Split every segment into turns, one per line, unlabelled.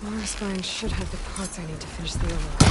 Laura's spine should have the parts I need to finish the override.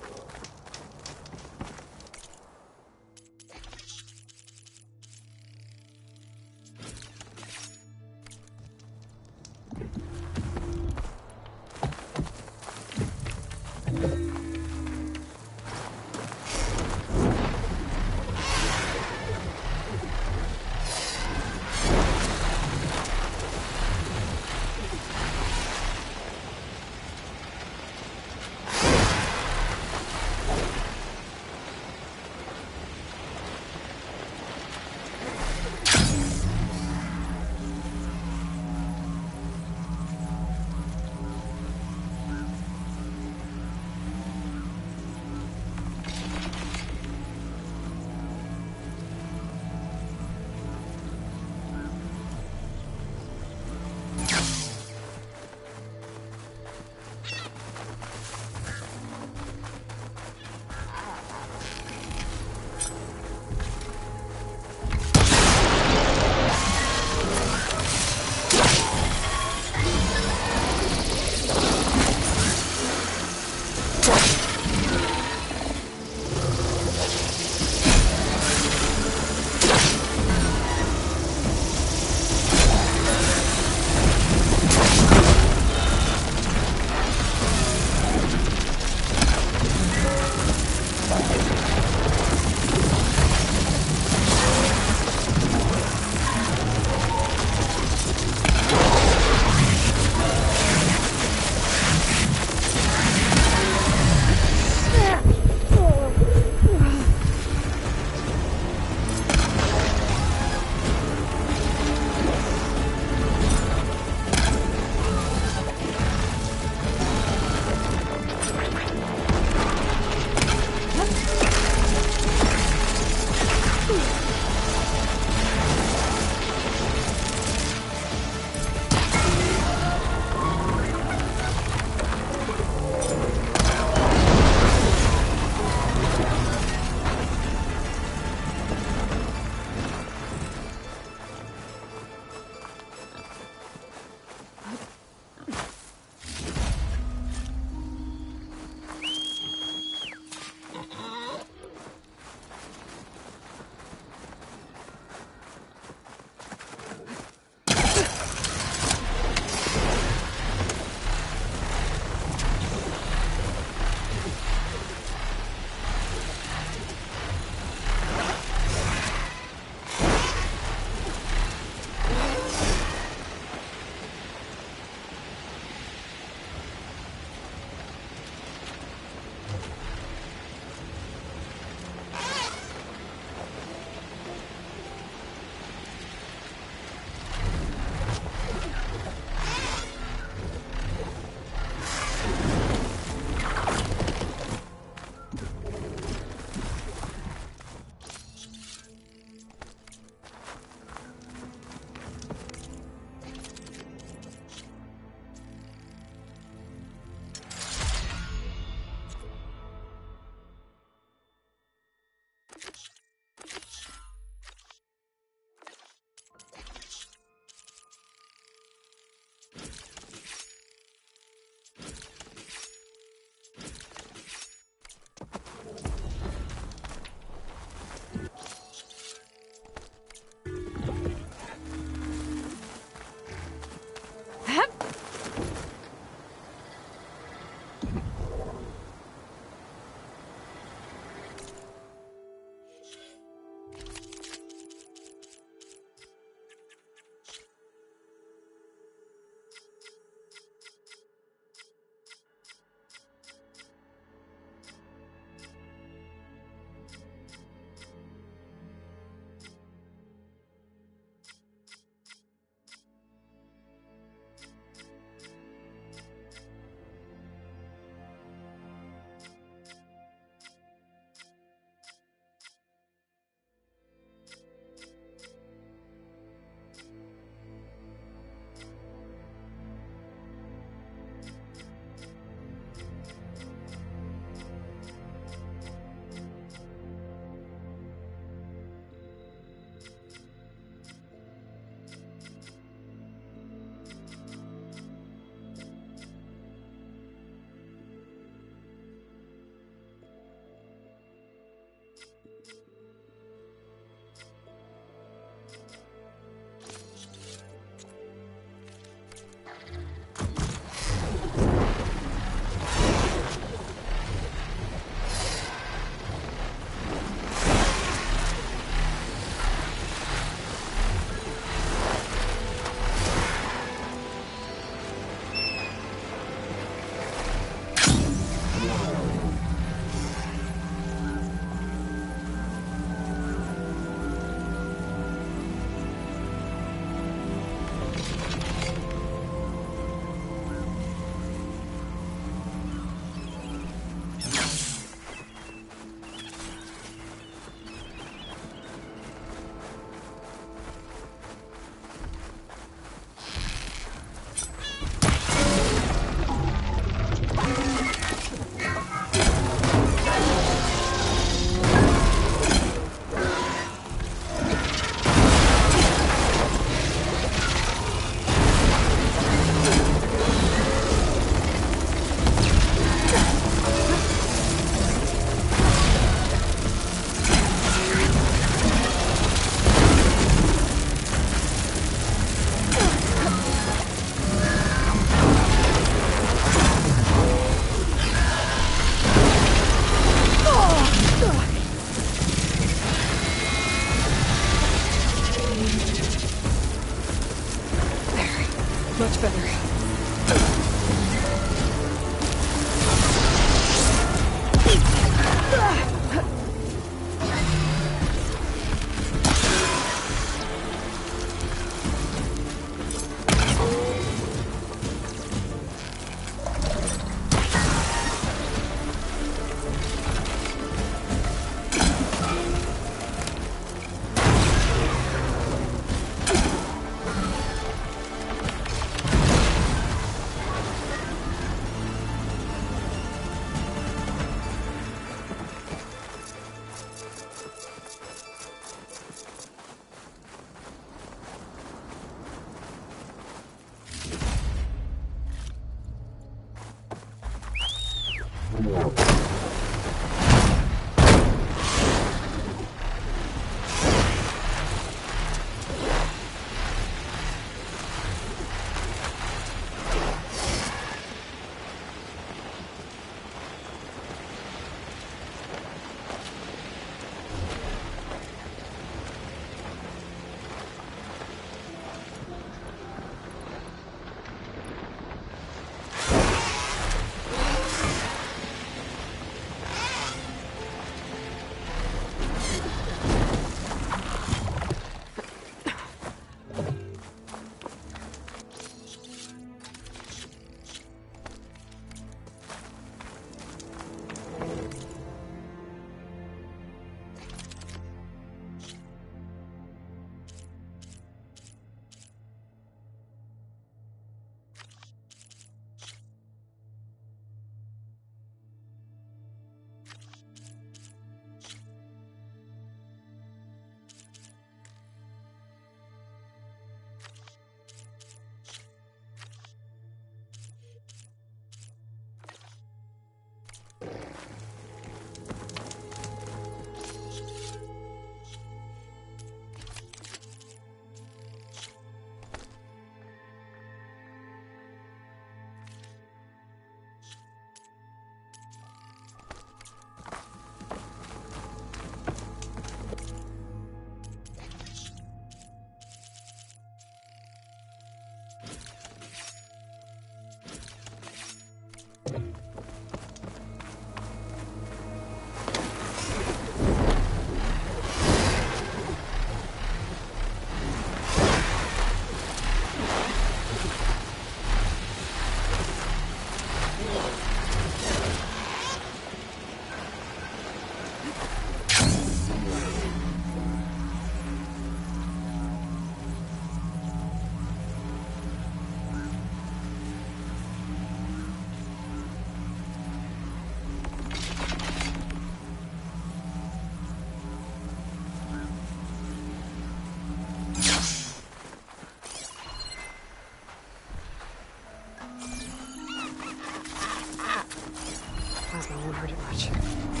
Plasma won't hurt it much.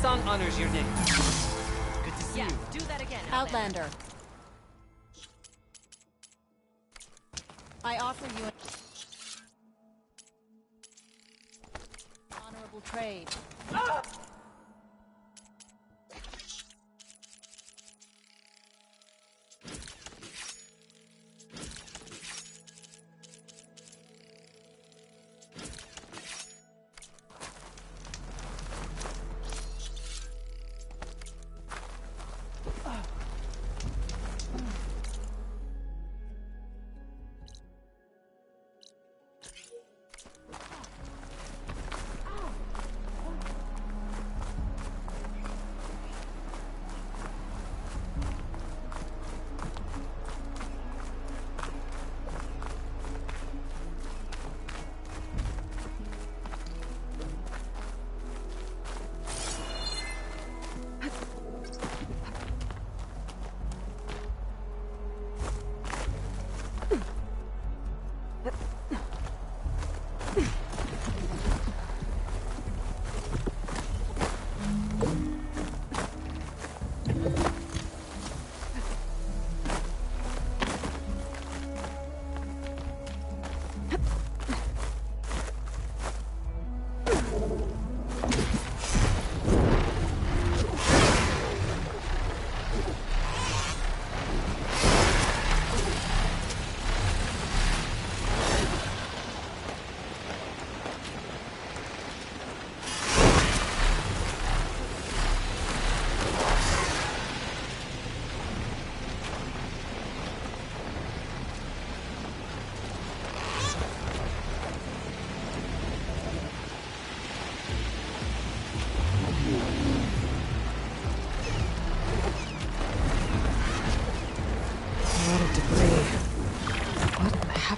Song honors your name. Good to see you.
Do that again,
Outlander. I offer you an honorable trade.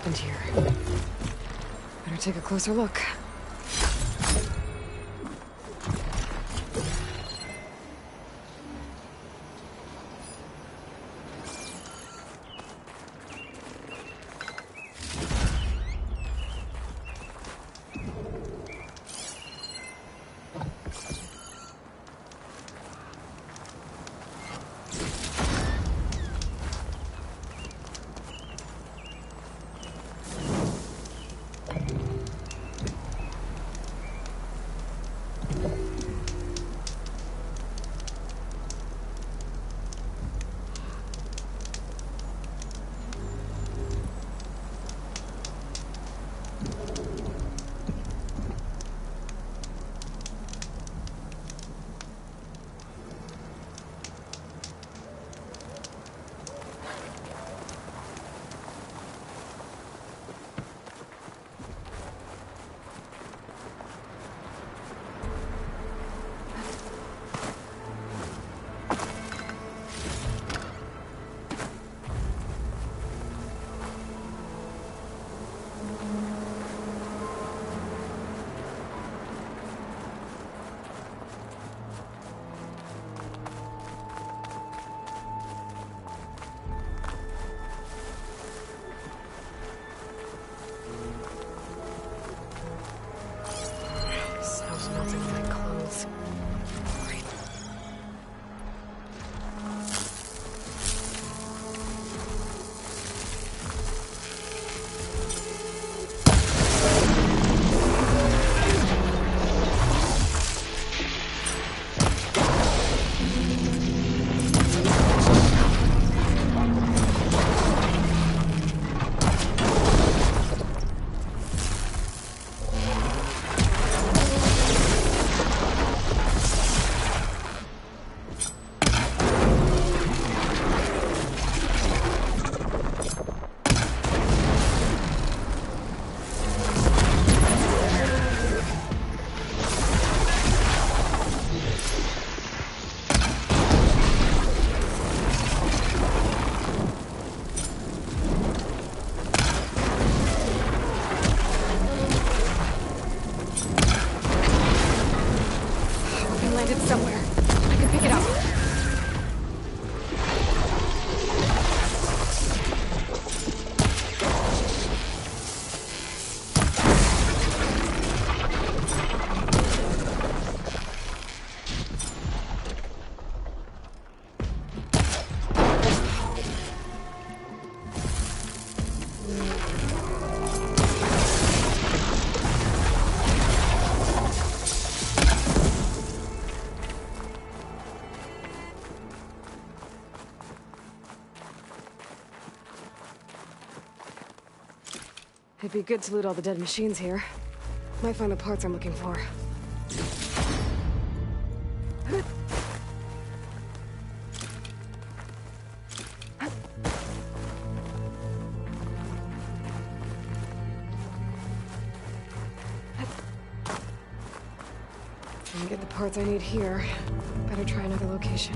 Here. Better take a closer look. It'd be good to loot all the dead machines here. Might find the parts I'm looking for. Can't get the parts I need here. Better try another location.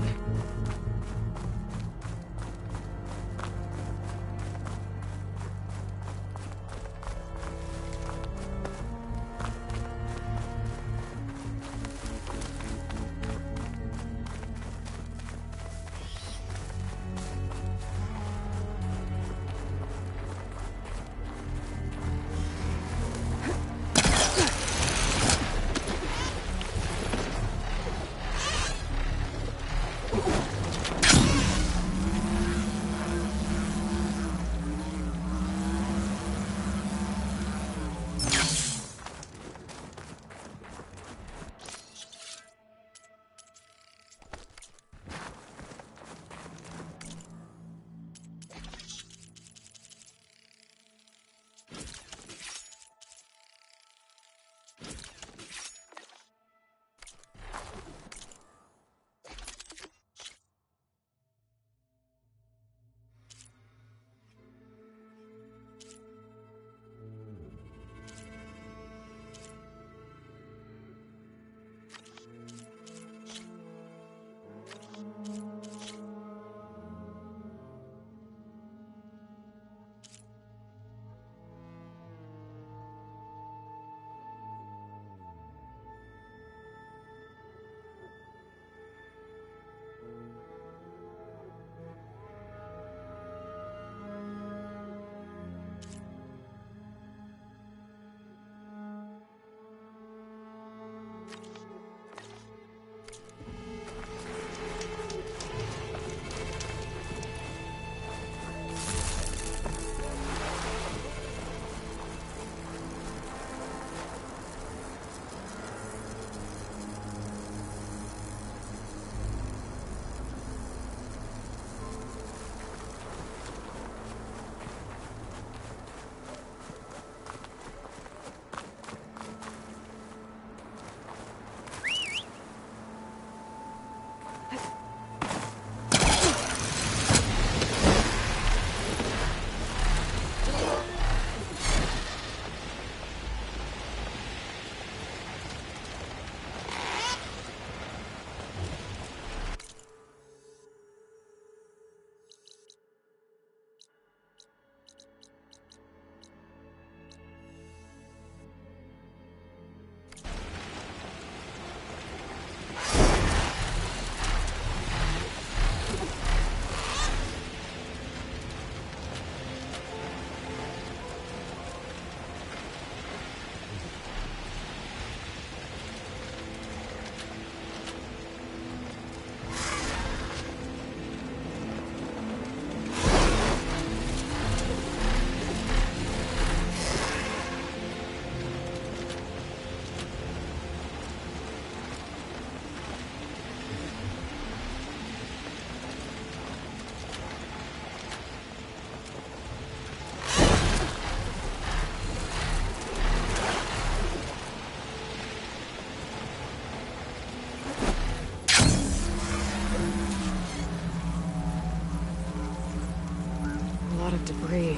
A lot of debris.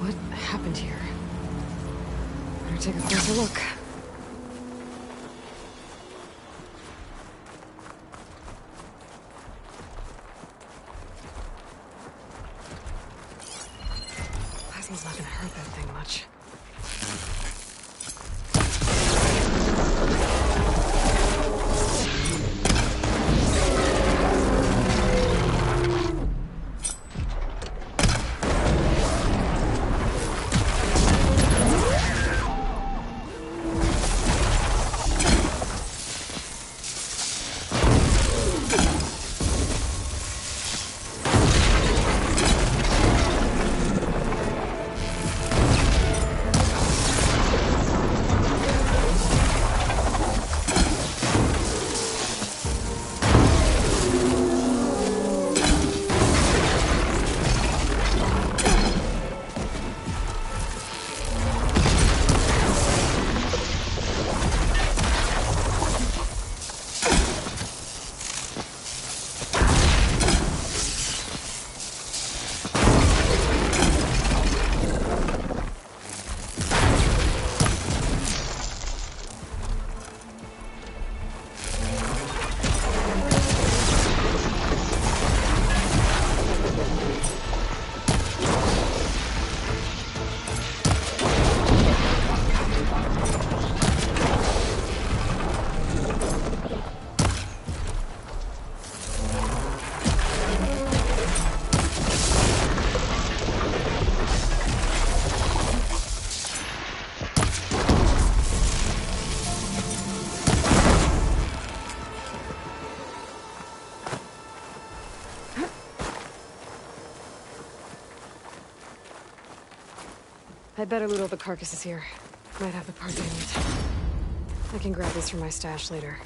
What happened here? Better take a closer look. Plasma's not gonna hurt that thing much. I'd better loot all the carcasses here. Might have the parts I need. I can grab these from my stash later.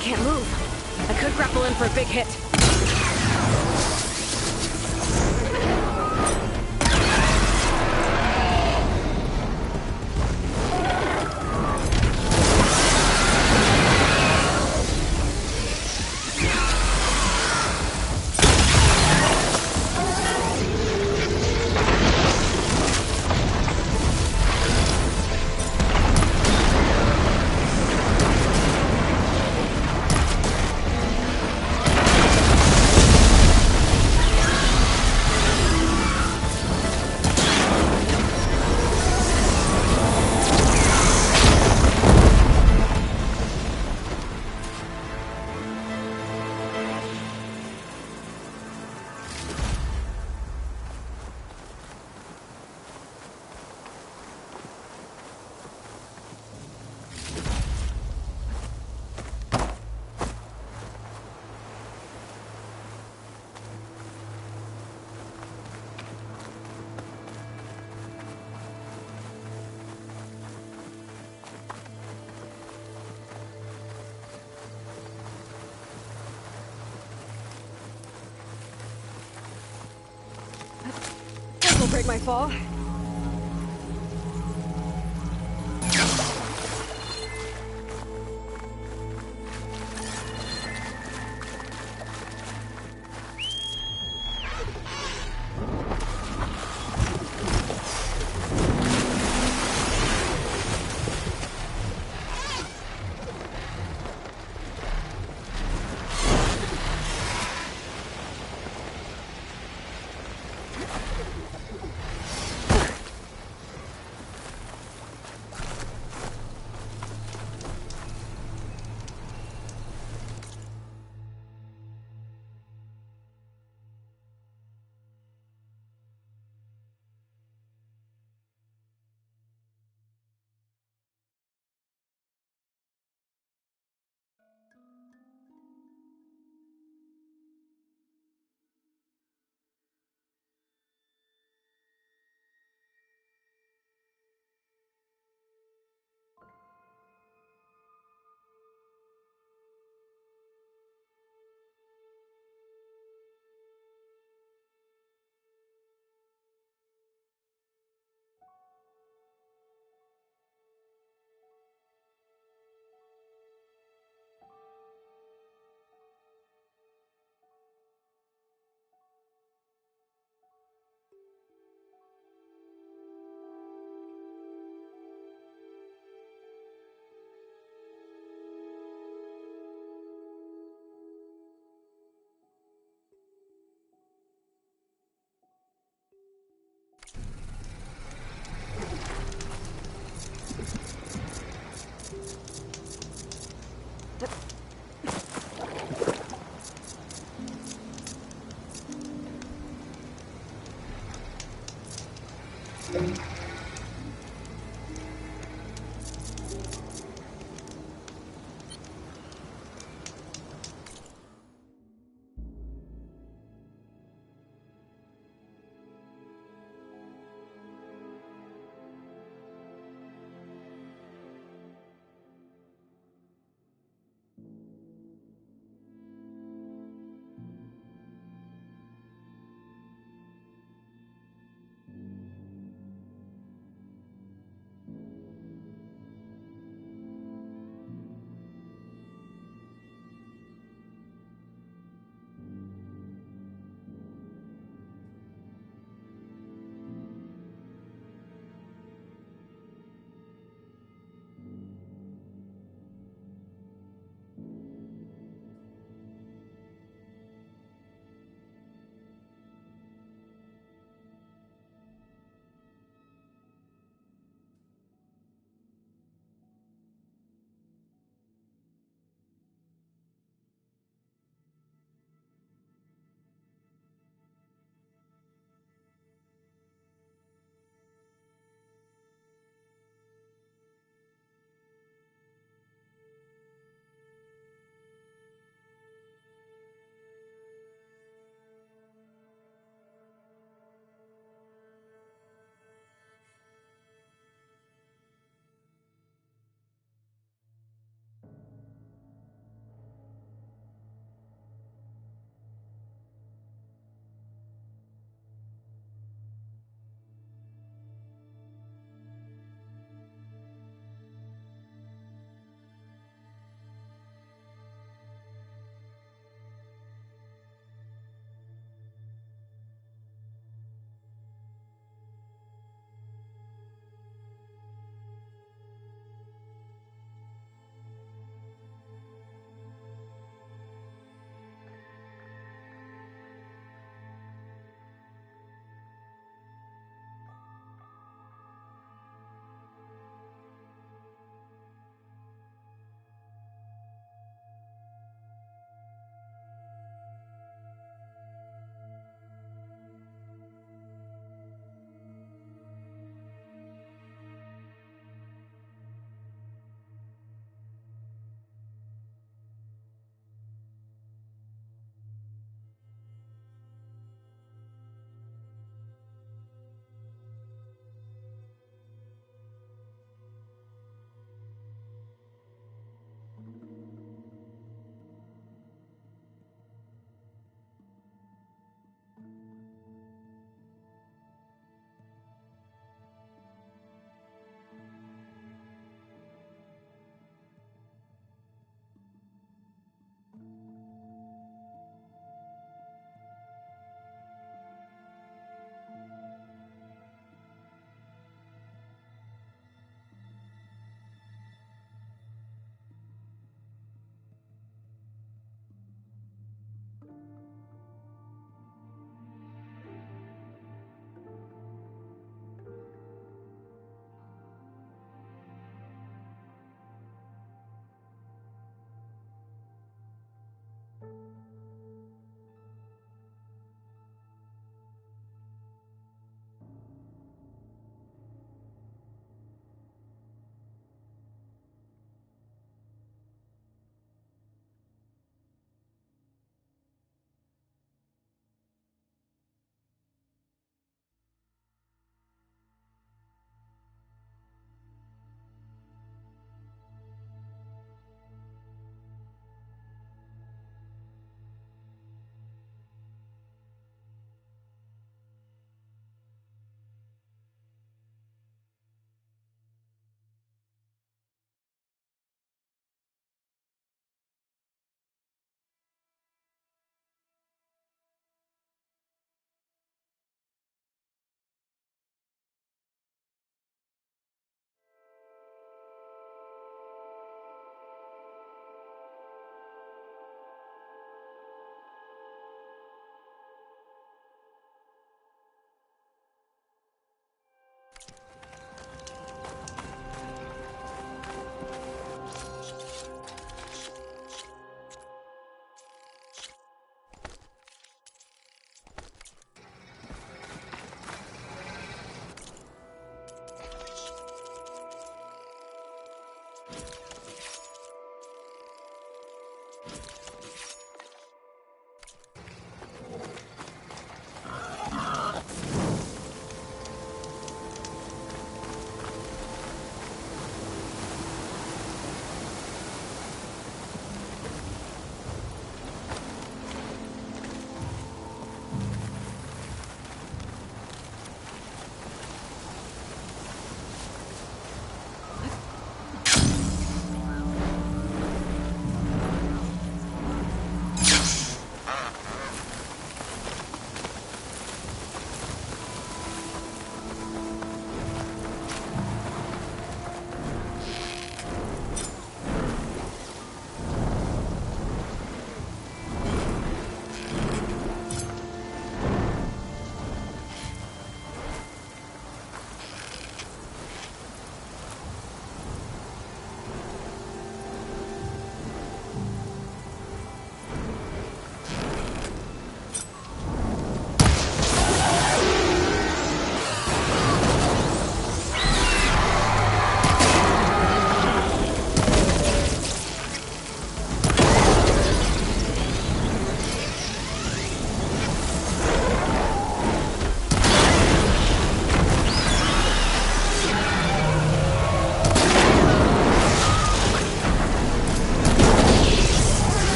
Can't move. I could grapple in for a big hit. Will break my fall.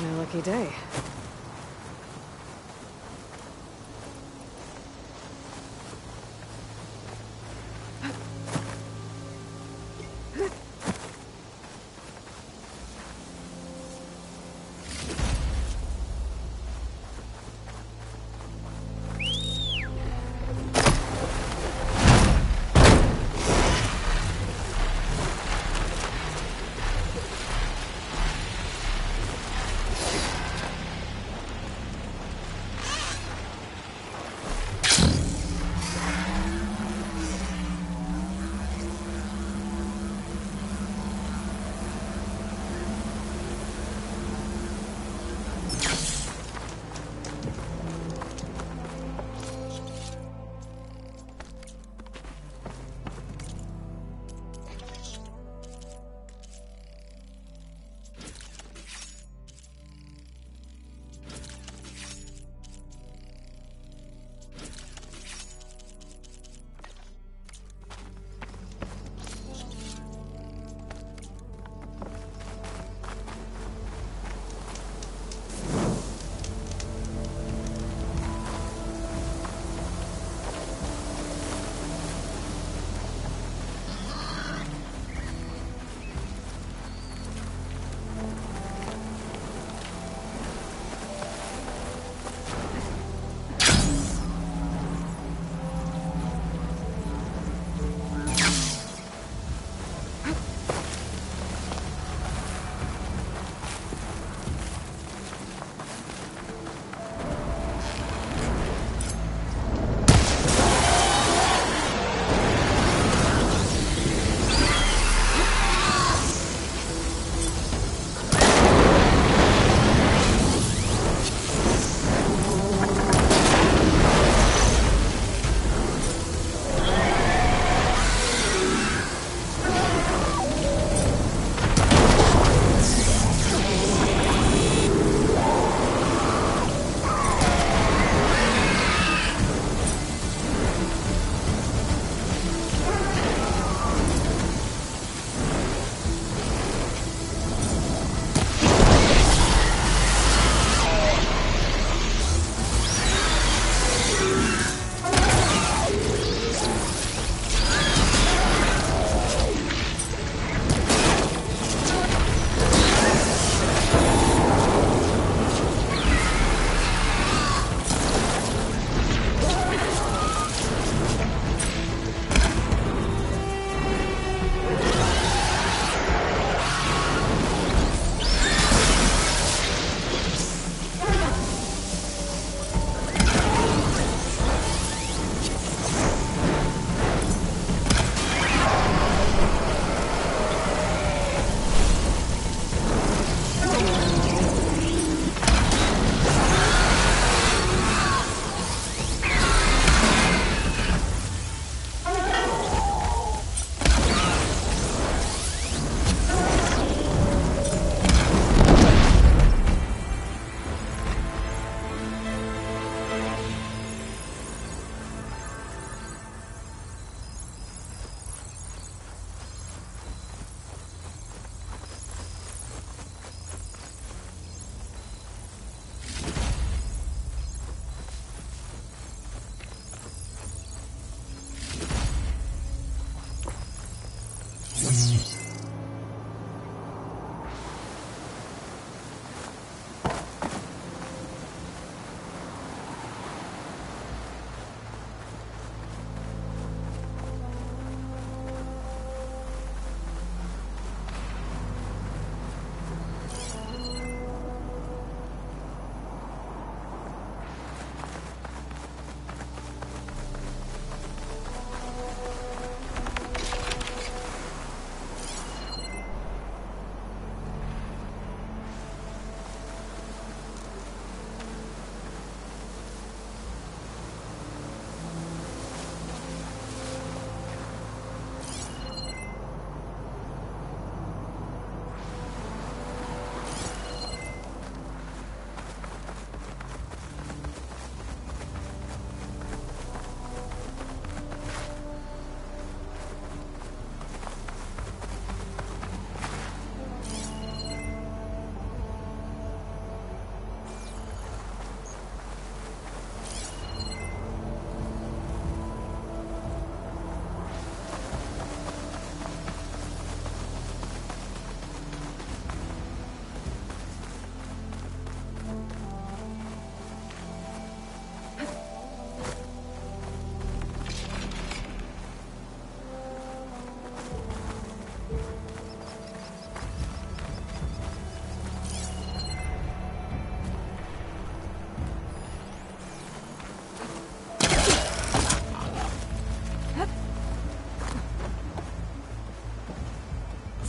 My lucky day.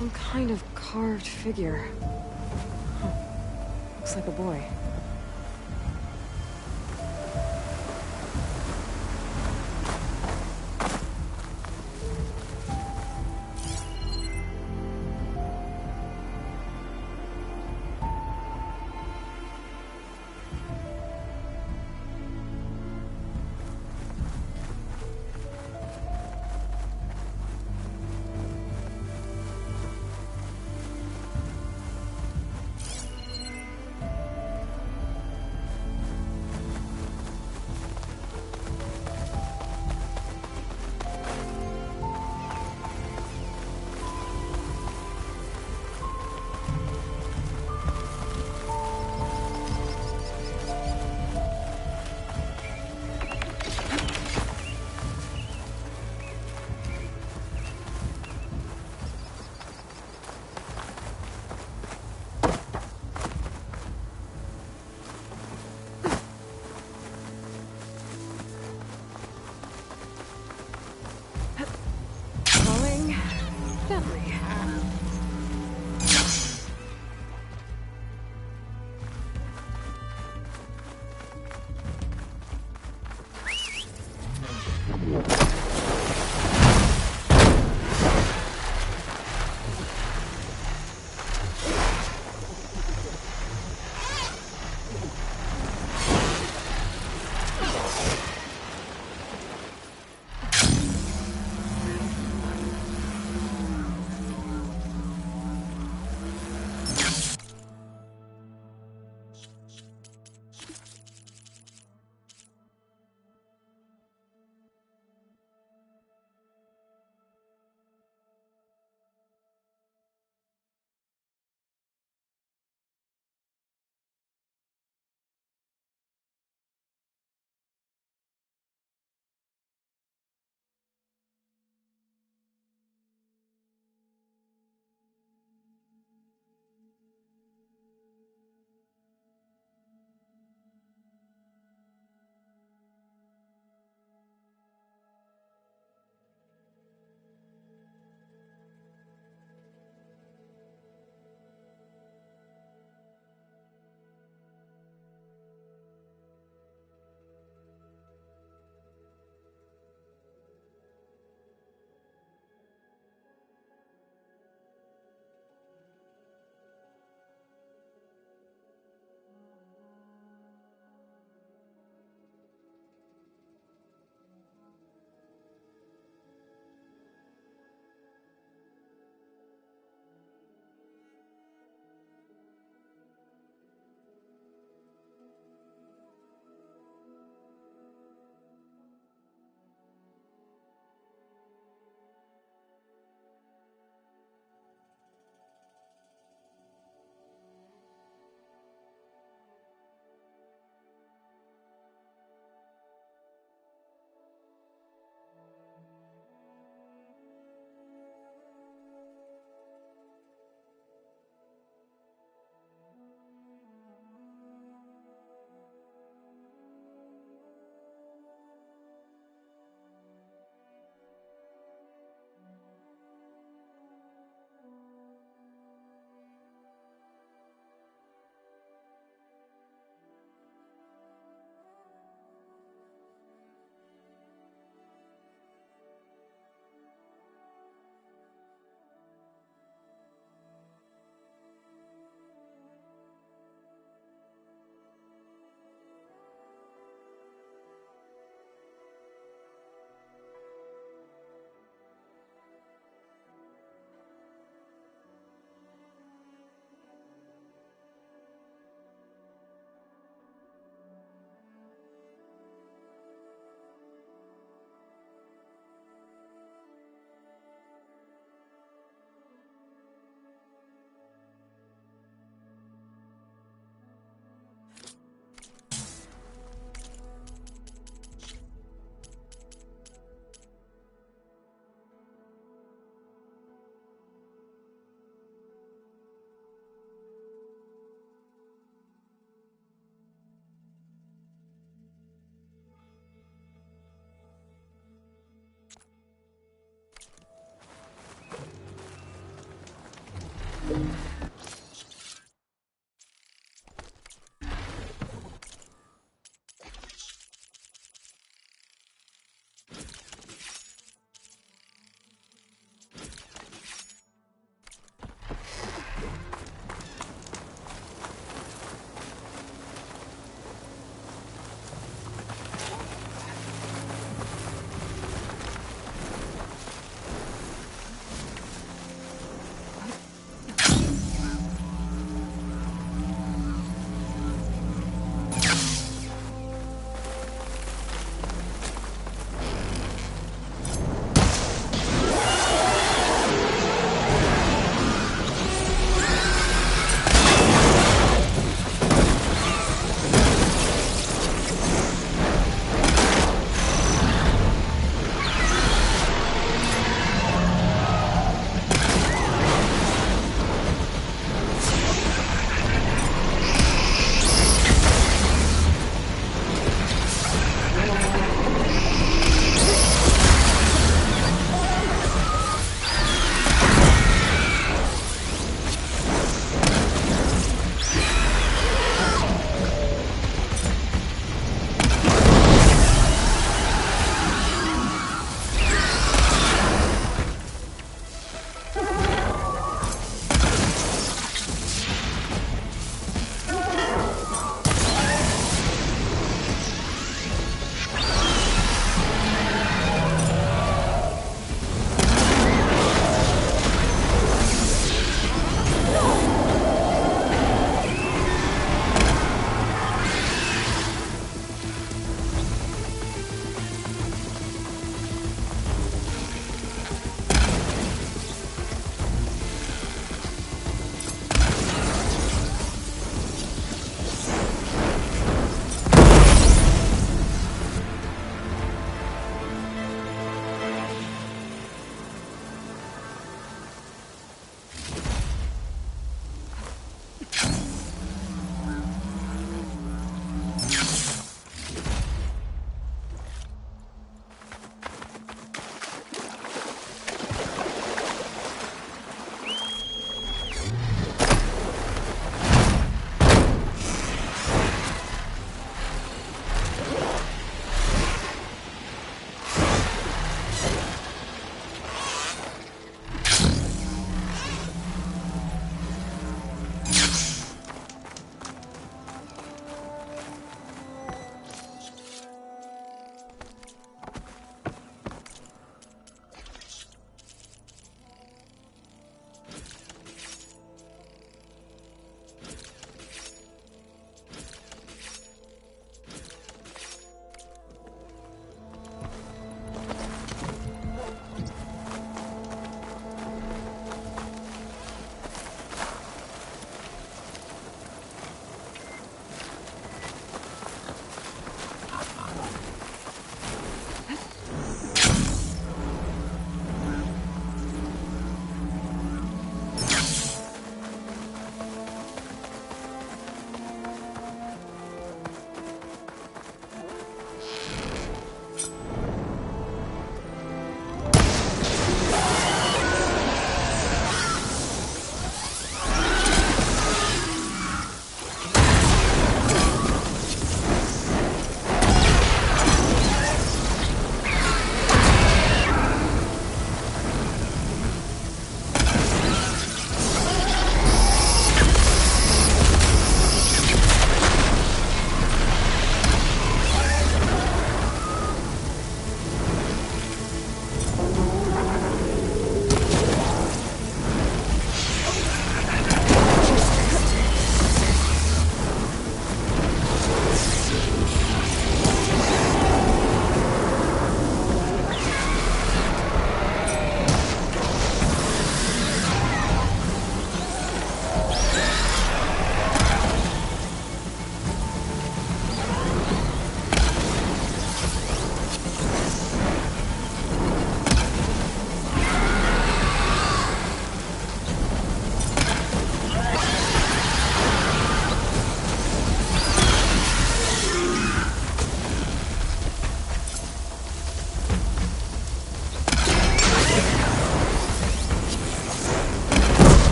Some kind of carved figure. Huh. Looks like a boy.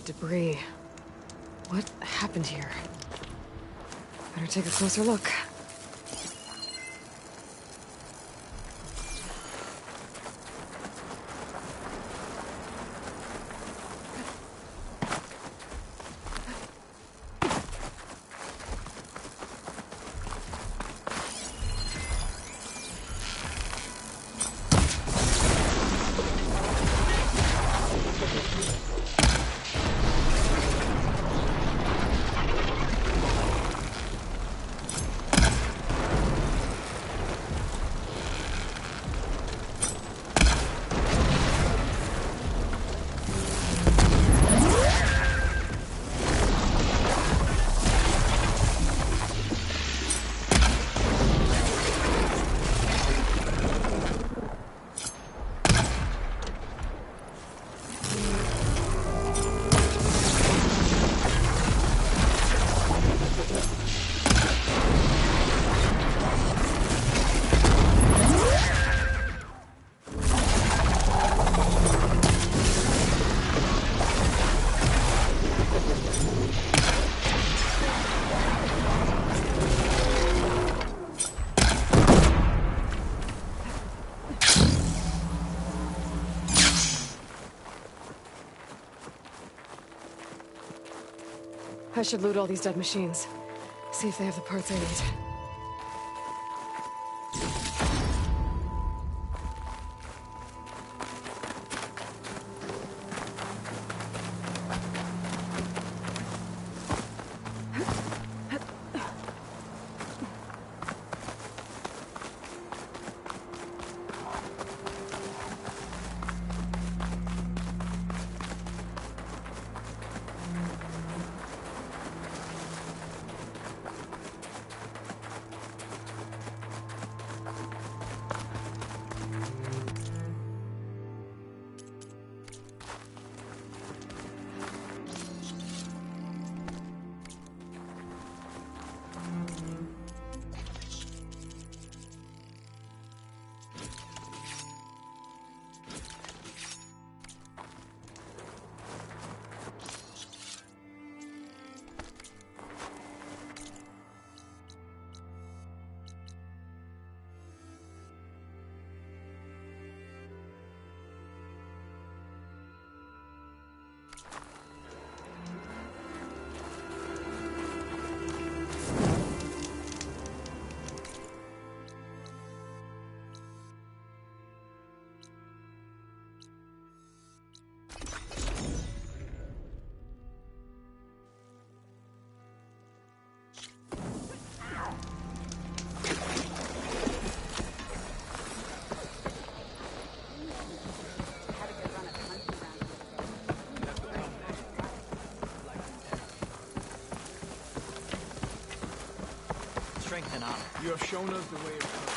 of debris. What happened here? Better take a closer look. I should loot all these dead machines. See if they have the parts I need.
Strength and honor.
You have shown us the way of courage.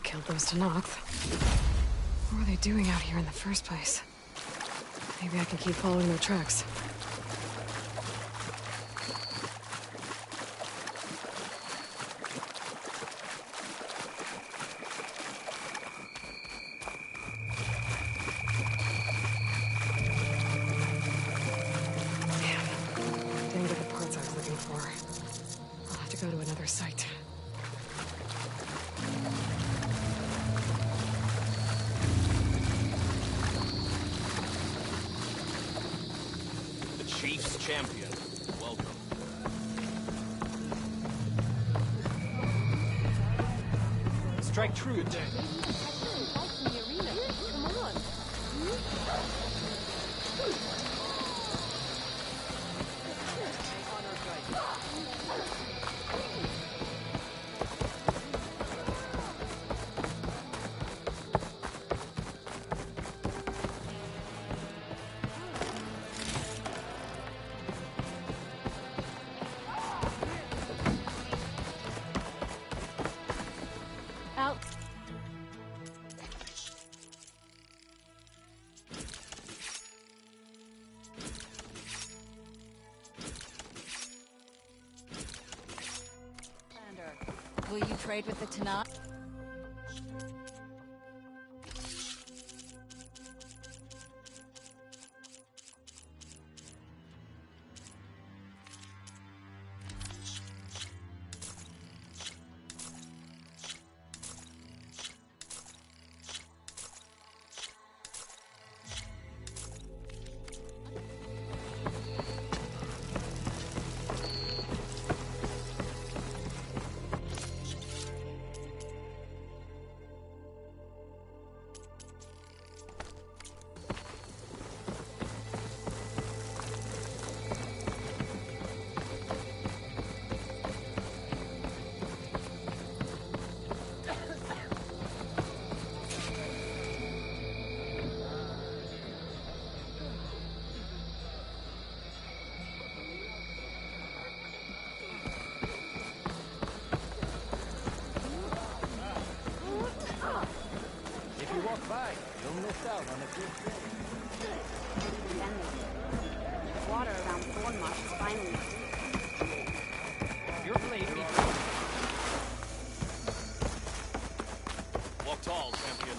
killed those Tanakhs. What were they doing out here in the first place? Maybe I can keep following their tracks. Damn. Didn't get the parts I was looking for. I'll have to go to another site.
Chief's champion. Welcome.
Strike true.
Out.
Will you trade with the Tanakh?
If you walk by, you'll miss out on a good thing.
The water around Thornmarsh is finally
Your blade needs...
Walk tall, champion.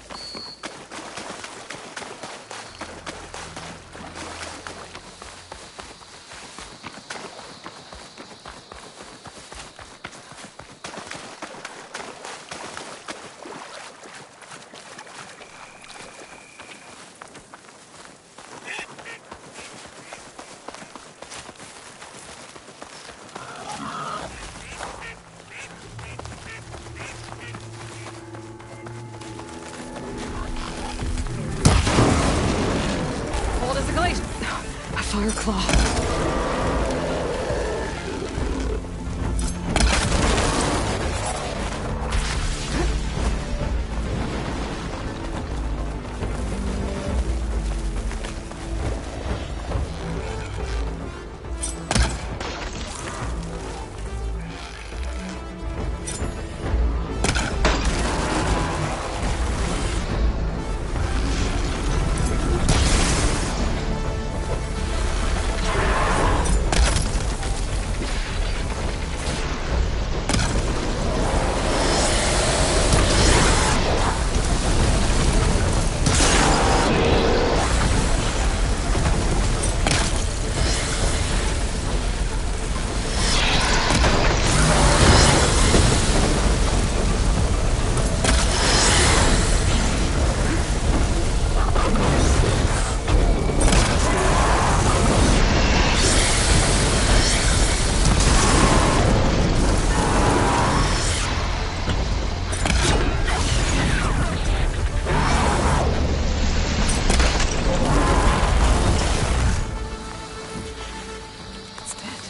Hold as a glacier. A fire claw. It's dead.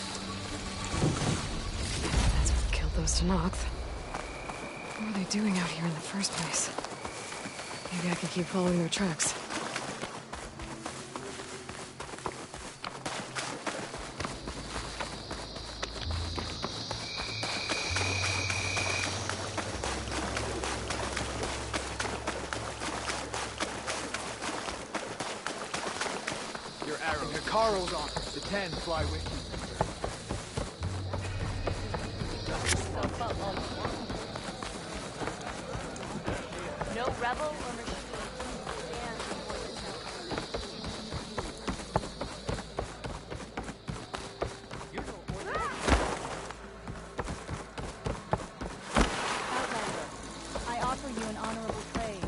That's what killed those Tanakhs. What were they doing out here in the first place? Maybe I can keep following their tracks.
Carl's on. The 10 fly with you.
No rebel or machine stands before this
Outlander, I offer you an honorable trade.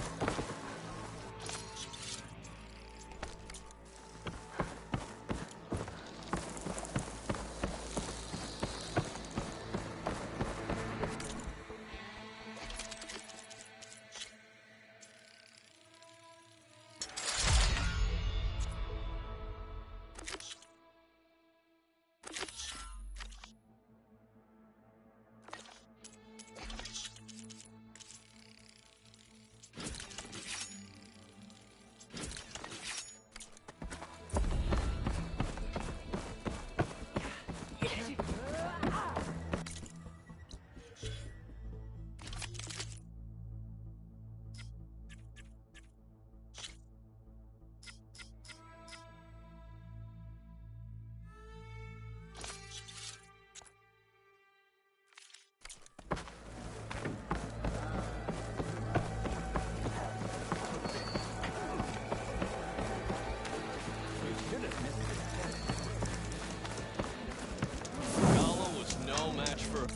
Gala was no match for...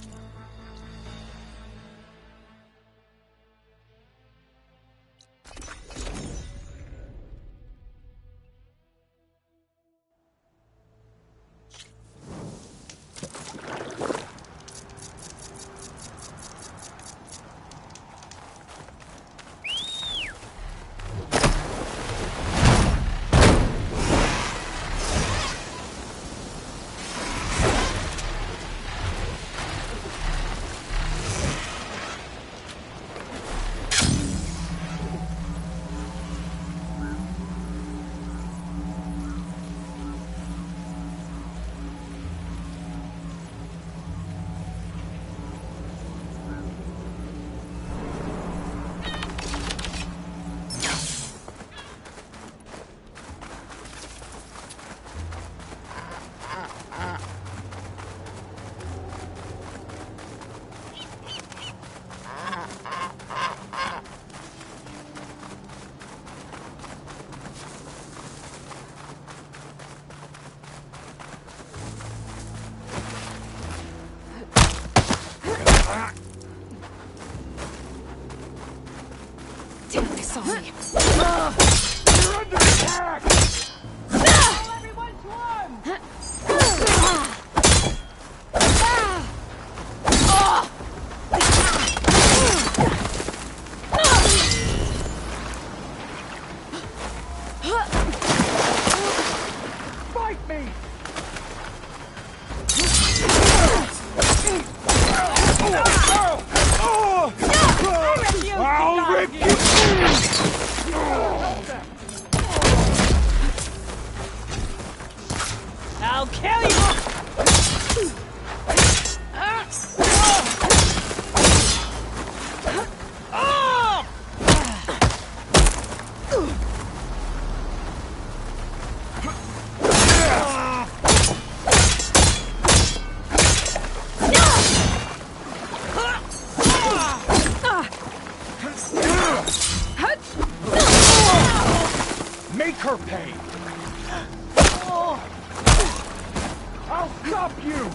Damn, they saw me.
You're under attack!
Everyone swarm!
Fight me! I'll rip you!
I'll kill you!
Make her pay! I'll stop you!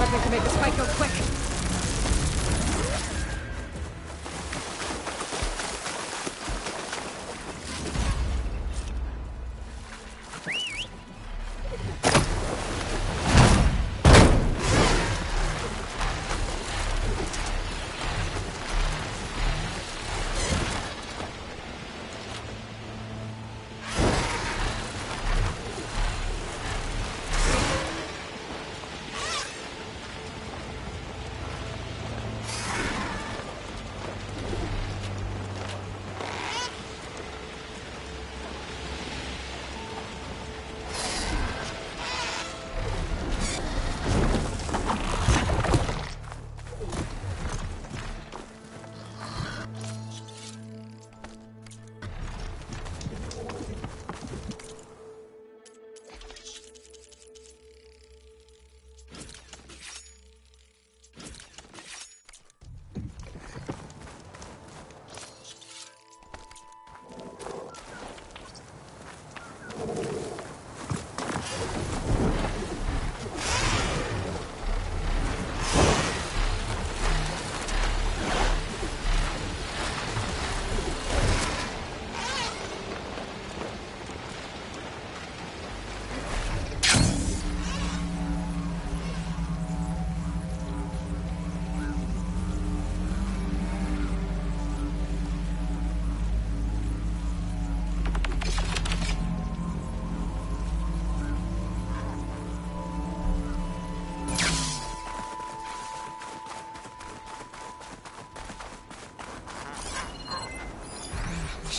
Something to make this fight go quick.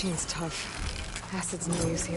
Machine's tough. Acid's no use here.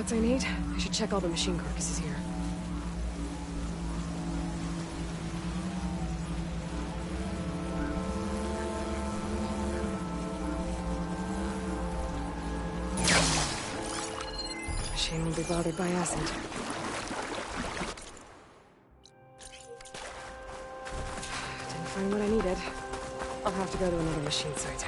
parts I need, I should check all the machine carcasses here. Machine won't be bothered by acid. Didn't find what I needed. I'll have to go to another machine site.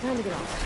Time to get off.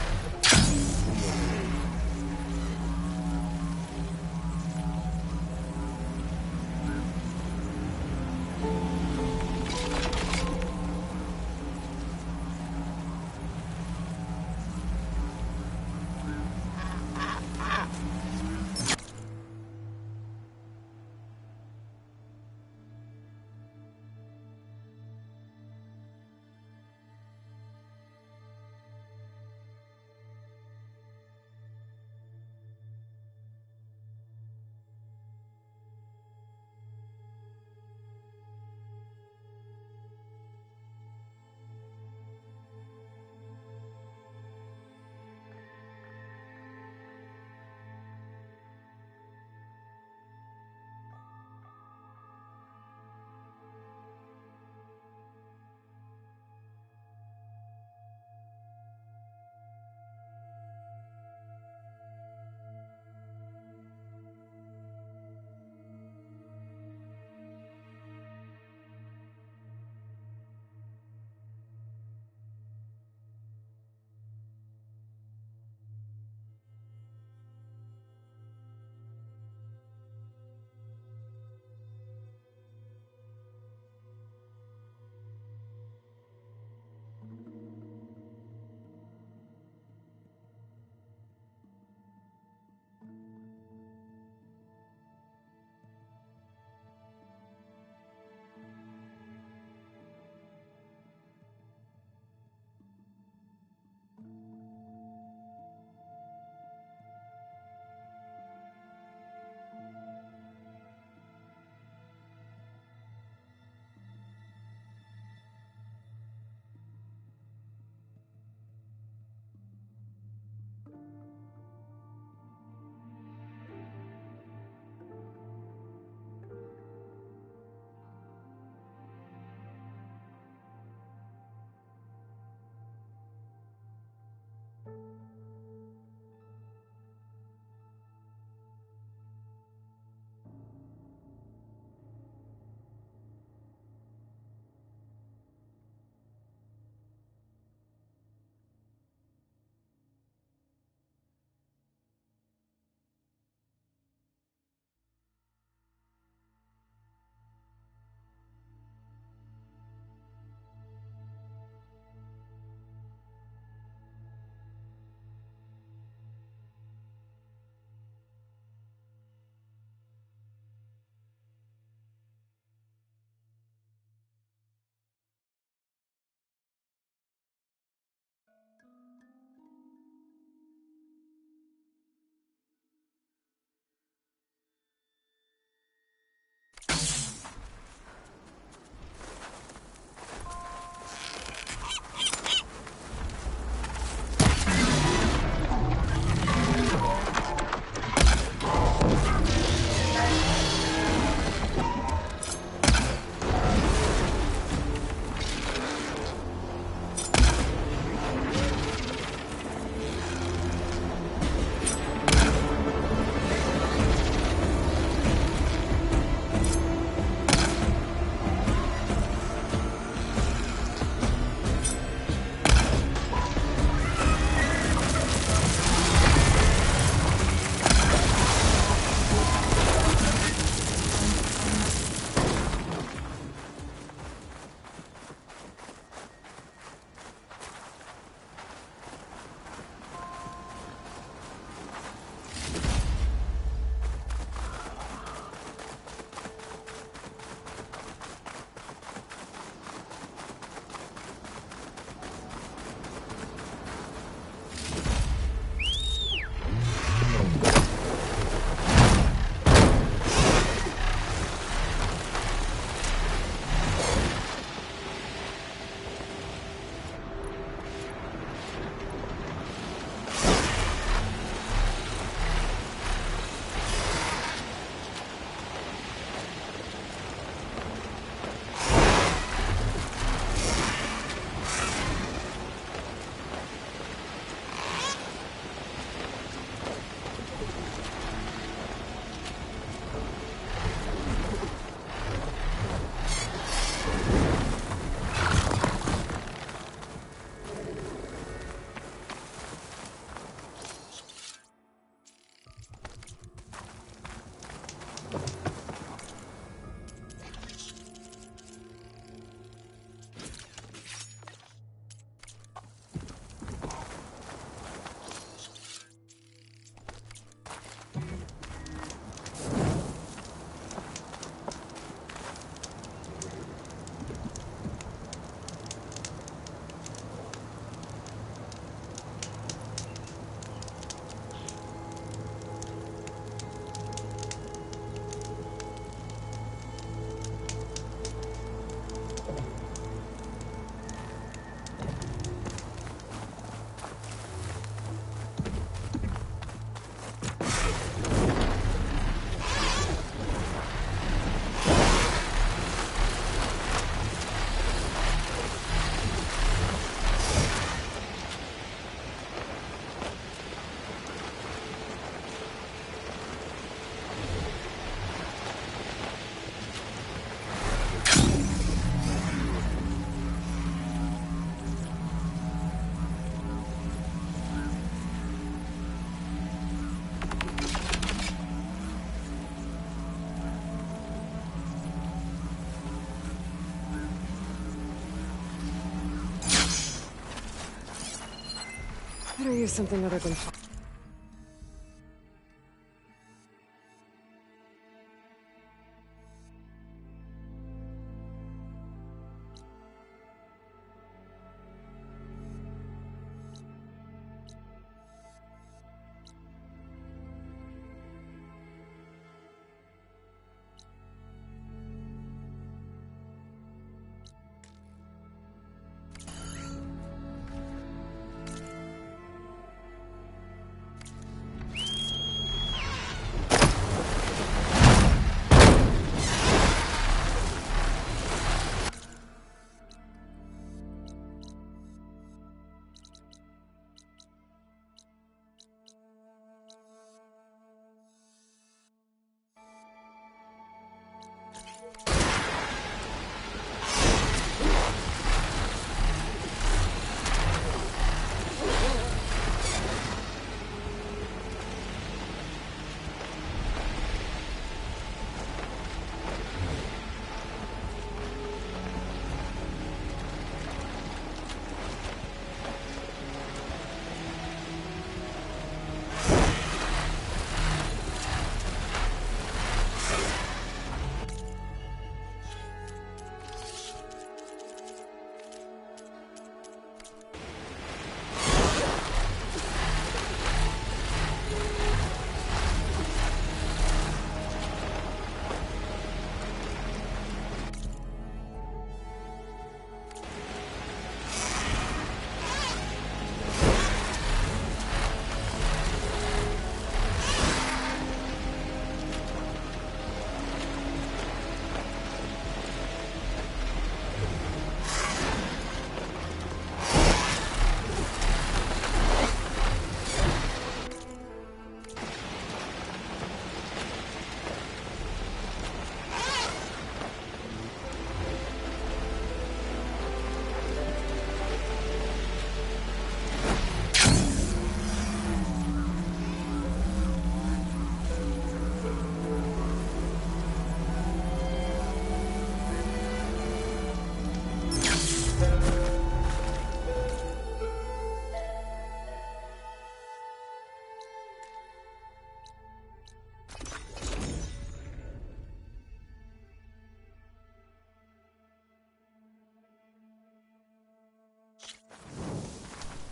Better use something other than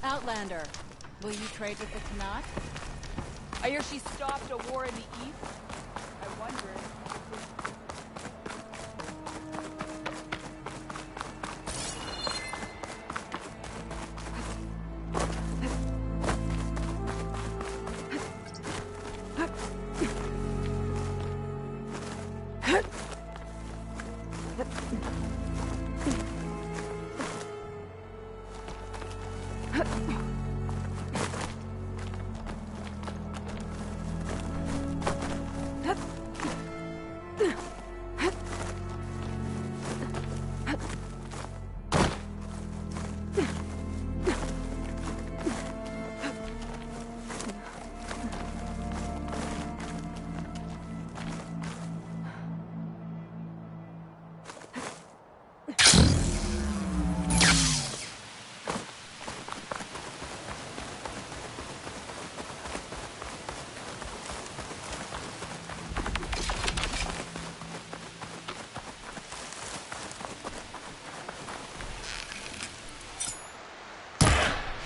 Outlander, will you trade with the Tanakh? I hear she stopped a war in the east. I wonder.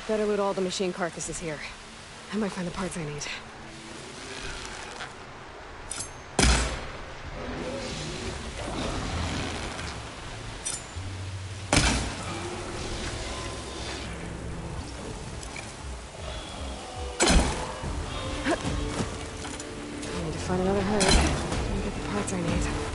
better loot all the machine carcasses here. I might find the parts I need. I need to find another herd and get the parts I need.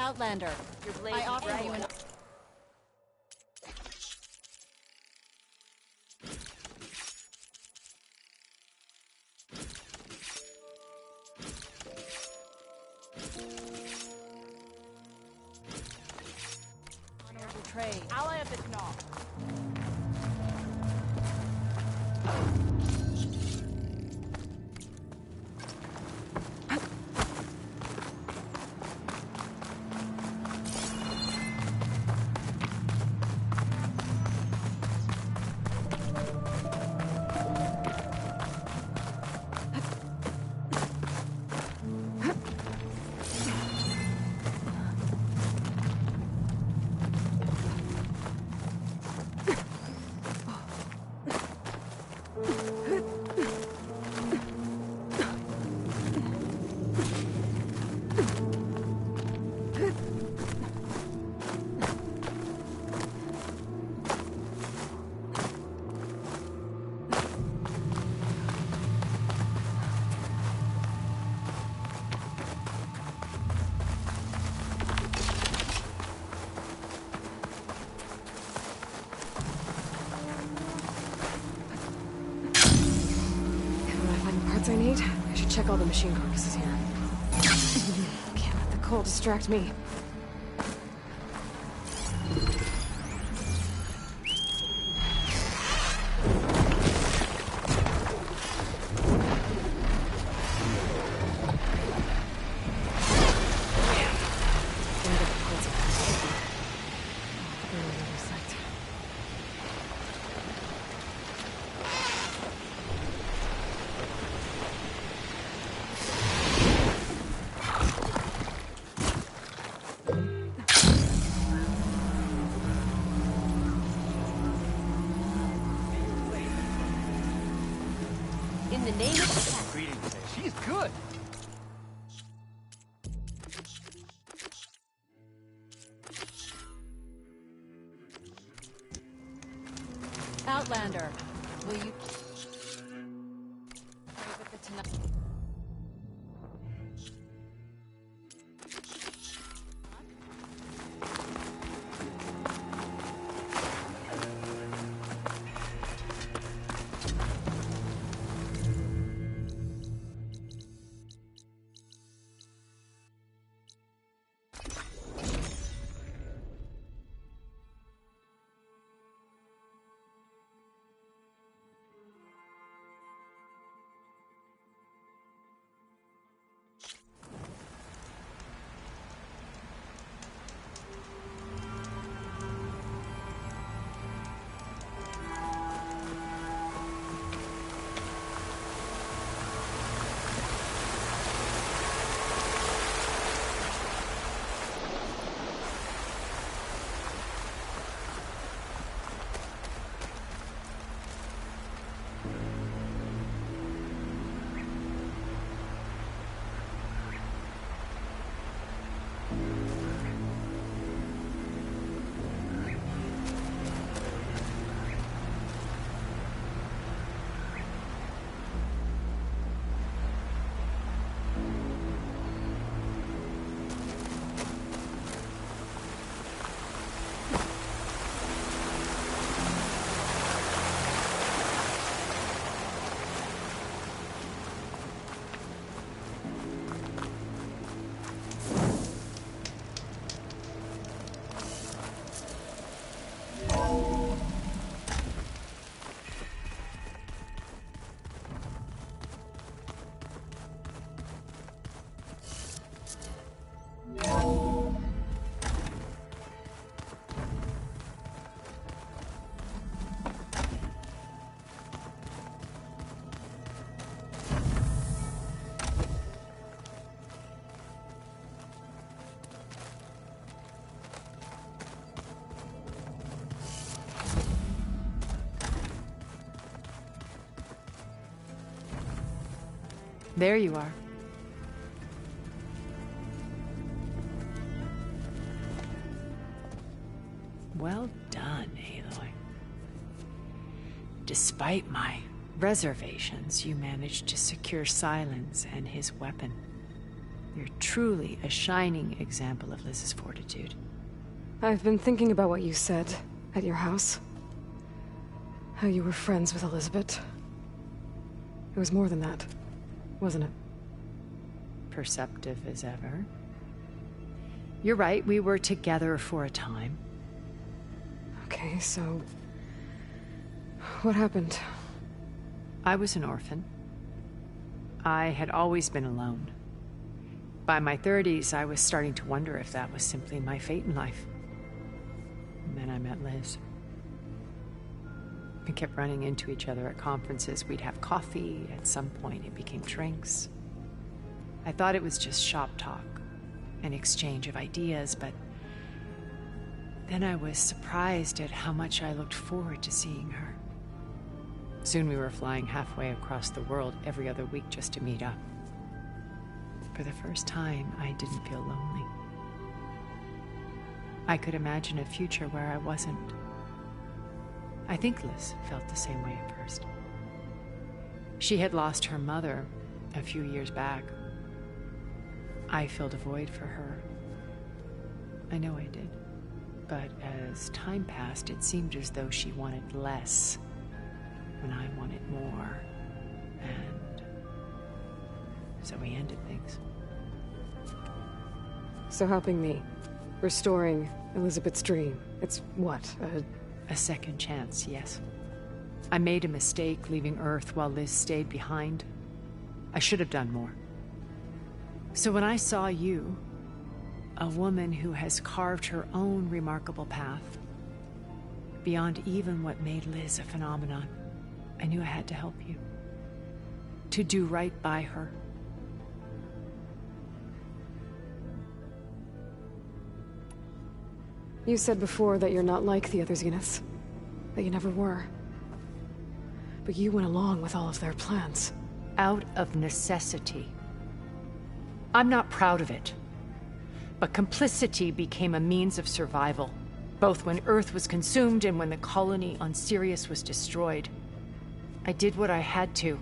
Outlander,
Your blade
I
is
offer
right.
you an... honorable trade.
Ally of the Knot.
When I find the parts I need, I should check all the machine carcasses here. Can't let the cold distract me. Gonna get the parts out. They're in another site.
In the name of the cat.
Greetings. She's good.
Outlander, will you... trade with the Tanakh?
There you are.
Well done, Aloy. Despite my reservations, you managed to secure Silence and his weapon. You're You're truly a shining example of Liz's fortitude.
I've been thinking about what you said at your house. How you were friends with Elizabeth. It was more than that, wasn't it?
Perceptive as ever. You're right, we were together for a time.
Okay, so... what happened?
I was an orphan. I had always been alone. By my 30s, I was starting to wonder if that was simply my fate in life. And then I met Liz. We kept running into each other at conferences. We'd have coffee. At some point, it became drinks. I thought it was just shop talk, an exchange of ideas, but then I was surprised at how much I looked forward to seeing her. Soon we were flying halfway across the world every other week just to meet up. For the first time, I didn't feel lonely. I could imagine a future where I wasn't. I think Liz felt the same way at first. She had lost her mother a few years back. I filled a void for her. I know I did. But as time passed, it seemed as though she wanted less when I wanted more. And so we ended things.
So helping me, restoring Elizabeth's dream, it's what,
A second chance, yes. I made a mistake leaving Earth while Liz stayed behind. I should have done more. So when I saw you, a woman who has carved her own remarkable path, beyond even what made Liz a phenomenon, I knew I had to help you. To do right by her.
You said before that you're not like the other Zeniths. That you never were. But you went along with all of their plans.
Out of necessity. I'm not proud of it. But complicity became a means of survival, both when Earth was consumed and when the colony on Sirius was destroyed. I did what I had to.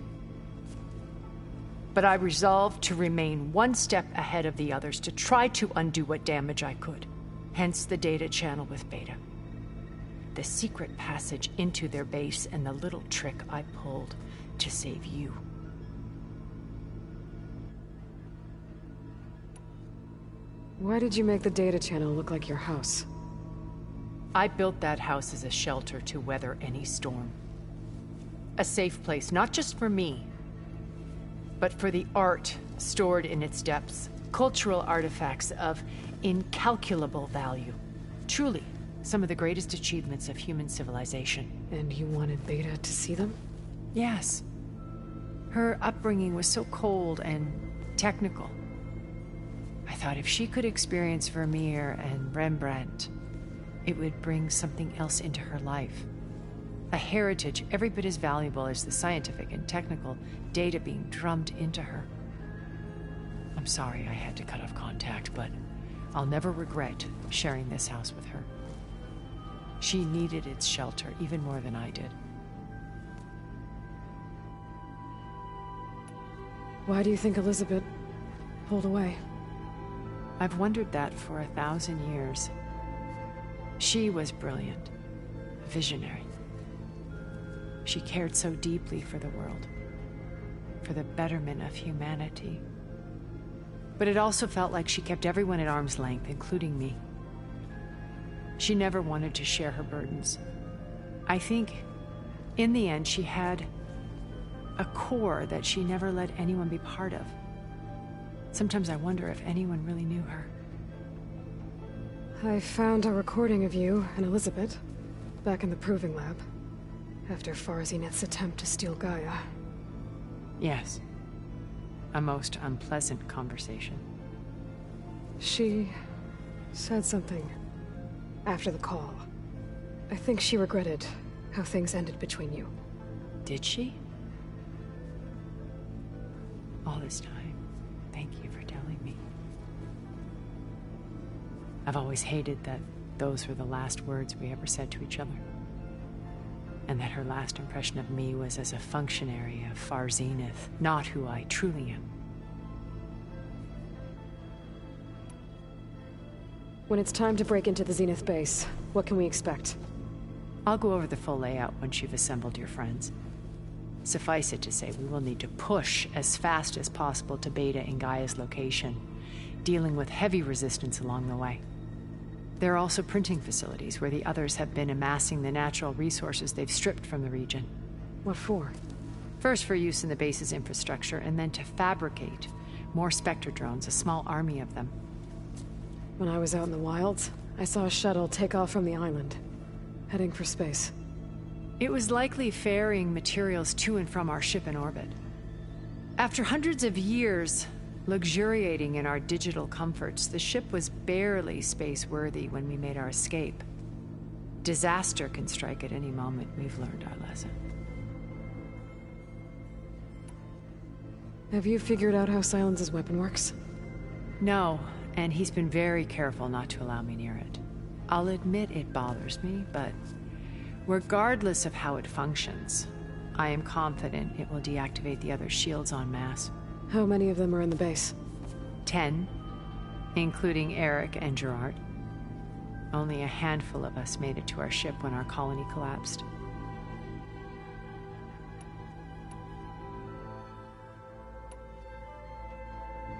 But I resolved to remain one step ahead of the others, to try to undo what damage I could. Hence the data channel with Beta. The secret passage into their base and the little trick I pulled to save you.
Why did you make the data channel look like your house?
I built that house as a shelter to weather any storm. A safe place, not just for me, but for the art stored in its depths, cultural artifacts of incalculable value. Truly, some of the greatest achievements of human civilization.
And you wanted Beta to see them?
Yes. Her upbringing was so cold and technical. I thought if she could experience Vermeer and Rembrandt, it would bring something else into her life. A heritage every bit as valuable as the scientific and technical data being drummed into her. I'm sorry I had to cut off contact, but I'll never regret sharing this house with her. She needed its shelter even more than I did.
Why do you think Elizabeth pulled away?
I've wondered that for 1,000 years. She was brilliant, visionary. She cared so deeply for the world, for the betterment of humanity. But it also felt like she kept everyone at arm's length, including me. She never wanted to share her burdens. I think, in the end, she had a core that she never let anyone be part of. Sometimes I wonder if anyone really knew her.
I found a recording of you and Elizabeth back in the proving lab after Farzineth's attempt to steal Gaia.
Yes. A most unpleasant conversation.
She said something after the call. I think she regretted how things ended between you.
Did she? All this time. Thank you for telling me. I've always hated that those were the last words we ever said to each other. And that her last impression of me was as a functionary of Far Zenith, not who I truly am.
When it's time to break into the Zenith base, what can we expect?
I'll go over the full layout once you've assembled your friends. Suffice it to say, we will need to push as fast as possible to Beta and Gaia's location, dealing with heavy resistance along the way. There are also printing facilities where the others have been amassing the natural resources they've stripped from the region.
What for?
First for use in the base's infrastructure, and then to fabricate more Spectre drones, a small army of them.
When I was out in the wilds, I saw a shuttle take off from the island, heading for space.
It was likely ferrying materials to and from our ship in orbit. After hundreds of years luxuriating in our digital comforts, the ship was barely space-worthy when we made our escape. Disaster can strike at any moment. We've learned our lesson.
Have you figured out how Silence's weapon works?
No, and he's been very careful not to allow me near it. I'll admit it bothers me, but regardless of how it functions, I am confident it will deactivate the other shields en masse.
How many of them are in the base?
10, including Eric and Gerard. Only a handful of us made it to our ship when our colony collapsed.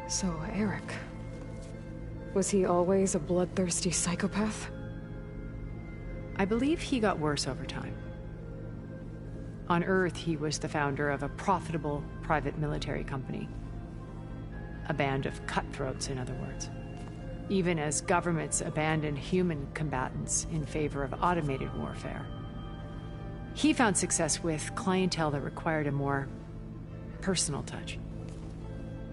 So, Eric. Was he always a bloodthirsty psychopath?
I believe he got worse over time. On Earth, he was the founder of a profitable private military company. A band of cutthroats, in other words. Even as governments abandoned human combatants in favor of automated warfare. He found success with clientele that required a more personal touch.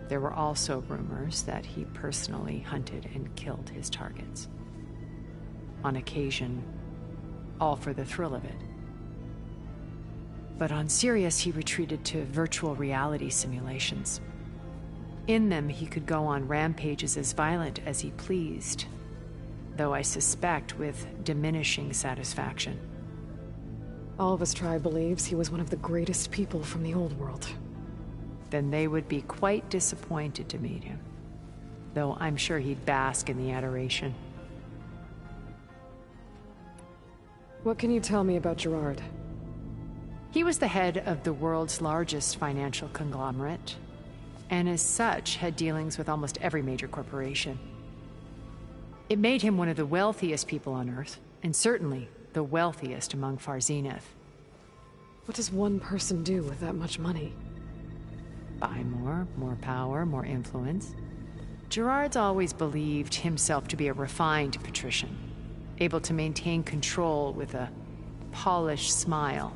There were also rumors that he personally hunted and killed his targets. On occasion, all for the thrill of it. But on Sirius, he retreated to virtual reality simulations. In them, he could go on rampages as violent as he pleased, though I suspect with diminishing satisfaction.
All of his tribe believes he was one of the greatest people from the old world.
Then they would be quite disappointed to meet him, though I'm sure he'd bask in the adoration.
What can you tell me about Gerard?
He was the head of the world's largest financial conglomerate, and as such had dealings with almost every major corporation. It made him one of the wealthiest people on Earth, and certainly the wealthiest among Far Zenith.
What does one person do with that much money?
Buy more power, more influence. Gerard's always believed himself to be a refined patrician, able to maintain control with a polished smile.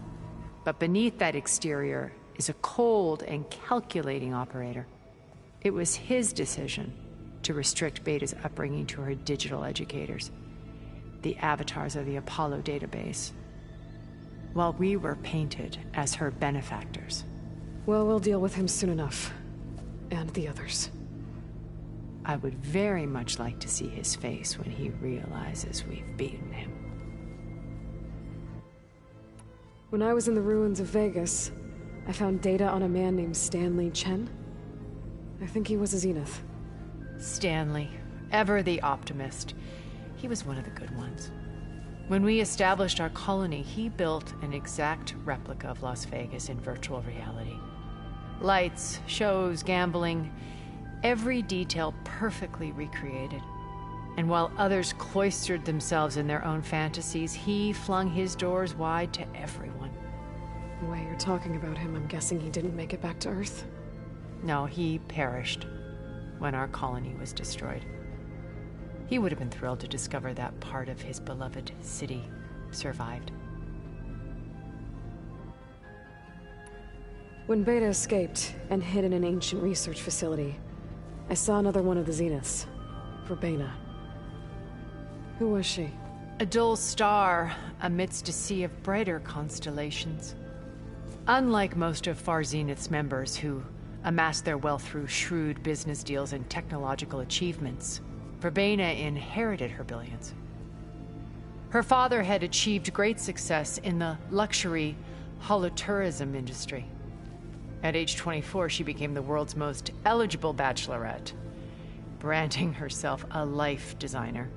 But beneath that exterior is a cold and calculating operator. It was his decision to restrict Beta's upbringing to her digital educators, the avatars of the Apollo database, while we were painted as her benefactors.
Well, we'll deal with him soon enough. And the others.
I would very much like to see his face when he realizes we've beaten him.
When I was in the ruins of Vegas, I found data on a man named Stanley Chen. I think he was a Zenith.
Stanley, ever the optimist. He was one of the good ones. When we established our colony, he built an exact replica of Las Vegas in virtual reality. Lights, shows, gambling, every detail perfectly recreated. And while others cloistered themselves in their own fantasies, he flung his doors wide to everyone.
The way you're talking about him, I'm guessing he didn't make it back to Earth?
No, he perished when our colony was destroyed. He would have been thrilled to discover that part of his beloved city survived.
When Beta escaped and hid in an ancient research facility, I saw another one of the Zeniths, Verbena. Who was she?
A dull star amidst a sea of brighter constellations. Unlike most of Far Zenith's members who amassed their wealth through shrewd business deals and technological achievements, Verbena inherited her billions. Her father had achieved great success in the luxury holotourism industry. At age 24, she became the world's most eligible bachelorette, branding herself a life designer.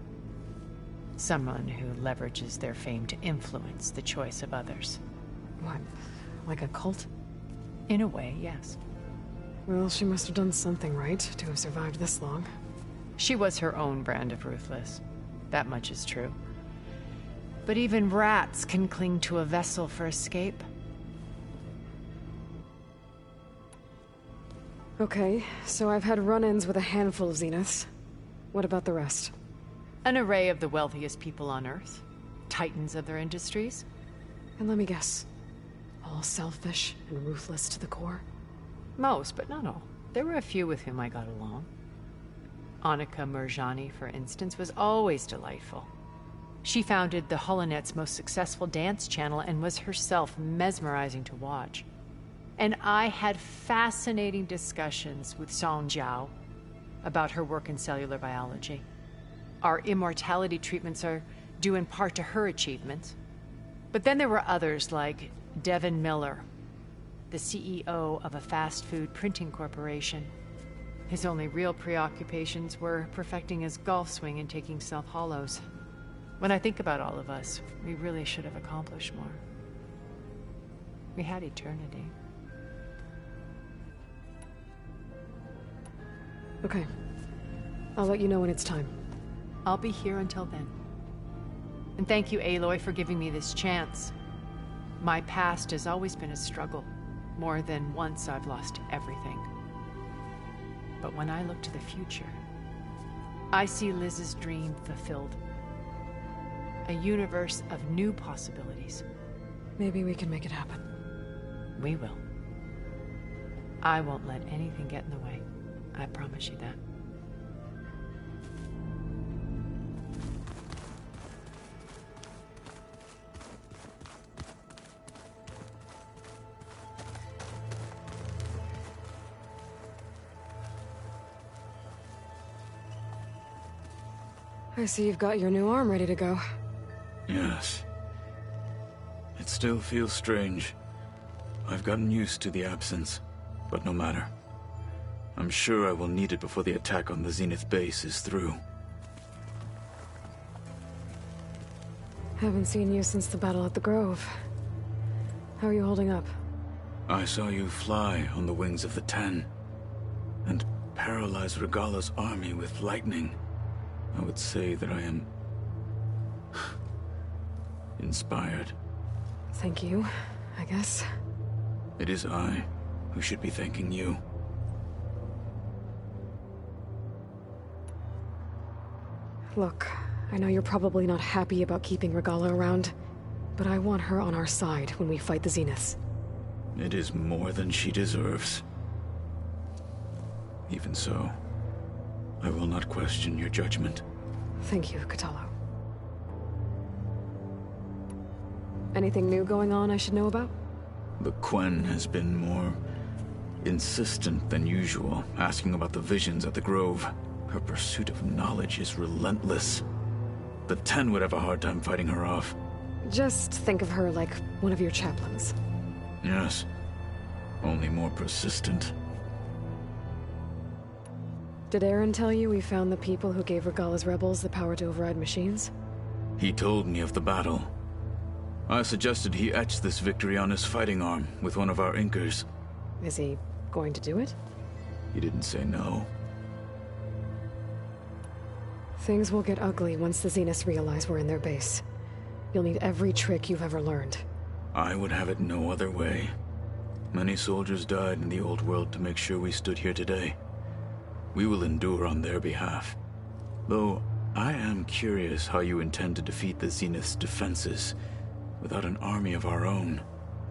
Someone who leverages their fame to influence the choice of others.
What? Like a cult?
In a way, yes.
Well, she must have done something right to have survived this long.
She was her own brand of ruthless. That much is true. But even rats can cling to a vessel for escape.
Okay, so I've had run-ins with a handful of Zeniths. What about the rest?
An array of the wealthiest people on Earth. Titans of their industries.
And let me guess. All selfish and ruthless to the core?
Most, but not all. There were a few with whom I got along. Annika Murjani, for instance, was always delightful. She founded the Holonet's most successful dance channel and was herself mesmerizing to watch. And I had fascinating discussions with Song Jiao about her work in cellular biology. Our immortality treatments are due in part to her achievements. But then there were others like Devin Miller, the CEO of a fast food printing corporation. His only real preoccupations were perfecting his golf swing and taking self-hollows. When I think about all of us, we really should have accomplished more. We had eternity.
Okay. I'll let you know when it's time.
I'll be here until then. And thank you, Aloy, for giving me this chance. My past has always been a struggle. More than once I've lost everything. But when I look to the future, I see Liz's dream fulfilled. A universe of new possibilities.
Maybe we can make it happen.
We will. I won't let anything get in the way. I promise you that.
I see you've got your new arm ready to go.
Yes. It still feels strange. I've gotten used to the absence, but no matter. I'm sure I will need it before the attack on the Zenith base is through.
Haven't seen you since the battle at the Grove. How are you holding up?
I saw you fly on the wings of the Ten, and paralyze Regala's army with lightning. I would say that I am inspired.
Thank you, I guess.
It is I who should be thanking you.
Look, I know you're probably not happy about keeping Regala around, but I want her on our side when we fight the Zeniths.
It is more than she deserves. Even so, I will not question your judgment.
Thank you, Katalo. Anything new going on I should know about?
The Quen has been more insistent than usual, asking about the visions at the Grove. Her pursuit of knowledge is relentless. The Ten would have a hard time fighting her off.
Just think of her like one of your chaplains.
Yes, only more persistent.
Did Aaron tell you we found the people who gave Regala's rebels the power to override machines?
He told me of the battle. I suggested he etch this victory on his fighting arm with one of our Inkers.
Is he going to do it?
He didn't say no.
Things will get ugly once the Zeniths realize we're in their base. You'll need every trick you've ever learned.
I would have it no other way. Many soldiers died in the old world to make sure we stood here today. We will endure on their behalf. Though, I am curious how you intend to defeat the Zenith's defenses without an army of our own.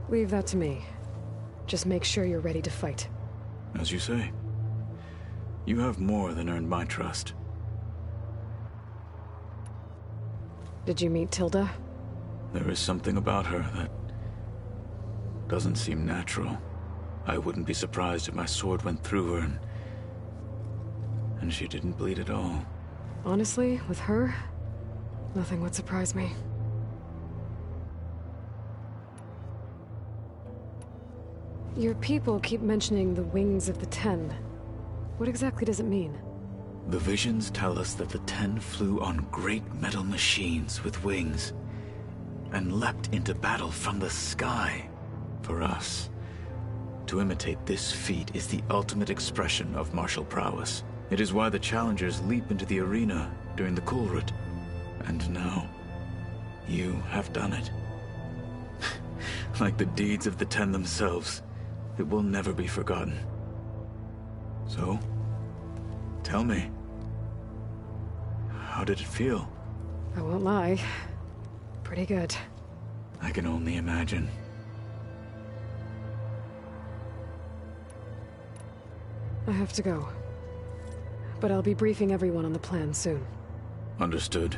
Leave that to me. Just make sure you're ready to fight.
As you say. You have more than earned my trust.
Did you meet Tilda?
There is something about her that doesn't seem natural. I wouldn't be surprised if my sword went through her and she didn't bleed at all.
Honestly, with her, nothing would surprise me. Your people keep mentioning the wings of the Ten. What exactly does it mean?
The visions tell us that the Ten flew on great metal machines with wings and leapt into battle from the sky. For us, to imitate this feat is the ultimate expression of martial prowess. It is why the challengers leap into the arena during the Kulrut. And now, you have done it. Like the deeds of the Ten themselves, it will never be forgotten. So, tell me, how did it feel?
I won't lie. Pretty good.
I can only imagine.
I have to go. But I'll be briefing everyone on the plan soon.
Understood.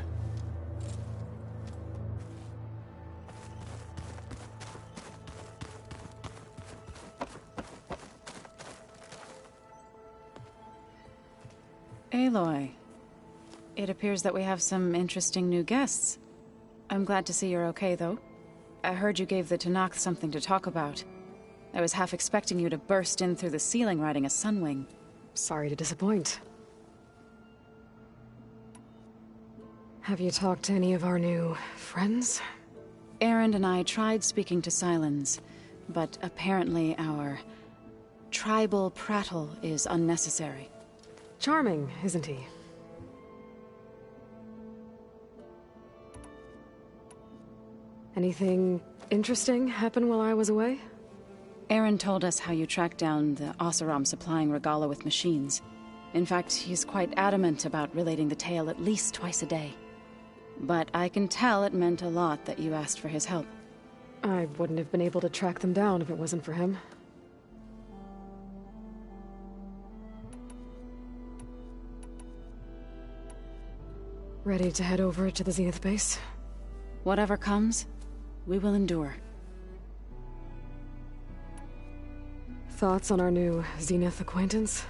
Aloy, it appears that we have some interesting new guests. I'm glad to see you're okay, though. I heard you gave the Tanakh something to talk about. I was half expecting you to burst in through the ceiling riding a sunwing.
Sorry to disappoint. Have you talked to any of our new friends?
Erend and I tried speaking to Sylens, but apparently our tribal prattle is unnecessary.
Charming, isn't he? Anything interesting happen while I was away?
Erend told us how you tracked down the Oseram supplying Regala with machines. In fact, he's quite adamant about relating the tale at least twice a day. But I can tell it meant a lot that you asked for his help.
I wouldn't have been able to track them down if it wasn't for him. Ready to head over to the Zenith base?
Whatever comes, we will endure.
Thoughts on our new Zenith acquaintance?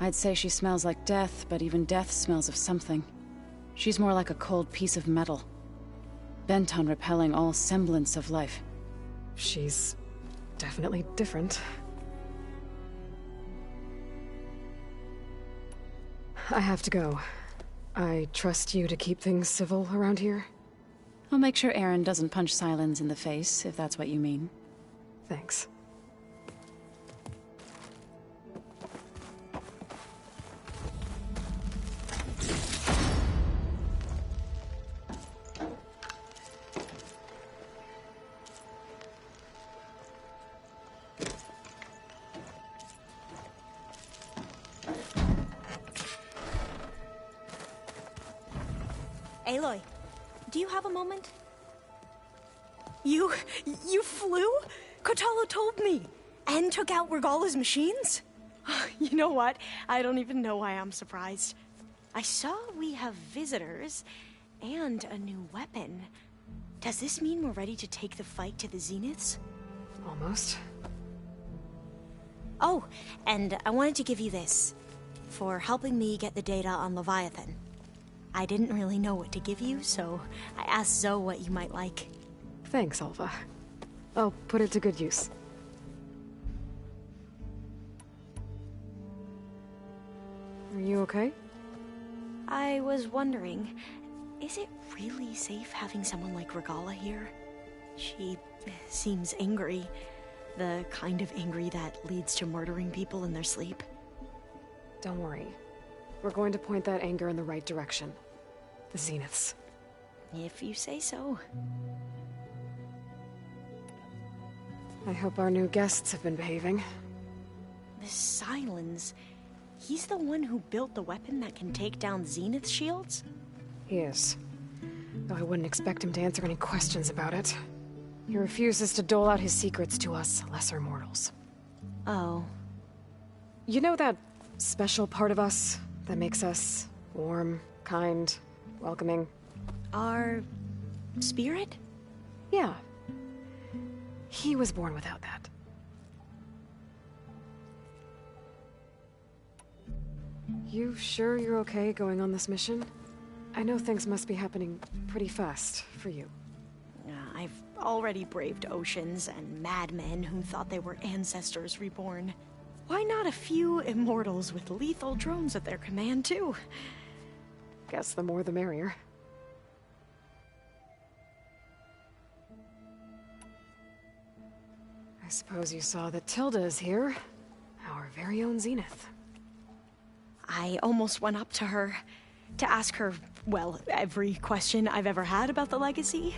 I'd say she smells like death, but even death smells of something. She's more like a cold piece of metal, bent on repelling all semblance of life.
She's definitely different. I have to go. I trust you to keep things civil around here?
I'll make sure Erend doesn't punch Sylens in the face, if that's what you mean.
Thanks.
Aloy, do you have a moment? You flew? Kotalo told me. And took out Regala's machines? You know what? I don't even know why I'm surprised. I saw we have visitors and a new weapon. Does this mean we're ready to take the fight to the Zeniths?
Almost.
Oh, and I wanted to give you this for helping me get the data on Leviathan. I didn't really know what to give you, so I asked Zoe what you might like.
Thanks, Alva. I'll put it to good use. Are you okay?
I was wondering, is it really safe having someone like Regala here? She seems angry. The kind of angry that leads to murdering people in their sleep.
Don't worry. We're going to point that anger in the right direction. The Zeniths.
If you say so.
I hope our new guests have been behaving.
This Sylens, he's the one who built the weapon that can take down Zenith shields?
He is. Though I wouldn't expect him to answer any questions about it. He refuses to dole out his secrets to us lesser mortals.
Oh.
You know that special part of us that makes us warm, kind, welcoming?
Our spirit?
Yeah. He was born without that. You sure you're okay going on this mission? I know things must be happening pretty fast for you.
I've already braved oceans and madmen who thought they were ancestors reborn. why not a few immortals with lethal drones at their command, too?
Guess the more the merrier. I suppose you saw that Tilda is here. Our very own Zenith.
I almost went up to her to ask her, well, every question I've ever had about the legacy.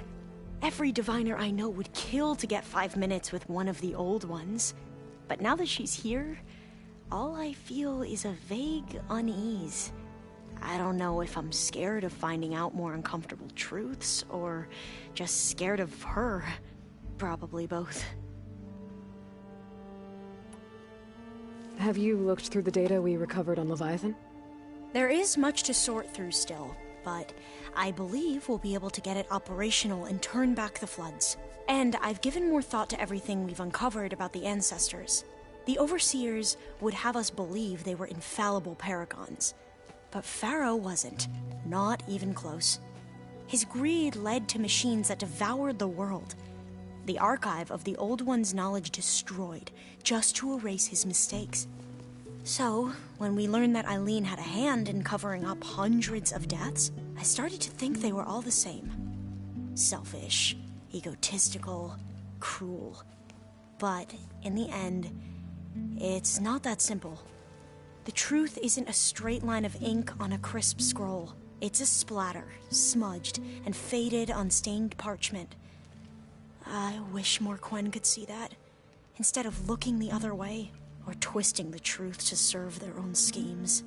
Every diviner I know would kill to get 5 minutes with one of the old ones. But now that she's here, all I feel is a vague unease. I don't know if I'm scared of finding out more uncomfortable truths, or just scared of her. Probably both.
Have you looked through the data we recovered on Leviathan?
There is much to sort through still, but I believe we'll be able to get it operational and turn back the floods. And I've given more thought to everything we've uncovered about the ancestors. The Overseers would have us believe they were infallible paragons. But Pharaoh wasn't. Not even close. His greed led to machines that devoured the world. The archive of the Old One's knowledge destroyed, just to erase his mistakes. So, when we learned that Eileen had a hand in covering up hundreds of deaths, I started to think they were all the same. Selfish, egotistical, cruel. But, in the end, it's not that simple. The truth isn't a straight line of ink on a crisp scroll. It's a splatter, smudged and faded on stained parchment. I wish more Quen could see that, instead of looking the other way, or twisting the truth to serve their own schemes.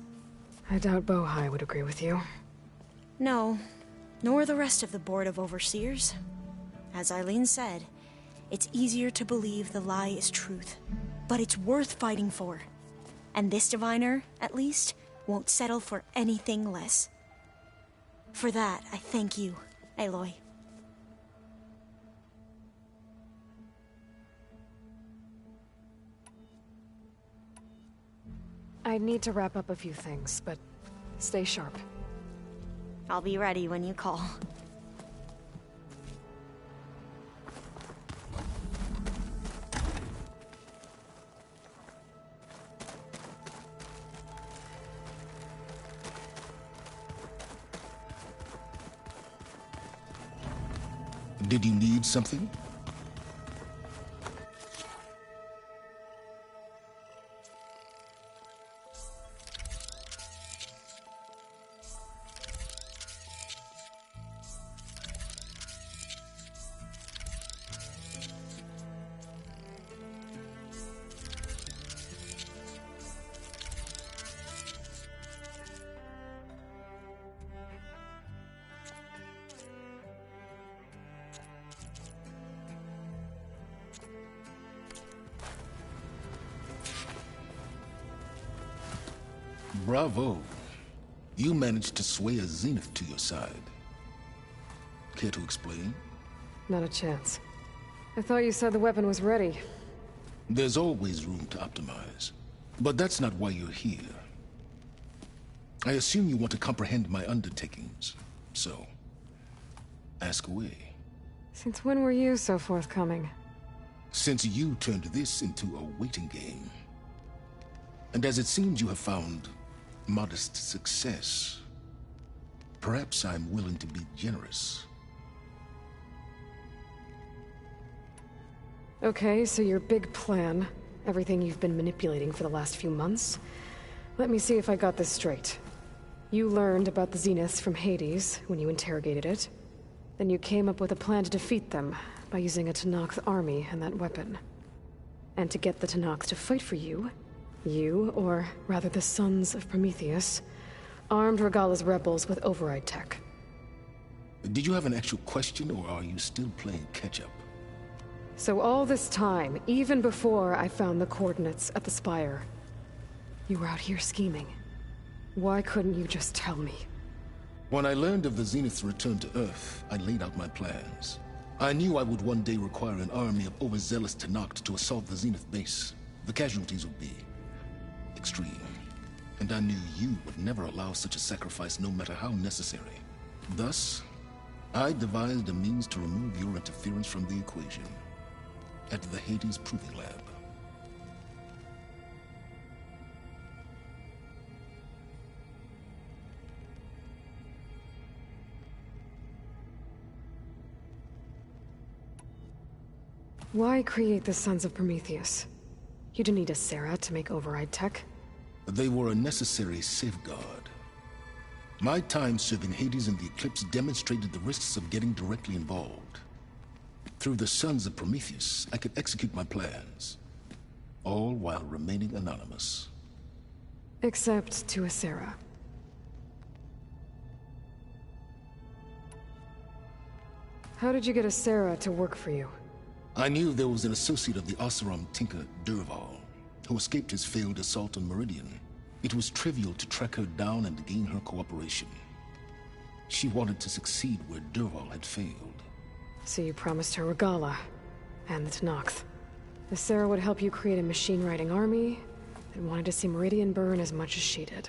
I doubt Bohai would agree with you.
No, nor the rest of the Board of Overseers. As Eileen said, it's easier to believe the lie is truth, but it's worth fighting for. And this diviner, at least, won't settle for anything less. For that, I thank you, Aloy.
I need to wrap up a few things, but stay sharp.
I'll be ready when you call.
Did you need something? Bravo. You managed to sway a Zenith to your side. Care to explain?
Not a chance. I thought you said the weapon was ready.
There's always room to optimize. But that's not why you're here. I assume you want to comprehend my undertakings. So, ask away.
Since when were you so forthcoming?
Since you turned this into a waiting game. And as it seems you have found modest success, perhaps I'm willing to be generous.
Okay, so your big plan, everything you've been manipulating for the last few months. Let me see if I got this straight. You learned about the Zeniths from Hades when you interrogated it. Then you came up with a plan to defeat them by using a Tenakth army and that weapon. And to get the Tenakth to fight for you, or rather the Sons of Prometheus, armed Regalla's rebels with override tech.
Did you have an actual question, or are you still playing catch-up?
So all this time, even before I found the coordinates at the Spire, you were out here scheming. Why couldn't you just tell me?
When I learned of the Zenith's return to Earth, I laid out my plans. I knew I would one day require an army of overzealous Tenakth to assault the Zenith base. The casualties would be extreme. And I knew you would never allow such a sacrifice, no matter how necessary. Thus, I devised a means to remove your interference from the equation. At the Hades Proving Lab.
Why create the Sons of Prometheus? You didn't need a Sarah to make override tech.
They were a necessary safeguard. My time serving Hades in the Eclipse demonstrated the risks of getting directly involved. Through the Sons of Prometheus, I could execute my plans, all while remaining anonymous.
Except to a Sarah. How did you get a Sarah to work for you?
I knew there was an associate of the Oseram tinker, Durval, who escaped his failed assault on Meridian. It was trivial to track her down and gain her cooperation. She wanted to succeed where Durval had failed.
So you promised her Regala, and the Tenakth. The Sarah would help you create a machine-riding army that wanted to see Meridian burn as much as she did.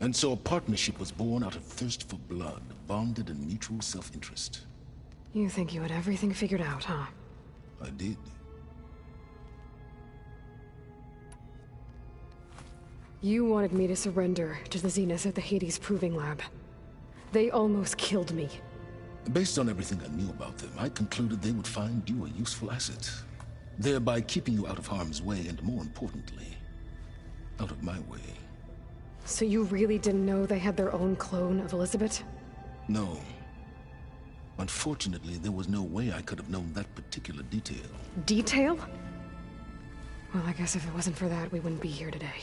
And so a partnership was born out of thirst for blood, bonded in mutual self-interest.
You think you had everything figured out, huh?
I did.
You wanted me to surrender to the Zenith at the Hades Proving Lab. They almost killed me.
Based on everything I knew about them, I concluded they would find you a useful asset, thereby keeping you out of harm's way and, more importantly, out of my way.
So you really didn't know they had their own clone of Elizabeth?
No. Unfortunately, there was no way I could have known that particular detail.
Detail? Well, I guess if it wasn't for that, we wouldn't be here today.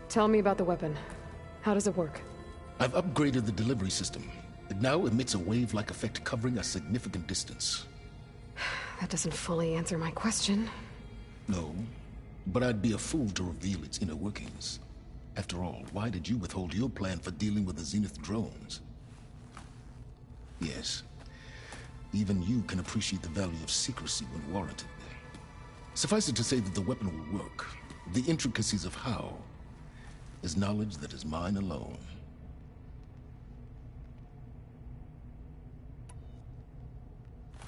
Tell me about the weapon. How does it work?
I've upgraded the delivery system. It now emits a wave-like effect covering a significant distance.
That doesn't fully answer my question.
No, but I'd be a fool to reveal its inner workings. After all, why did you withhold your plan for dealing with the Zenith drones? Yes, even you can appreciate the value of secrecy when warranted. Suffice it to say that the weapon will work. The intricacies of how is knowledge that is mine alone.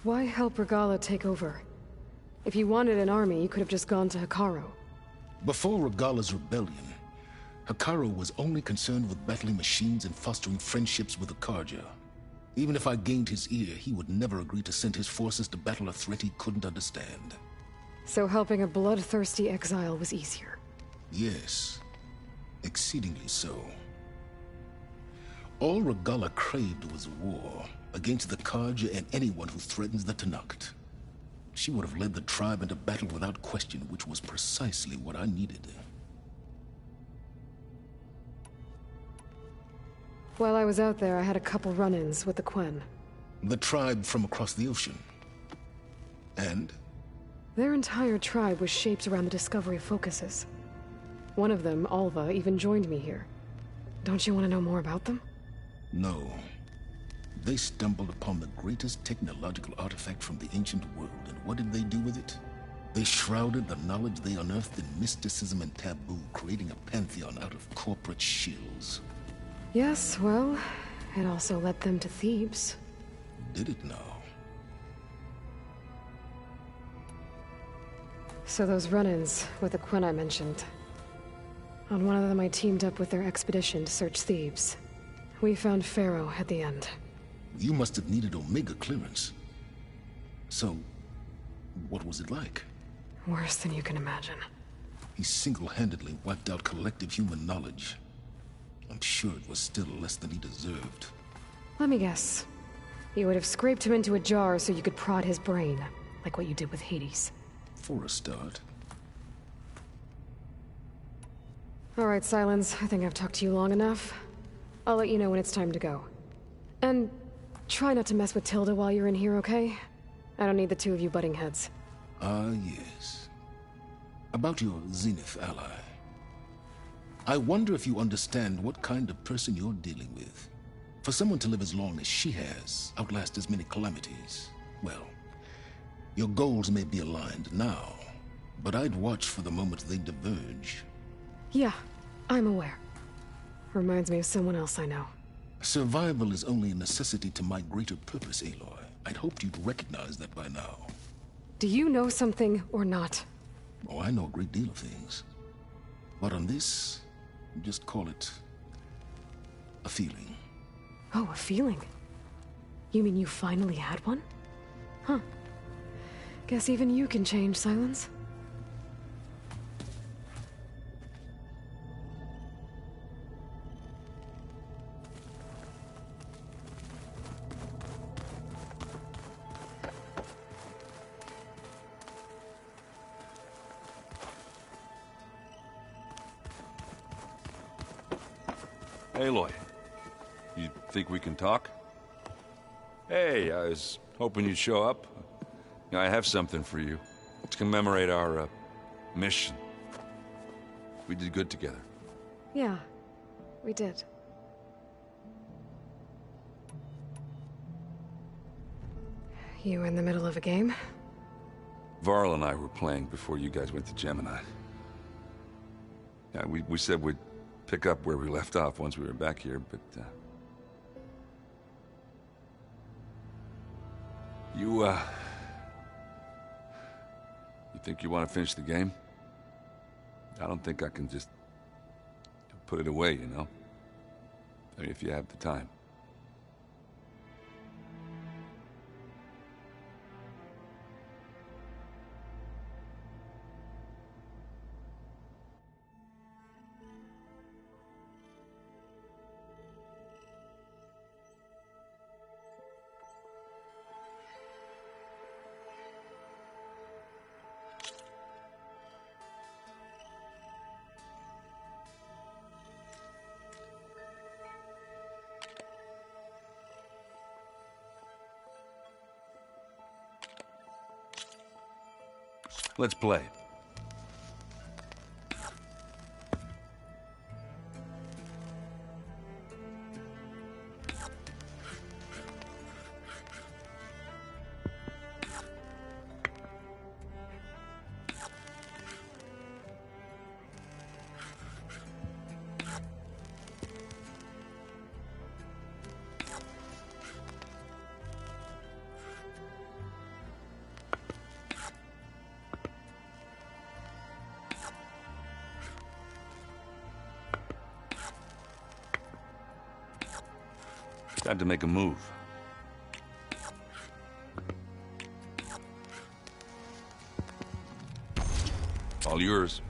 Why help Regala take over? If you wanted an army, you could have just gone to Hekarro.
Before Regala's rebellion, Hekarro was only concerned with battling machines and fostering friendships with Akarja. Even if I gained his ear, he would never agree to send his forces to battle a threat he couldn't understand.
So helping a bloodthirsty exile was easier?
Yes. Exceedingly so. All Regala craved was war against the Karja and anyone who threatens the Tenakth. She would have led the tribe into battle without question, which was precisely what I needed.
While I was out there, I had a couple run-ins with the Quen.
The tribe from across the ocean. And?
Their entire tribe was shaped around the discovery of focuses. One of them, Alva, even joined me here. Don't you want to know more about them?
No. They stumbled upon the greatest technological artifact from the ancient world, and what did they do with it? They shrouded the knowledge they unearthed in mysticism and taboo, creating a pantheon out of corporate shills.
Yes, well, it also led them to Thebes.
Did it now?
So those run-ins with the Quen I mentioned. On one of them I teamed up with their expedition to search Thebes. We found Pharaoh at the end.
You must have needed Omega clearance. So, what was it like?
Worse than you can imagine.
He single-handedly wiped out collective human knowledge. I'm sure it was still less than he deserved.
Let me guess. You would have scraped him into a jar so you could prod his brain, like what you did with Hades.
For a start.
All right, Silence. I think I've talked to you long enough. I'll let you know when it's time to go. And try not to mess with Tilda while you're in here, okay? I don't need the two of you butting heads.
Ah, yes. About your Zenith ally. I wonder if you understand what kind of person you're dealing with. For someone to live as long as she has, outlast as many calamities, well, your goals may be aligned now, but I'd watch for the moment they diverge.
Yeah, I'm aware. Reminds me of someone else I know.
Survival is only a necessity to my greater purpose, Aloy. I'd hoped you'd recognize that by now.
Do you know something or not?
Oh, I know a great deal of things. But on this, just call it a feeling.
Oh, a feeling. You mean you finally had one? Huh. Guess even you can change, Silence.
Aloy, you think we can talk? Hey, I was hoping you'd show up. I have something for you to commemorate our mission. We did good together.
Yeah, we did. You in the middle of a game?
Varl and I were playing before you guys went to Gemini. Yeah, we said we'd pick up where we left off once we were back here, but you think you want to finish the game? I don't think I can just put it away, you know? I mean, if you have the time. Let's play. Time to make a move. All yours.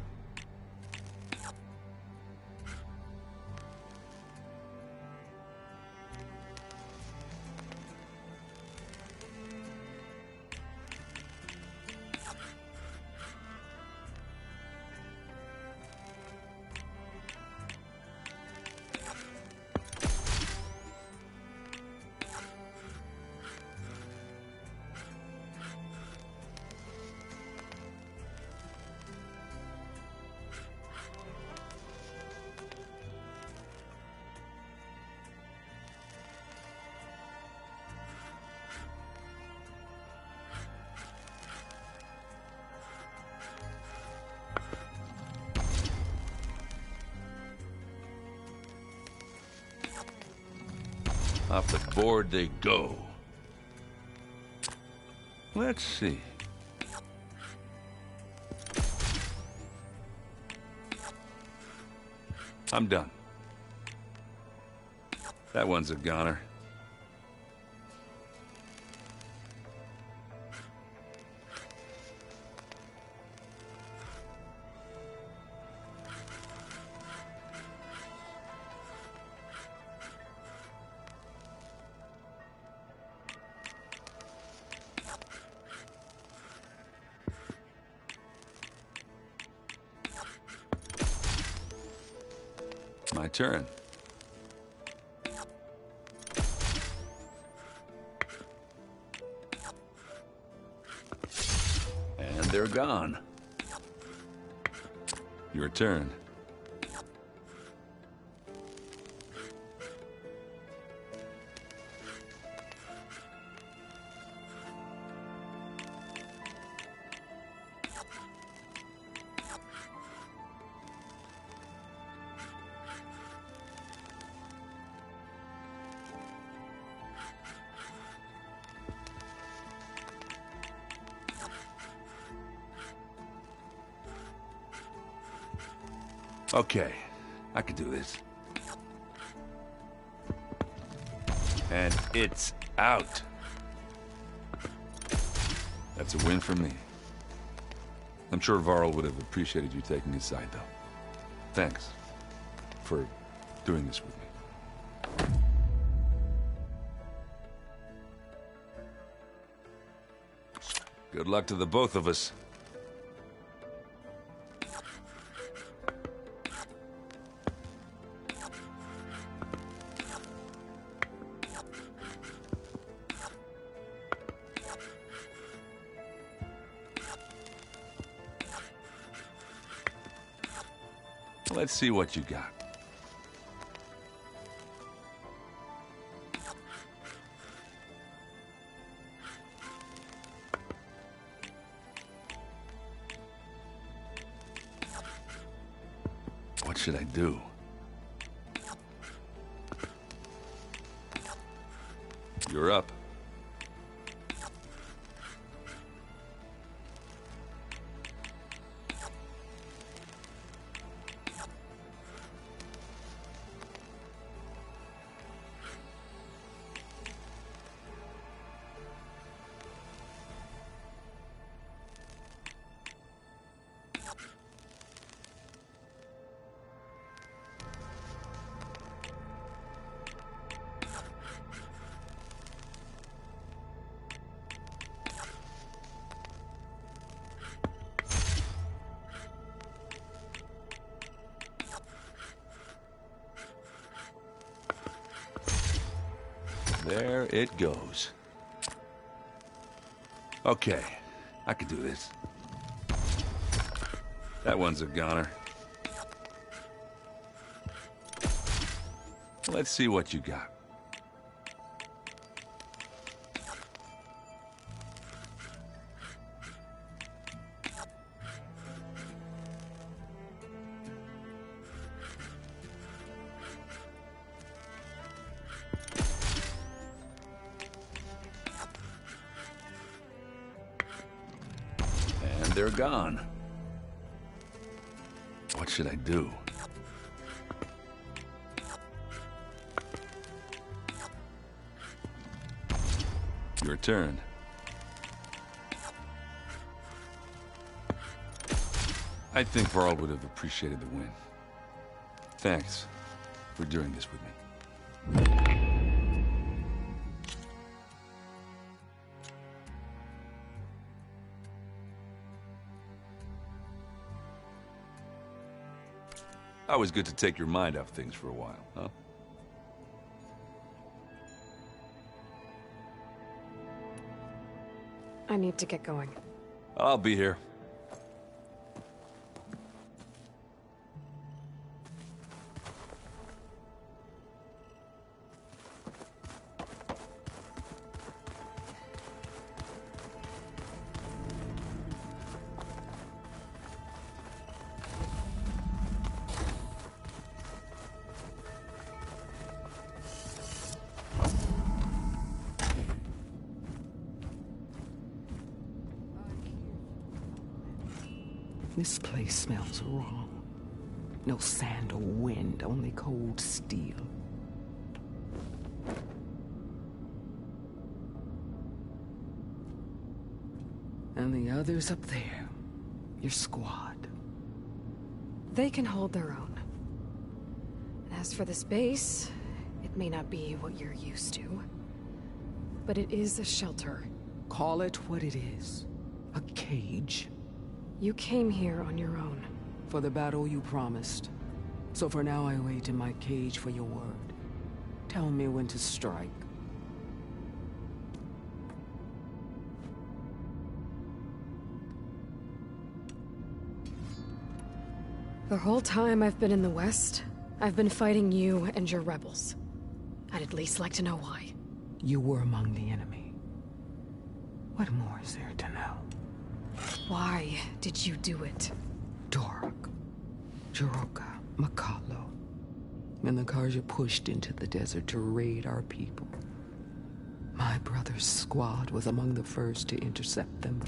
Off the board they go. Let's see. I'm done. That one's a goner. My turn. And they're gone. Your turn. Okay, I can do this. And it's out. That's a win for me. I'm sure Varl would have appreciated you taking his side, though. Thanks for doing this with me. Good luck to the both of us. Let's see what you got. What should I do? You're up. There it goes. Okay, I can do this. That one's a goner. Let's see what you got. They're gone. What should I do? Your turn. I think Varl would have appreciated the win. Thanks for doing this with me. Always good to take your mind off things for a while, huh?
I need to get going.
I'll be here.
This place smells wrong. No sand or wind, only cold steel. And the others up there, your squad.
They can hold their own. As for this base, it may not be what you're used to, but it is a shelter.
Call it what it is. A cage.
You came here on your own.
For the battle you promised. So for now I wait in my cage for your word. Tell me when to strike.
The whole time I've been in the West, I've been fighting you and your rebels. I'd at least like to know why.
You were among the enemy. What more is there to know?
Why did you do it?
Dork, Jiroka, Makalo, and the Karja pushed into the desert to raid our people. My brother's squad was among the first to intercept them.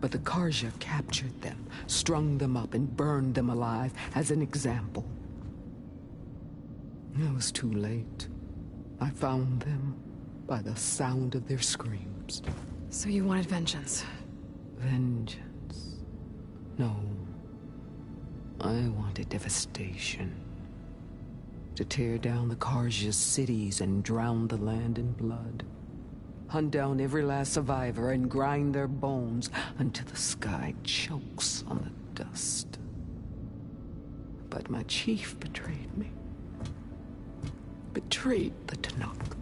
But the Karja captured them, strung them up, and burned them alive as an example. It was too late. I found them, by the sound of their screams.
So you wanted vengeance?
Vengeance? No. I wanted devastation. To tear down the Karja's cities and drown the land in blood. Hunt down every last survivor and grind their bones until the sky chokes on the dust. But my chief betrayed me. Betrayed the Tenakth.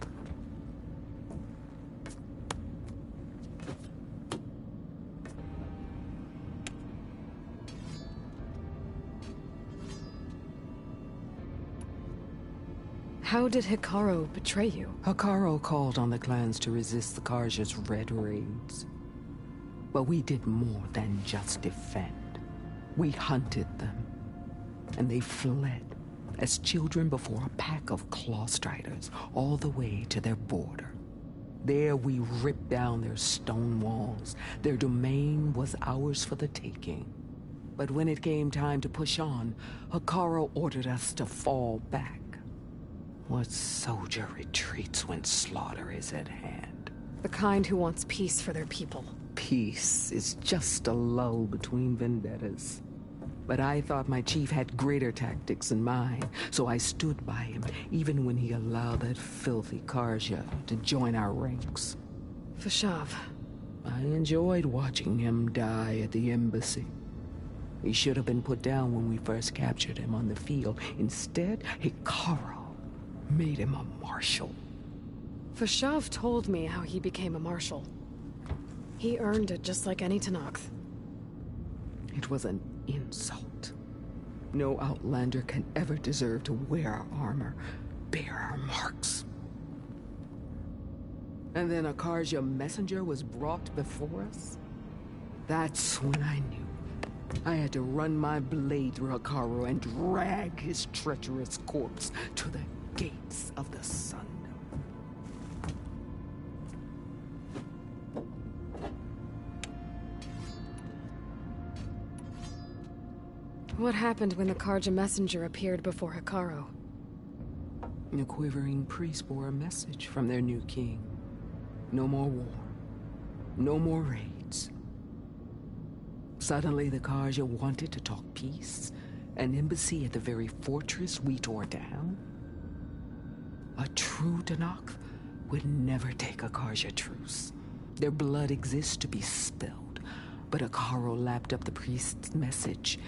How did Hikaru betray you?
Hikaru called on the clans to resist the Karja's red raids. But we did more than just defend. We hunted them. And they fled as children before a pack of claw striders all the way to their border. There we ripped down their stone walls. Their domain was ours for the taking. But when it came time to push on, Hikaru ordered us to fall back. What soldier retreats when slaughter is at hand?
The kind who wants peace for their people.
Peace is just a lull between vendettas. But I thought my chief had greater tactics than mine, so I stood by him, even when he allowed that filthy Karja to join our ranks.
Fashav.
I enjoyed watching him die at the embassy. He should have been put down when we first captured him on the field. Instead, Hikaru made him a marshal.
Fashav told me how he became a marshal. He earned it just like any Tenakth.
It was an insult. No Outlander can ever deserve to wear our armor, bear our marks. And then a Karja messenger was brought before us? That's when I knew. I had to run my blade through Hikaru and drag his treacherous corpse to the gates of the sun.
What happened when the Karja messenger appeared before Hikaru?
The quivering priest bore a message from their new king. No more war. No more raids. Suddenly the Karja wanted to talk peace. An embassy at the very fortress we tore down? A true Tenakth would never take a Karja truce. Their blood exists to be spilled. But Hikaru lapped up the priest's message.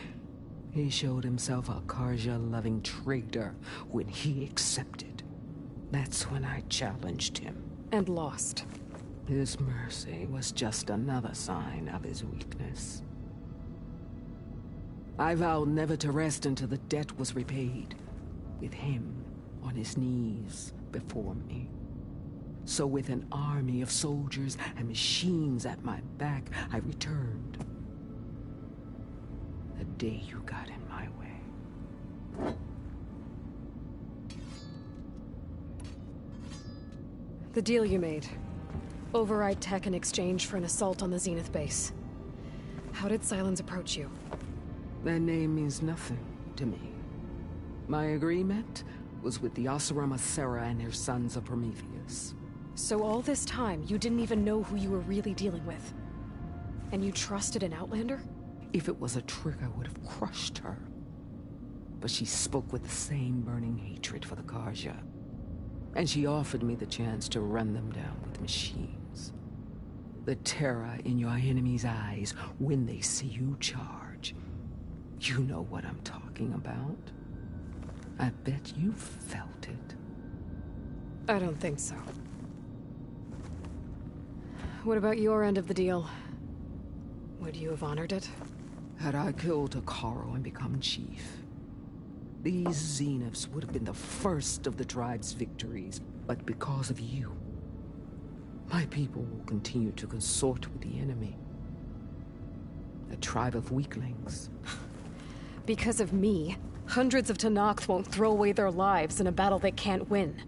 He showed himself a Karja-loving traitor when he accepted. That's when I challenged him.
And lost.
His mercy was just another sign of his weakness. I vowed never to rest until the debt was repaid, with him on his knees before me. So with an army of soldiers and machines at my back, I returned. The day you got in my way.
The deal you made. Override tech in exchange for an assault on the Zenith base. How did Sylens approach you?
That name means nothing to me. My agreement was with the Oseram Asera and her sons of Prometheus.
So all this time, you didn't even know who you were really dealing with? And you trusted an Outlander?
If it was a trick, I would have crushed her. But she spoke with the same burning hatred for the Karja. And she offered me the chance to run them down with machines. The terror in your enemy's eyes when they see you charge. You know what I'm talking about. I bet you felt it.
I don't think so. What about your end of the deal? Would you have honored it?
Had I killed Hikaru and become chief, these Zeniths would have been the first of the tribe's victories. But because of you, my people will continue to consort with the enemy. A tribe of weaklings.
Because of me, hundreds of Tenakth won't throw away their lives in a battle they can't win.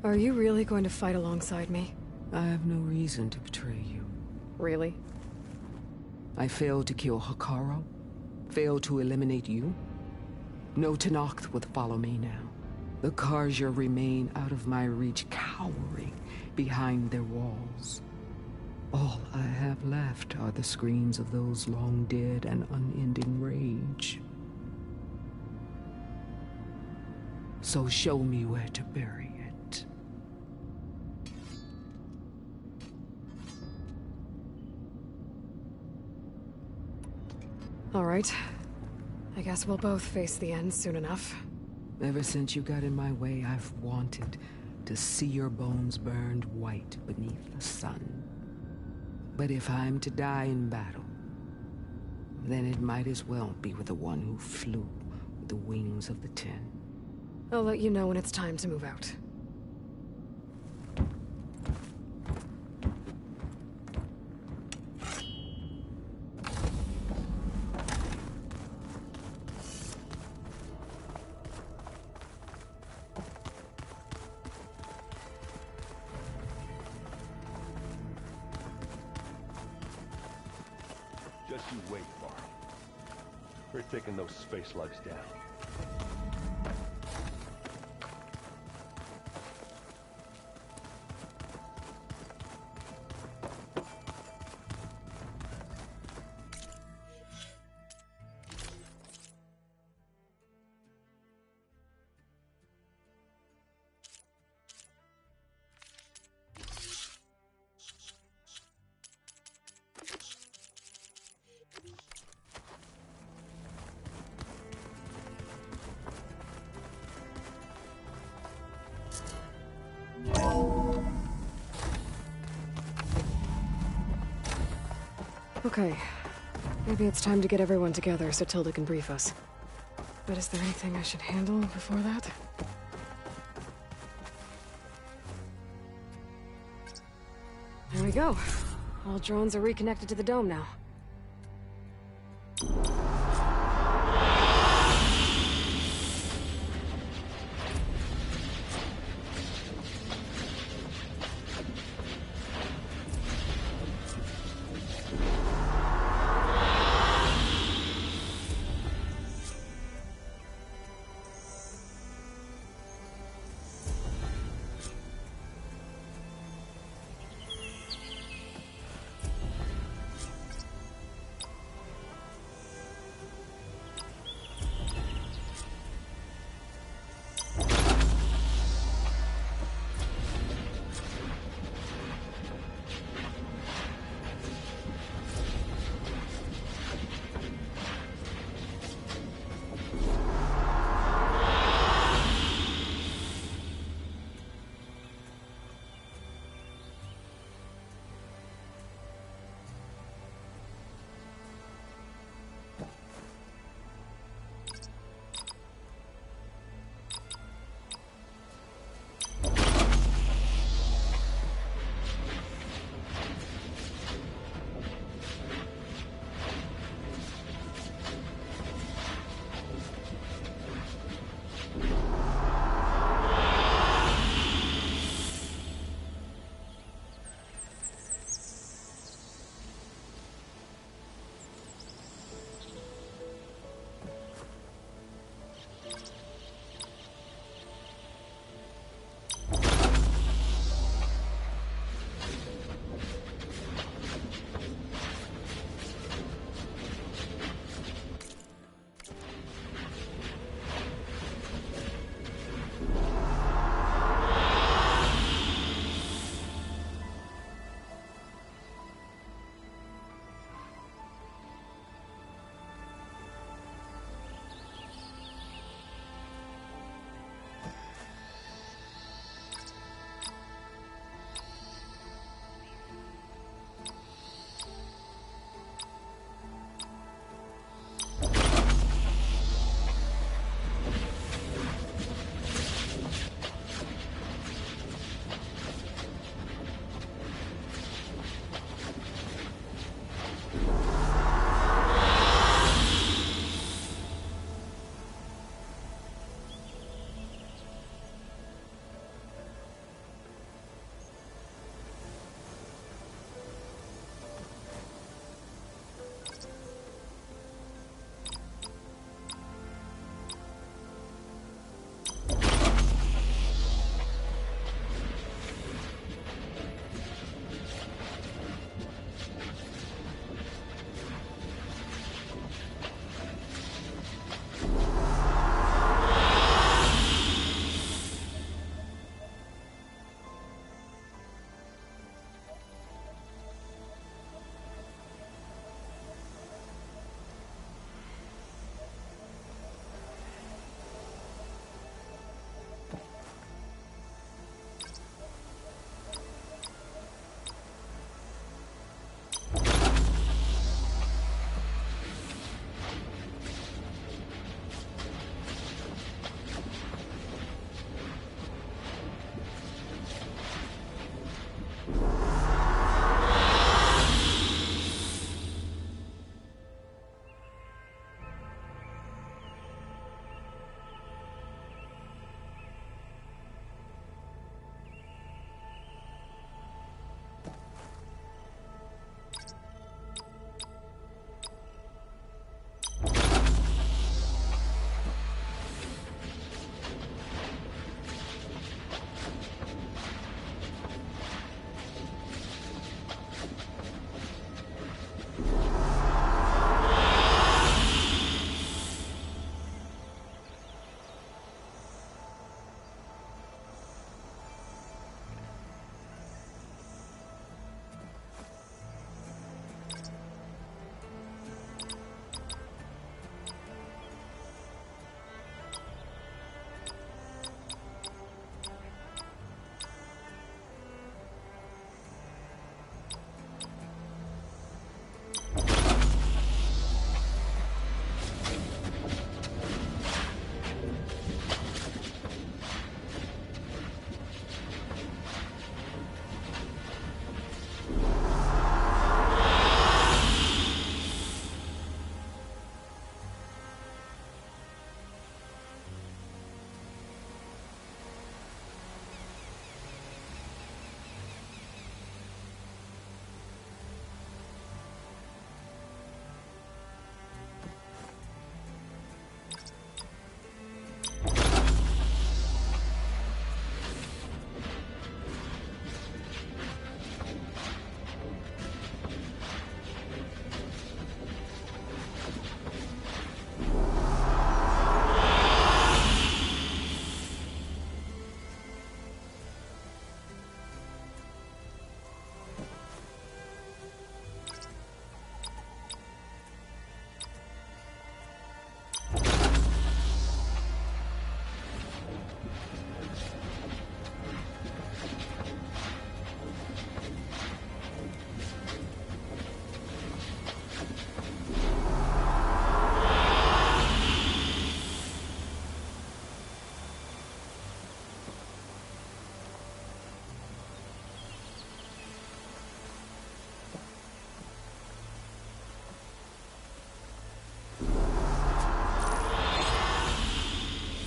Are you really going to fight alongside me?
I have no reason to betray you.
Really?
I failed to kill Hikaru, failed to eliminate you. No Tenakth would follow me now. The Karja remain out of my reach, cowering behind their walls. All I have left are the screams of those long dead and unending rage. So show me where to bury it.
All right. I guess we'll both face the end soon enough.
Ever since you got in my way, I've wanted to see your bones burned white beneath the sun. But if I'm to die in battle, then it might as well be with the one who flew with the wings of the Ten.
I'll let you know when it's time to move out.
Just you wait, Mark. We're taking those space slugs down.
Okay. Maybe it's time to get everyone together so Tilda can brief us. But is there anything I should handle before that? There we go. All drones are reconnected to the dome now.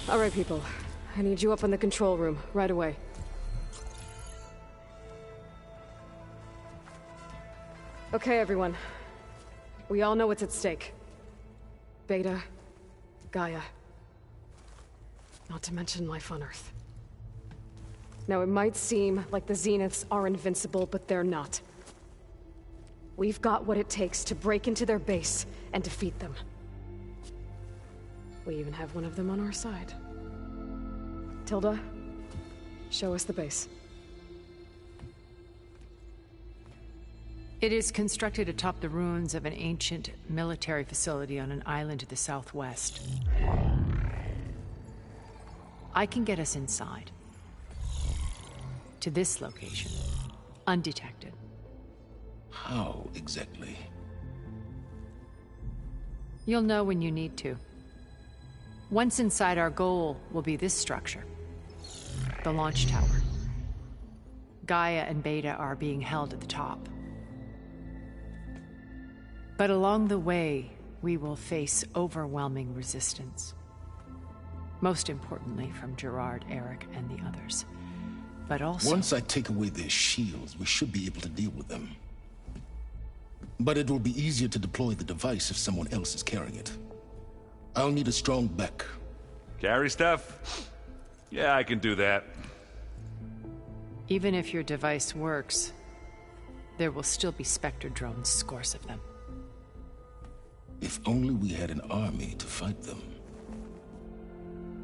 All right, people. I need you up in the control room, right away. Okay, everyone. We all know what's at stake. Beta, Gaia. Not to mention life on Earth. Now, it might seem like the Zeniths are invincible, but they're not. We've got what it takes to break into their base and defeat them. We even have one of them on our side. Tilda, show us the base.
It is constructed atop the ruins of an ancient military facility on an island to the southwest. I can get us inside. To this location. Undetected.
How exactly?
You'll know when you need to. Once inside, our goal will be this structure. The launch tower. Gaia and Beta are being held at the top. But along the way, we will face overwhelming resistance. Most importantly from Gerard, Eric, and the others. But also...
Once I take away their shields, we should be able to deal with them. But it will be easier to deploy the device if someone else is carrying it. I'll need a strong back.
Carry stuff? Yeah, I can do that.
Even if your device works, there will still be Spectre drones, scores of them.
If only we had an army to fight them.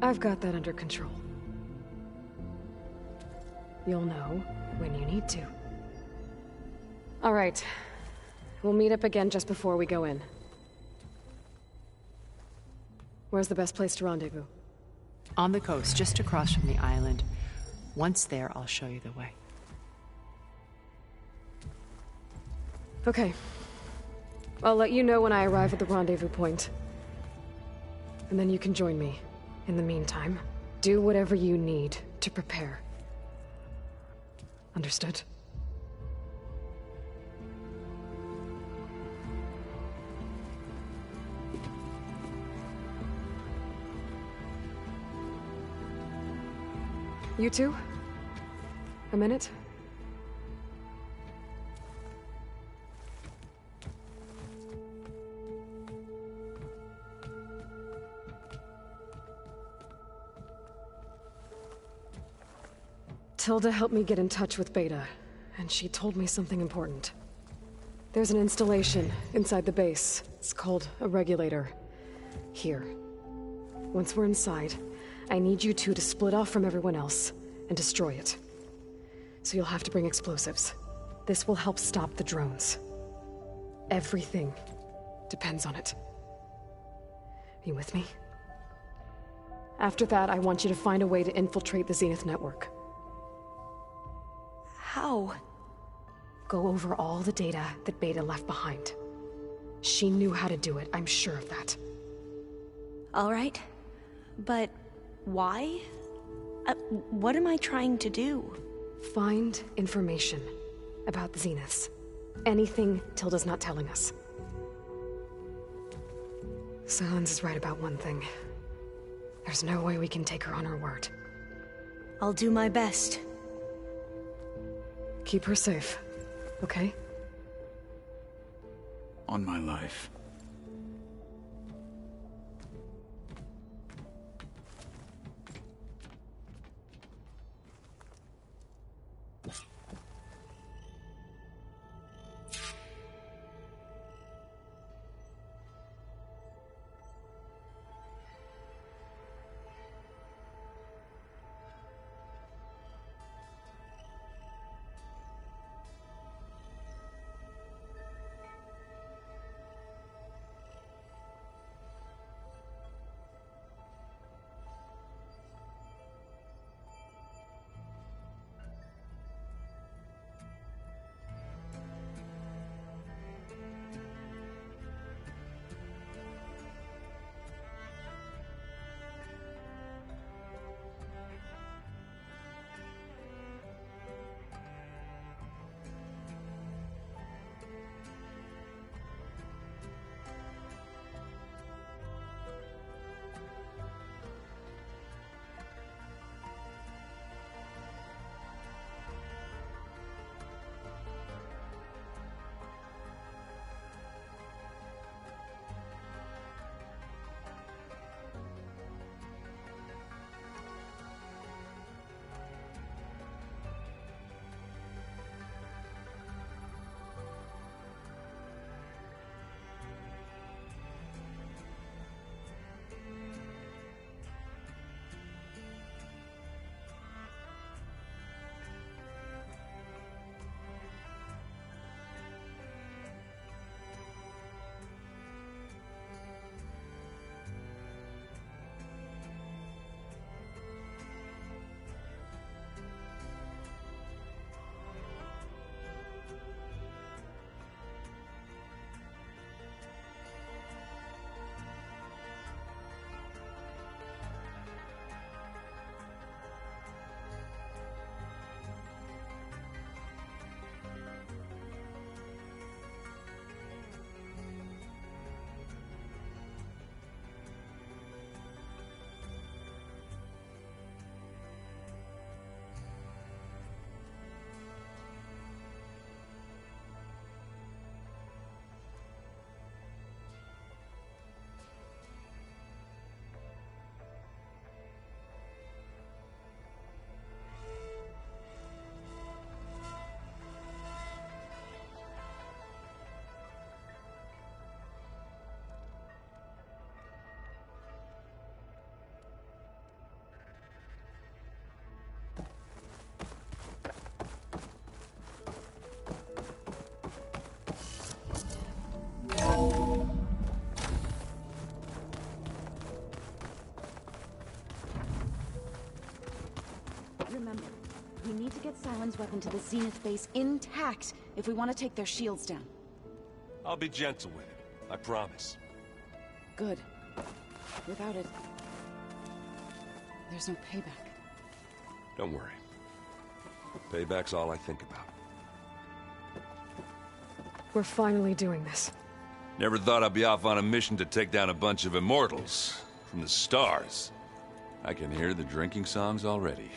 I've got that under control. You'll know when you need to. All right. We'll meet up again just before we go in. Where's the best place to rendezvous?
On the coast, just across from the island. Once there, I'll show you the way.
Okay. I'll let you know when I arrive at the rendezvous point. And then you can join me. In the meantime, do whatever you need to prepare. Understood? You two? A minute? Tilda helped me get in touch with Beta, and she told me something important. There's an installation inside the base. It's called a regulator. Here. Once we're inside, I need you two to split off from everyone else and destroy it. So you'll have to bring explosives. This will help stop the drones. Everything depends on it. You with me? After that, I want you to find a way to infiltrate the Zenith network.
How?
Go over all the data that Beta left behind. She knew how to do it, I'm sure of that.
All right. But why? What am I trying to do?
Find information about the Zeniths. Anything Tilda's not telling us. Silence is right about one thing. There's no way we can take her on her word.
I'll do my best.
Keep her safe, okay?
On my life.
Cylon's weapon to the Zenith base intact if we want to take their shields down.
I'll be gentle with it. I promise.
Good. Without it, there's no payback.
Don't worry. Payback's all I think about.
We're finally doing this.
Never thought I'd be off on a mission to take down a bunch of immortals from the stars. I can hear the drinking songs already.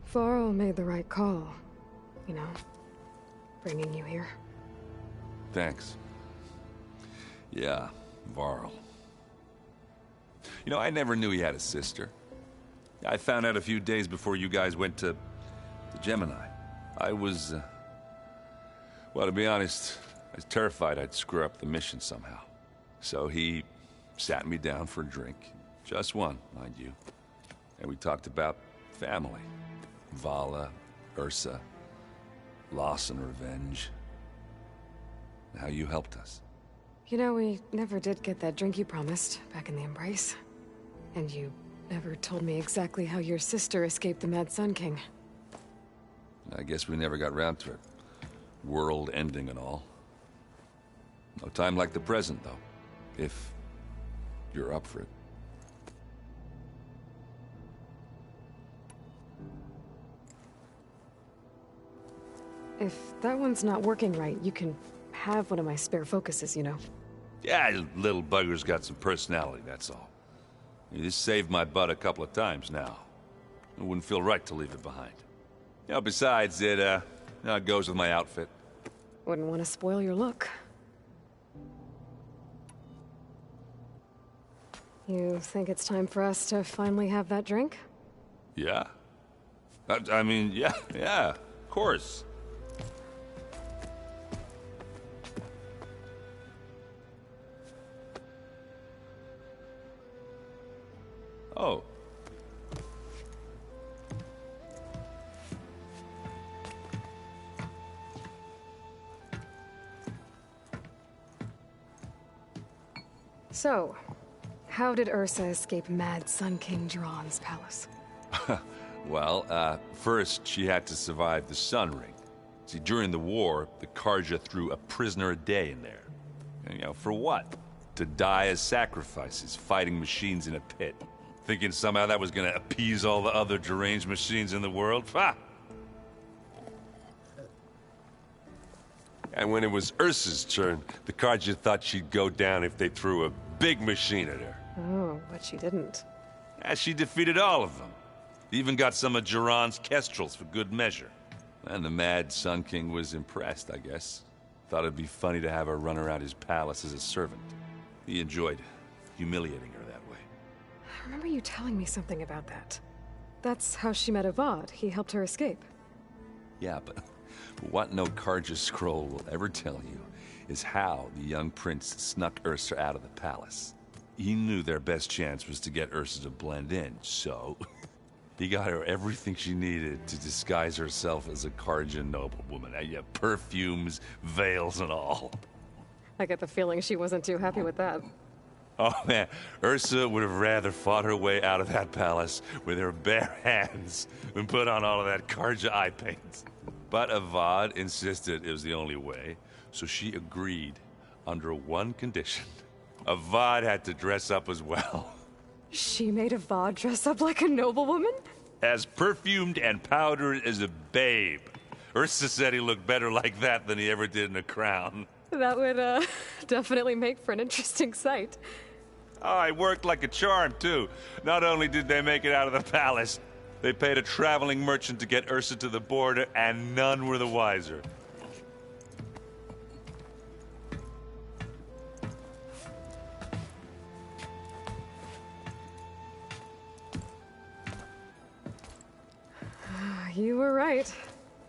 Varl made the right call. You know, bringing you here.
Thanks. Yeah, Varl. You know, I never knew he had a sister. I found out a few days before you guys went to Gemini. I was, well, to be honest, I was terrified I'd screw up the mission somehow. So he sat me down for a drink. Just one, mind you. And we talked about family. Vala, Ursa, loss and revenge. And how you helped us.
You know, we never did get that drink you promised back in the Embrace. And you never told me exactly how your sister escaped the Mad Sun King.
I guess we never got round to it. World ending and all. No time like the present, though. If you're up for it.
If that one's not working right, you can have one of my spare focuses, you know.
Yeah, little bugger's got some personality, that's all. You just saved my butt a couple of times now. It wouldn't feel right to leave it behind. You know, besides, it goes with my outfit.
Wouldn't want to spoil your look. You think it's time for us to finally have that drink?
Yeah? I mean, yeah, of course. Oh.
So, how did Ursa escape Mad Sun King Jiran's palace?
Well, first she had to survive the Sun Ring. See, during the war, the Karja threw a prisoner a day in there. And, you know, for what? To die as sacrifices, fighting machines in a pit. Thinking somehow that was gonna appease all the other deranged machines in the world? Ha!
And when it was Ursa's turn, the Karja thought she'd go down if they threw a big machine at her.
Oh, but she didn't.
Yeah, she defeated all of them. Even got some of Jiran's kestrels for good measure. And the Mad Sun King was impressed, I guess. Thought it'd be funny to have her run around his palace as a servant. He enjoyed humiliating her that way.
I remember you telling me something about that. That's how she met Avad. He helped her escape.
Yeah, but what no Karja scroll will ever tell you is how the young prince snuck Ursa out of the palace. He knew their best chance was to get Ursa to blend in, so he got her everything she needed to disguise herself as a Karja noblewoman. Yeah, perfumes, veils, and all.
I get the feeling she wasn't too happy with that.
Oh man, Ursa would have rather fought her way out of that palace with her bare hands than put on all of that Karja eye paint. But Avad insisted it was the only way, so she agreed under one condition. Avad had to dress up as well.
She made Avad dress up like a noblewoman?
As perfumed and powdered as a babe. Ursa said he looked better like that than he ever did in a crown.
That would, definitely make for an interesting sight.
Oh, it worked like a charm, too. Not only did they make it out of the palace, they paid a traveling merchant to get Ursa to the border, and none were the wiser.
You were right.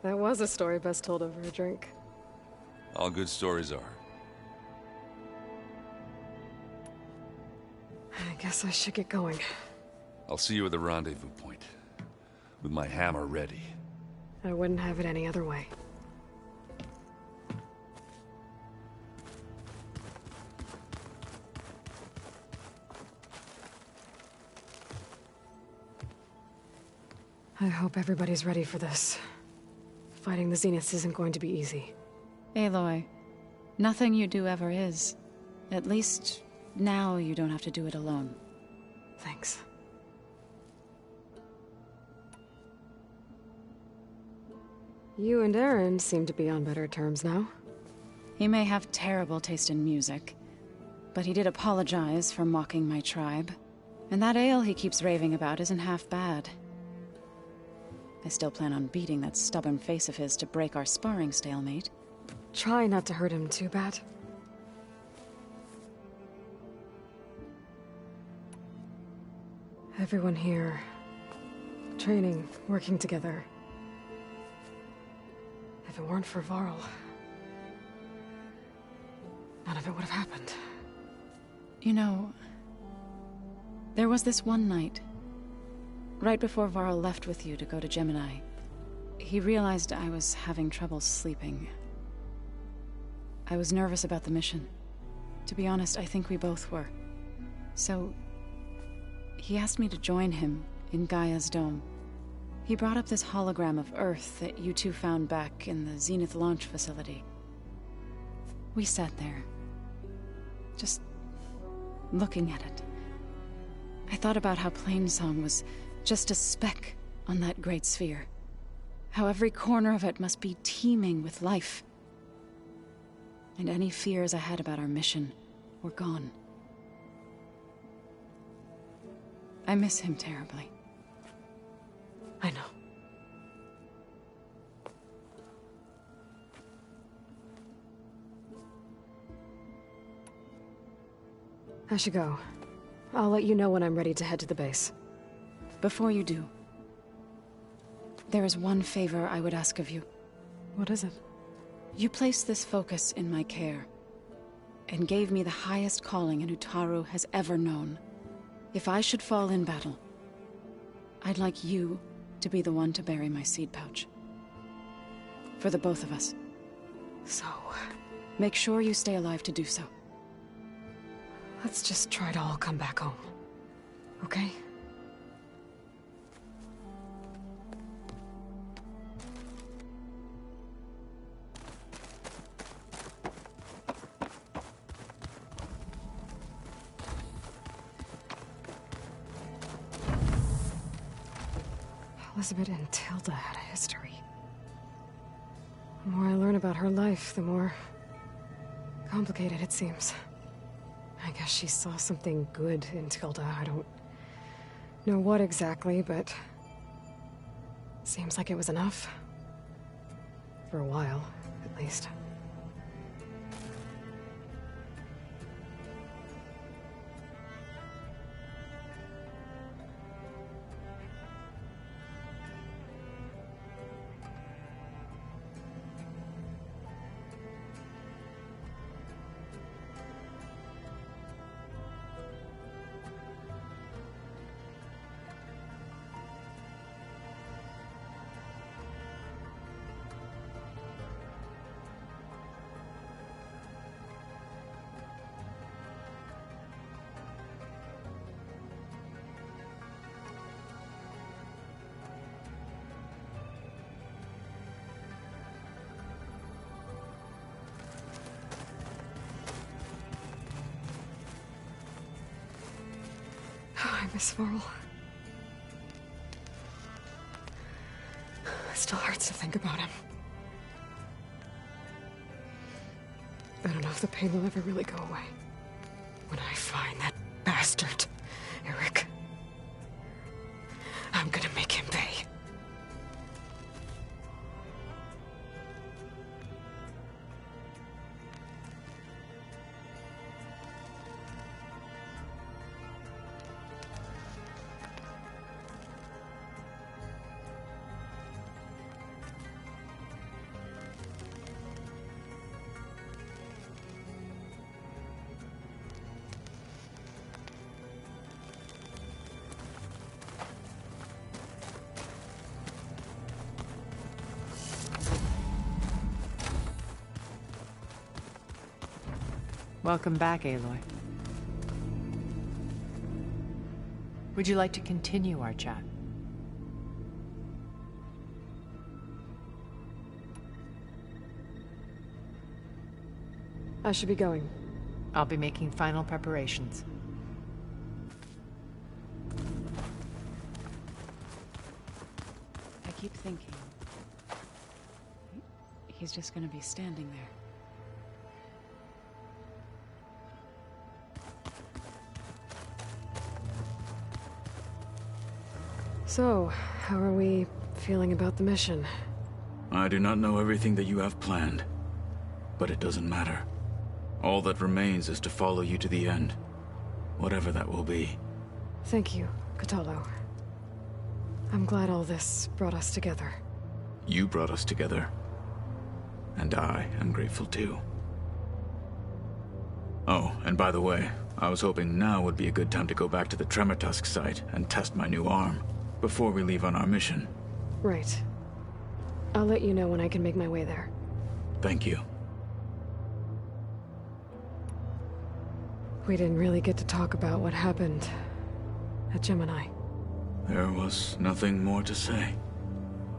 That was a story best told over a drink.
All good stories are.
I guess I should get going.
I'll see you at the rendezvous point, with my hammer ready.
I wouldn't have it any other way. I hope everybody's ready for this. Fighting the Zeniths isn't going to be easy.
Aloy, nothing you do ever is. At least, now you don't have to do it alone.
Thanks. You and Aaron seem to be on better terms now.
He may have terrible taste in music, but he did apologize for mocking my tribe. And that ale he keeps raving about isn't half bad. I still plan on beating that stubborn face of his to break our sparring stalemate.
Try not to hurt him too bad. Everyone here, training, working together. If it weren't for Varl, none of it would have happened.
You know, there was this one night, right before Varl left with you to go to Gemini. He realized I was having trouble sleeping. I was nervous about the mission. To be honest, I think we both were. So, he asked me to join him in Gaia's dome. He brought up this hologram of Earth that you two found back in the Zenith launch facility. We sat there, just looking at it. I thought about how Plainsong was just a speck on that great sphere. How every corner of it must be teeming with life. And any fears I had about our mission were gone. I miss him terribly.
I know. I should go. I'll let you know when I'm ready to head to the base.
Before you do, there is one favor I would ask of you.
What is it?
You placed this focus in my care, and gave me the highest calling an Utaru has ever known. If I should fall in battle, I'd like you to be the one to bury my seed pouch. For the both of us.
So,
make sure you stay alive to do so.
let's just try to all come back home. Okay? Elizabeth and Tilda had a history. The more I learn about her life, the more complicated it seems. I guess she saw something good in Tilda. I don't know what exactly, but seems like it was enough. For a while, at least. I miss Varl. It still hurts to think about him. I don't know if the pain will ever really go away. When I find that bastard, Eric, I'm gonna make him pay.
Welcome back, Aloy. Would you like to continue our chat?
I should be going.
I'll be making final preparations.
I keep thinking... he's just gonna be standing there.
So, how are we feeling about the mission?
I do not know everything that you have planned, but it doesn't matter. All that remains is to follow you to the end, whatever that will be.
Thank you, Kotallo. I'm glad all this brought us together.
You brought us together, and I am grateful too. Oh, and by the way, I was hoping now would be a good time to go back to the Tremor Tusk site and test my new arm, before we leave on our mission.
Right. I'll let you know when I can make my way there.
Thank you.
We didn't really get to talk about what happened at Gemini.
There was nothing more to say.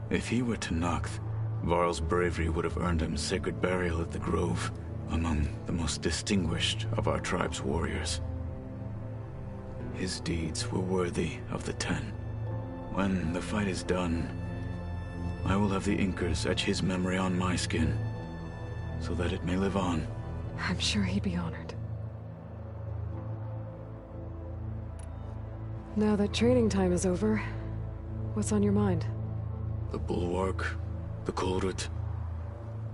If he were to Noct, Varl's bravery would have earned him sacred burial at the Grove, among the most distinguished of our tribe's warriors. His deeds were worthy of the Ten. When the fight is done, I will have the Inkers etch his memory on my skin, so that it may live on.
I'm sure he'd be honored. Now that training time is over, what's on your mind?
The Bulwark, the Kulrut,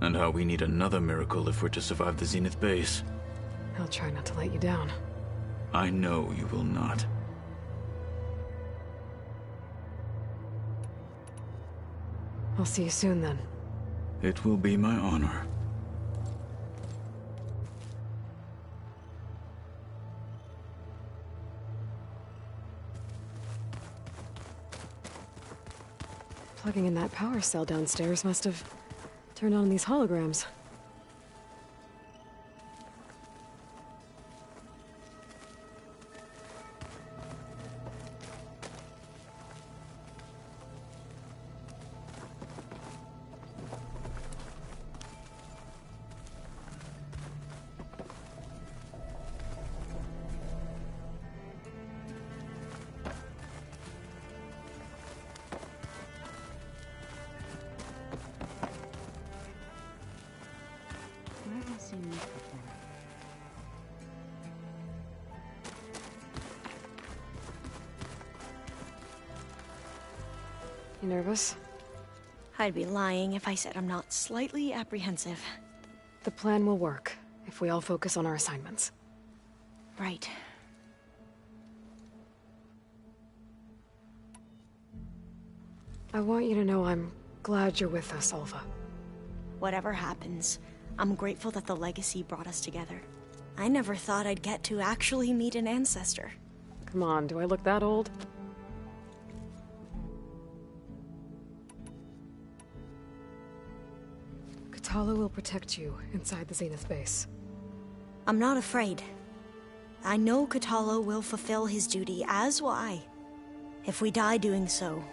and how we need another miracle if we're to survive the Zenith base.
I'll try not to let you down.
I know you will not.
I'll see you soon then.
It will be my honor.
Plugging in that power cell downstairs must have turned on these holograms. You nervous?
I'd be lying if I said I'm not slightly apprehensive.
The plan will work, if we all focus on our assignments.
Right.
I want you to know I'm glad you're with us, Alva.
Whatever happens, I'm grateful that the legacy brought us together. I never thought I'd get to actually meet an ancestor.
Come on, do I look that old? Kotallo will protect you inside the Zenith base.
I'm not afraid. I know Kotallo will fulfill his duty, as will I. If we die doing so,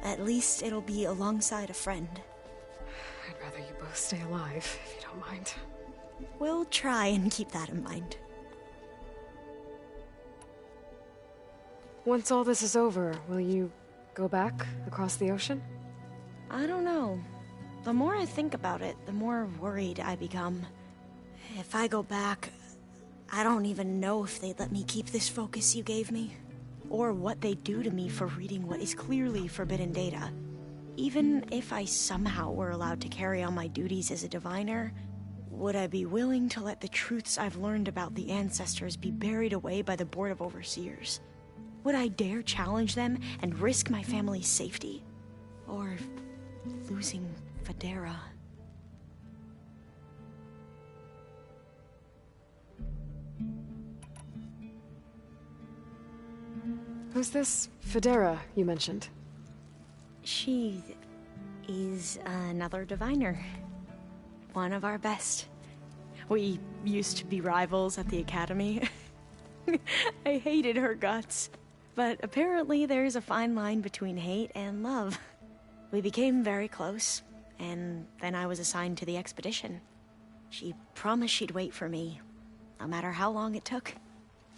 at least it'll be alongside a friend.
I'd rather you both stay alive, if you don't mind.
We'll try and keep that in mind.
Once all this is over, will you go back across the ocean?
I don't know. The more I think about it, the more worried I become. If I go back, I don't even know if they'd let me keep this focus you gave me, or what they'd do to me for reading what is clearly forbidden data. Even if I somehow were allowed to carry on my duties as a diviner, would I be willing to let the truths I've learned about the ancestors be buried away by the Board of Overseers? Would I dare challenge them and risk my family's safety? Or losing Federa?
Who's this Federa you mentioned?
She is another diviner. One of our best. We used to be rivals at the academy. I hated her guts. But apparently there's a fine line between hate and love. We became very close, and then I was assigned to the expedition. She promised she'd wait for me, no matter how long it took.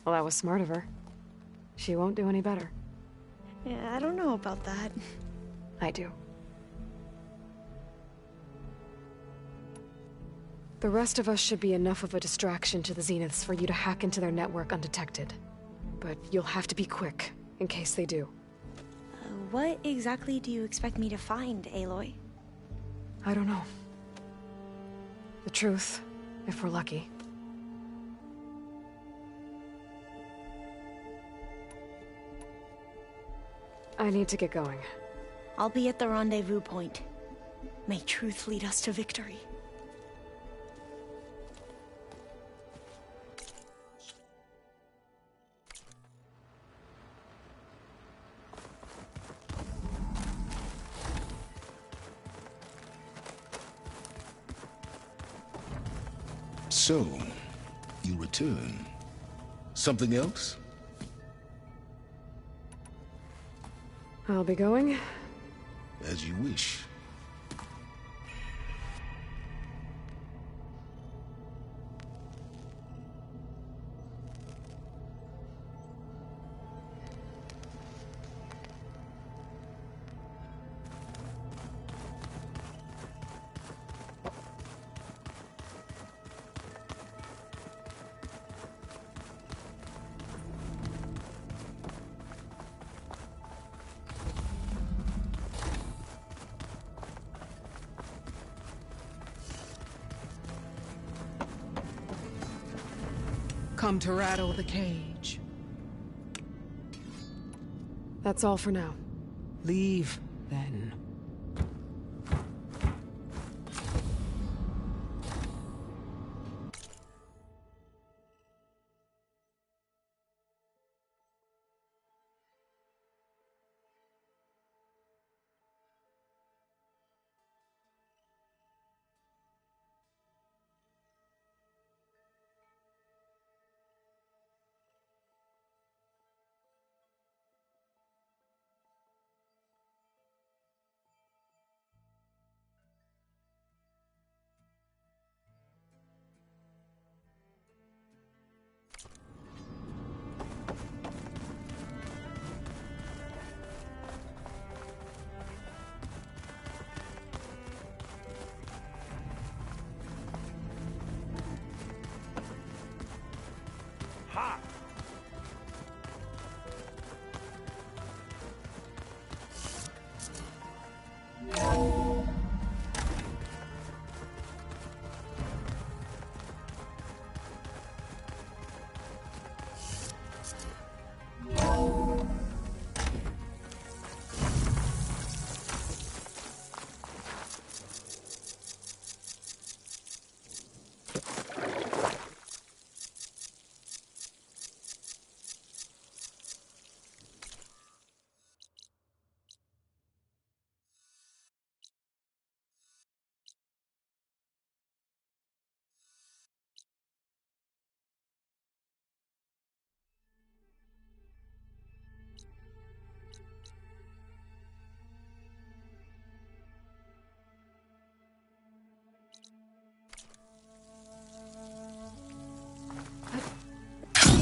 Well, that was smart of her. She won't do any better.
Yeah, I don't know about that.
I do. The rest of us should be enough of a distraction to the Zeniths for you to hack into their network undetected. But you'll have to be quick, in case they do.
What exactly do you expect me to find, Aloy?
I don't know. The truth, if we're lucky. I need to get going.
I'll be at the rendezvous point. May truth lead us to victory.
So, you return. Something else?
I'll be going.
As you wish.
Come to rattle the cage.
That's all for now.
Leave, then.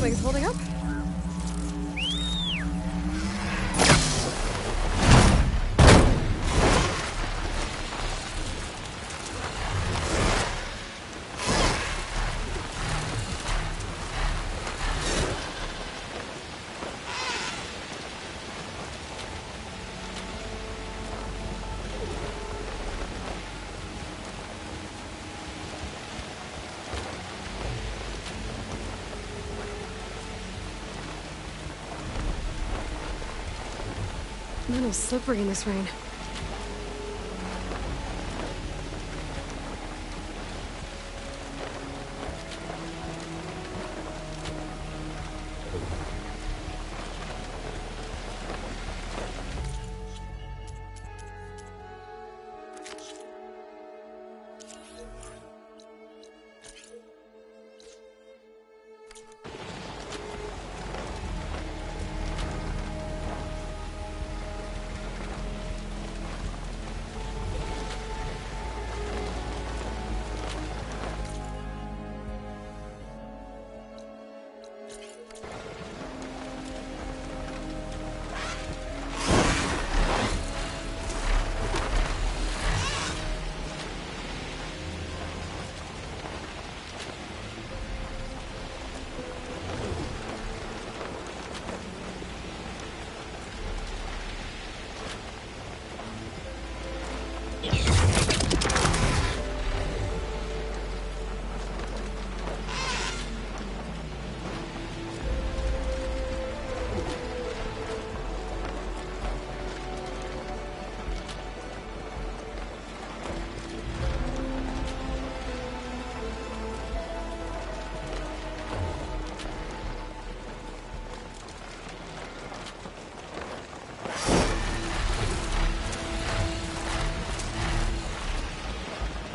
Things holding up? Metal's slippery in this rain.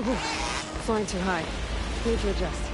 Ooh, flying too high. Need to adjust.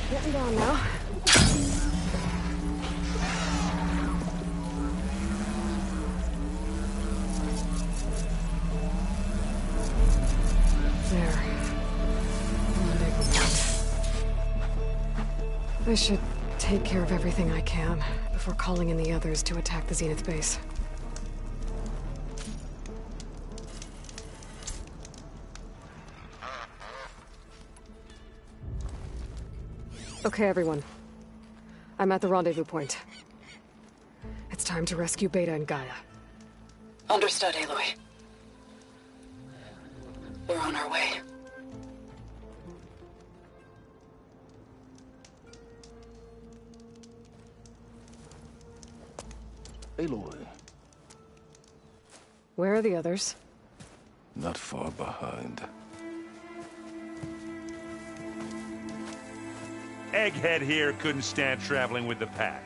Getting down now. There. I should take care of everything I can before calling in the others to attack the Zenith base. Okay, everyone. I'm at the rendezvous point. It's time to rescue Beta and Gaia.
Understood, Aloy. We're on our way.
Aloy.
Where are the others?
Not far behind.
Egghead here couldn't stand traveling with the pack.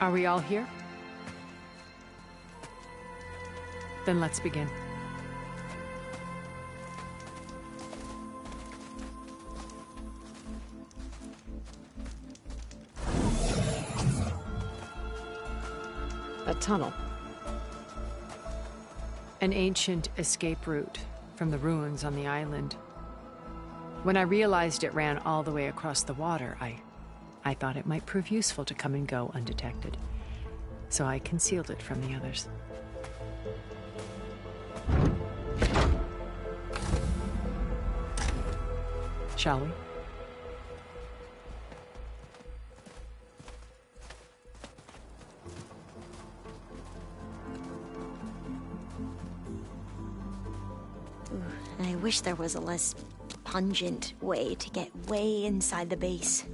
Are we all here? Then let's begin.
A tunnel.
An ancient escape route from the ruins on the island. When I realized it ran all the way across the water, I thought it might prove useful to come and go undetected. So I concealed it from the others. Shall we?
I wish there was a less pungent way to get way inside the base.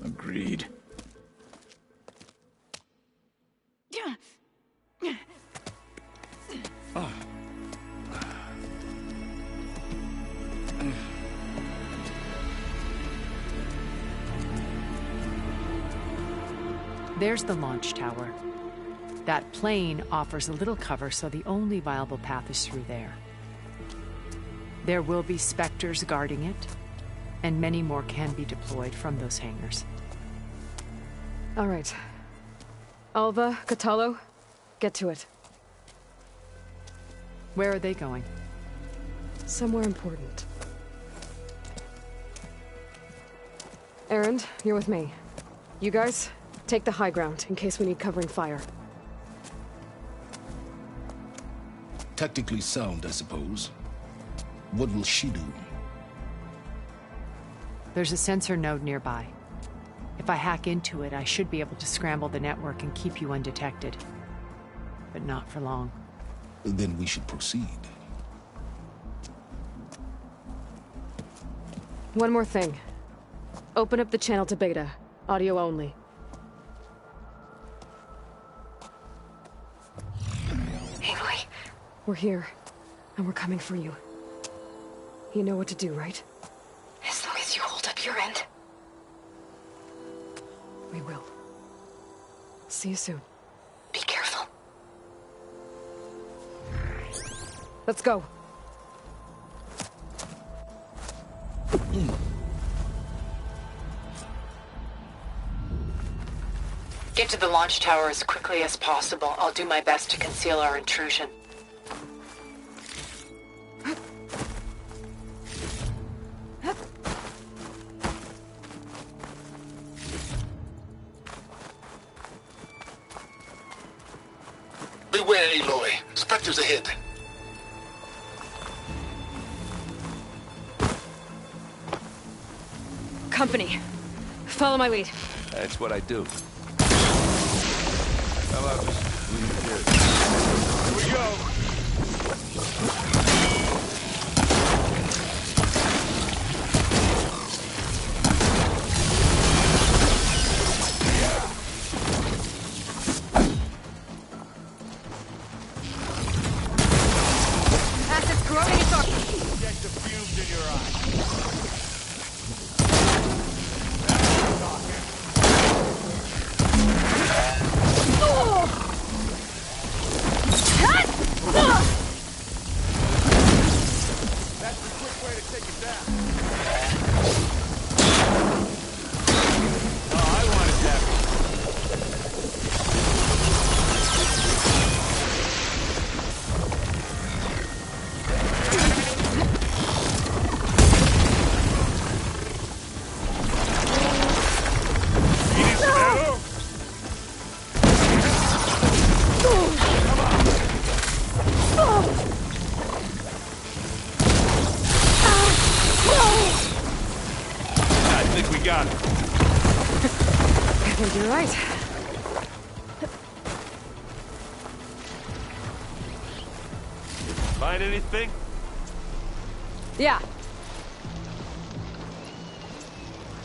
Agreed.
There's the launch tower. That plane offers a little cover, so the only viable path is through there. There will be Spectres guarding it, and many more can be deployed from those hangars.
All right. Alva, Kotallo, get to it.
Where are they going?
Somewhere important. Erend, you're with me. You guys, take the high ground in case we need covering fire.
Tactically sound, I suppose. What will she do?
There's a sensor node nearby. If I hack into it, I should be able to scramble the network and keep you undetected. But not for long.
Then we should proceed.
One more thing. Open up the channel to Beta. Audio only.
Aloy.
We're here, and we're coming for you. You know what to do, right?
As long as you hold up your end.
We will. See you soon.
Be careful.
Let's go.
Get to the launch tower as quickly as possible. I'll do my best to conceal our intrusion.
Beware, Aloy. Spectres ahead.
Company. Follow my lead.
That's what I do. How about just leave it here? Here we go!
Assets corroding its arc.
Check the fumes in your eye. That's the quick way to take it down. Oh, I want it that way.
I think we got it.
I think you're right.
Find anything?
Yeah.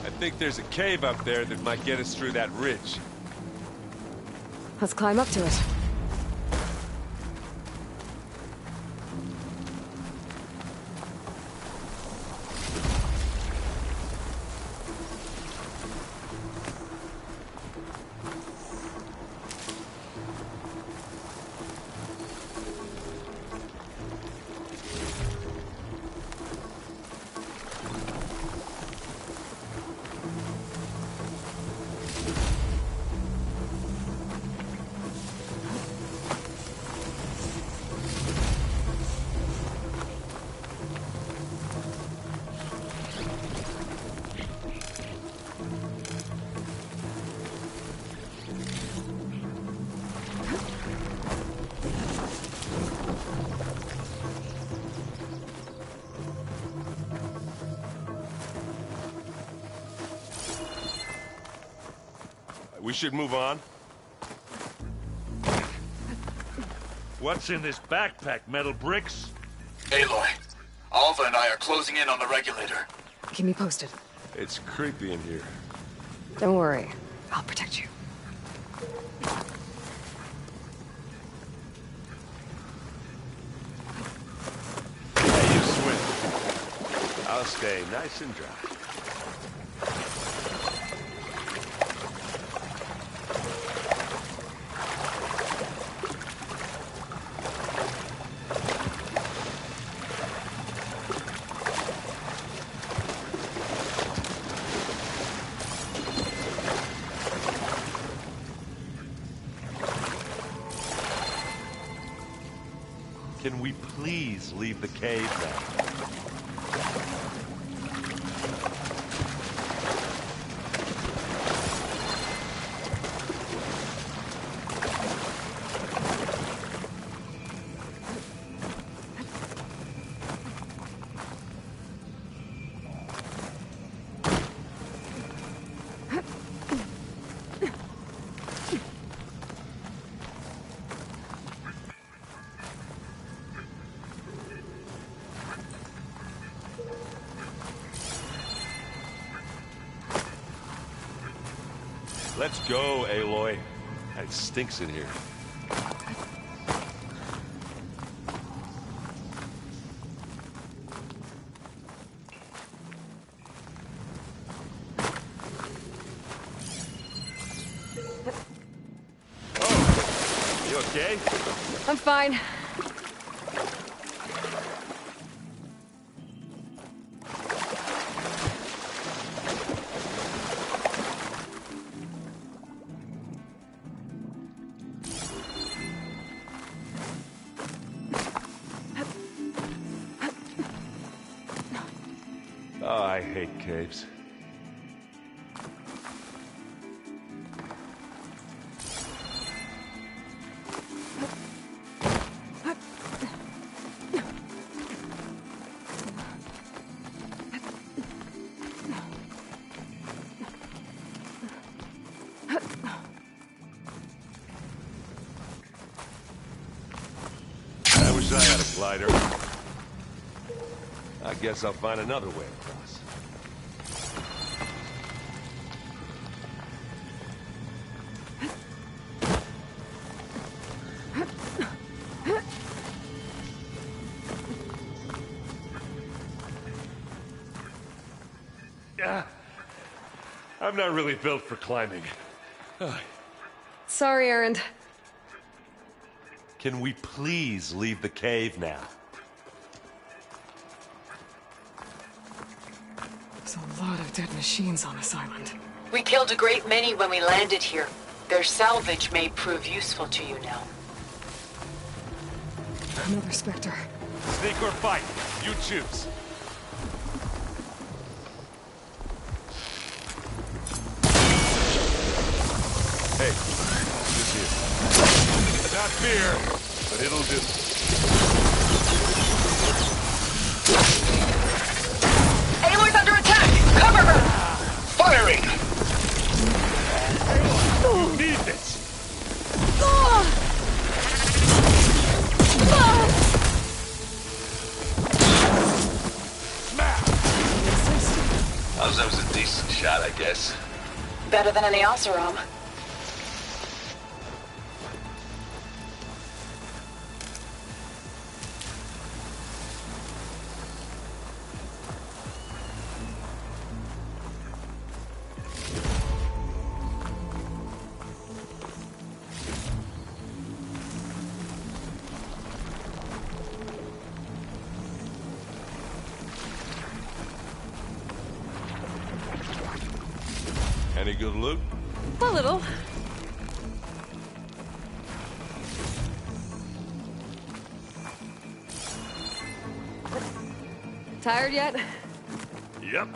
I think there's a cave up there that might get us through that ridge.
Let's climb up to it.
We should move on.
What's in this backpack, metal bricks?
Aloy, Alva and I are closing in on the regulator.
Keep me posted.
It's creepy in here.
Don't worry. I'll protect you.
Hey, you swim. I'll stay nice and dry. Can we please leave the cave now? Let's go, Aloy. It stinks in here. Oh, you okay?
I'm fine.
Oh, I hate caves. I wish I had a glider. I guess I'll find another way across. I'm not really built for climbing.
Sorry, Erend.
Can we please leave the cave now?
There's a lot of dead machines on this island.
We killed a great many when we landed here. Their salvage may prove useful to you now.
Another Spectre.
Sneak or fight, you choose.
Hey, this here.
Not fear,
But it'll do.
Aloy's under attack! Cover her!
Firing!
you need this.
That was a decent shot, I guess.
Better than any Oseram.
Any good loot?
A little. Tired yet?
Yep.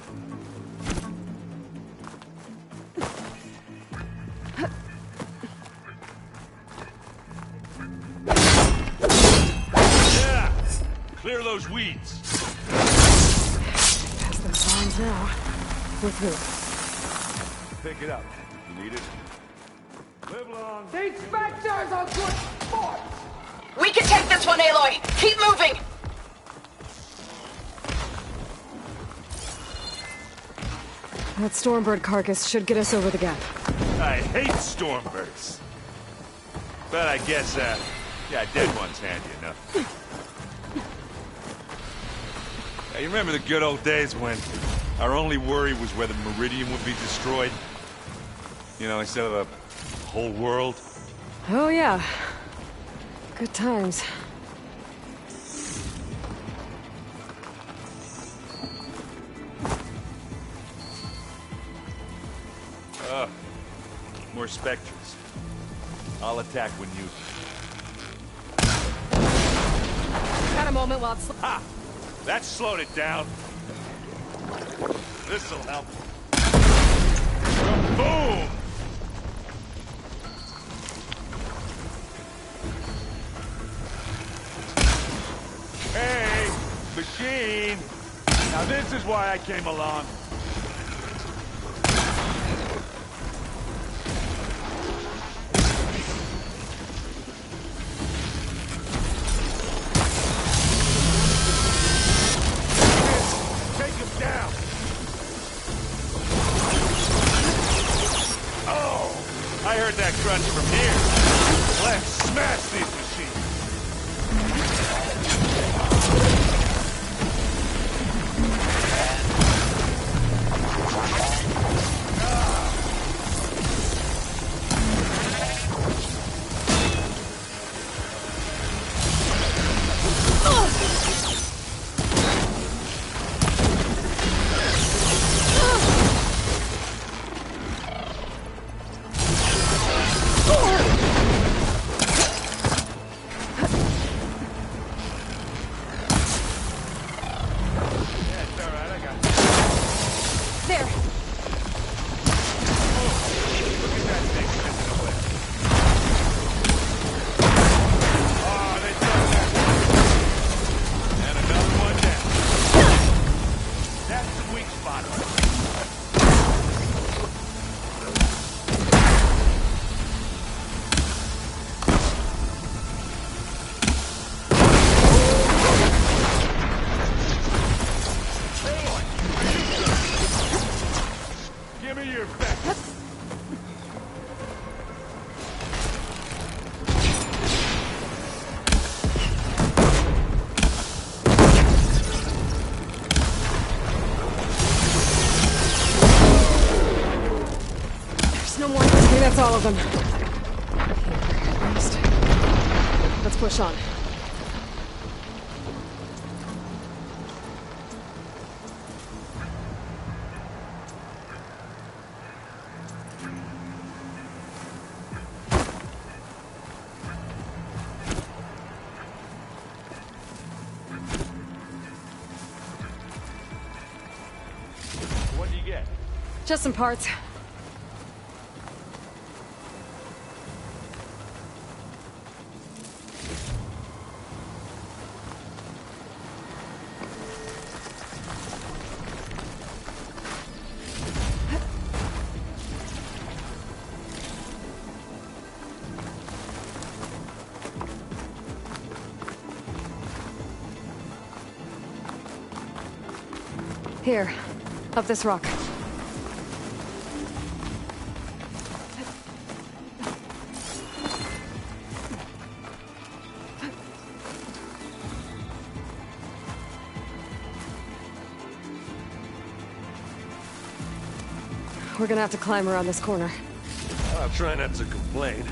Yeah! Clear those weeds.
Past those lines now. With who?
Pick it up. You need it?
Live long.
The inspectors are good sport!
We can take this one, Aloy! Keep moving!
That Stormbird carcass should get us over the gap.
I hate Stormbirds. But I guess, yeah, dead one's handy enough. Now, you remember the good old days when our only worry was whether Meridian would be destroyed? You know, instead of a whole world?
Oh yeah. Good times.
More Spectres. I'll attack when you...
Got a moment while it's...
Ha! That slowed it down. This'll help. Boom! Hey, machine! Now this is why I came along. Take him down! Oh! I heard that crunch from here. Let's smash these machines!
That's all of them. Let's push on.
What do you get?
Just some parts. Here, up this rock. We're gonna have to climb around this corner.
I'll try not to complain.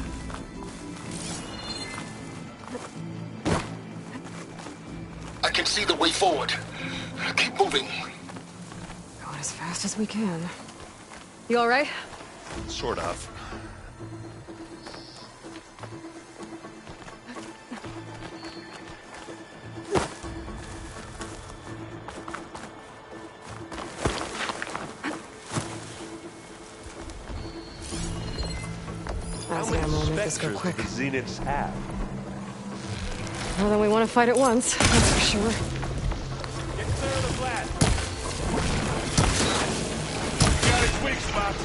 I can see the way forward. Keep moving.
Going as fast as we can. You all right?
Sort of.
As ammo will make this go quick.
The Zeniths have.
More than we want to fight at once, that's for sure.
Get clear of the blast. Got its weak spots.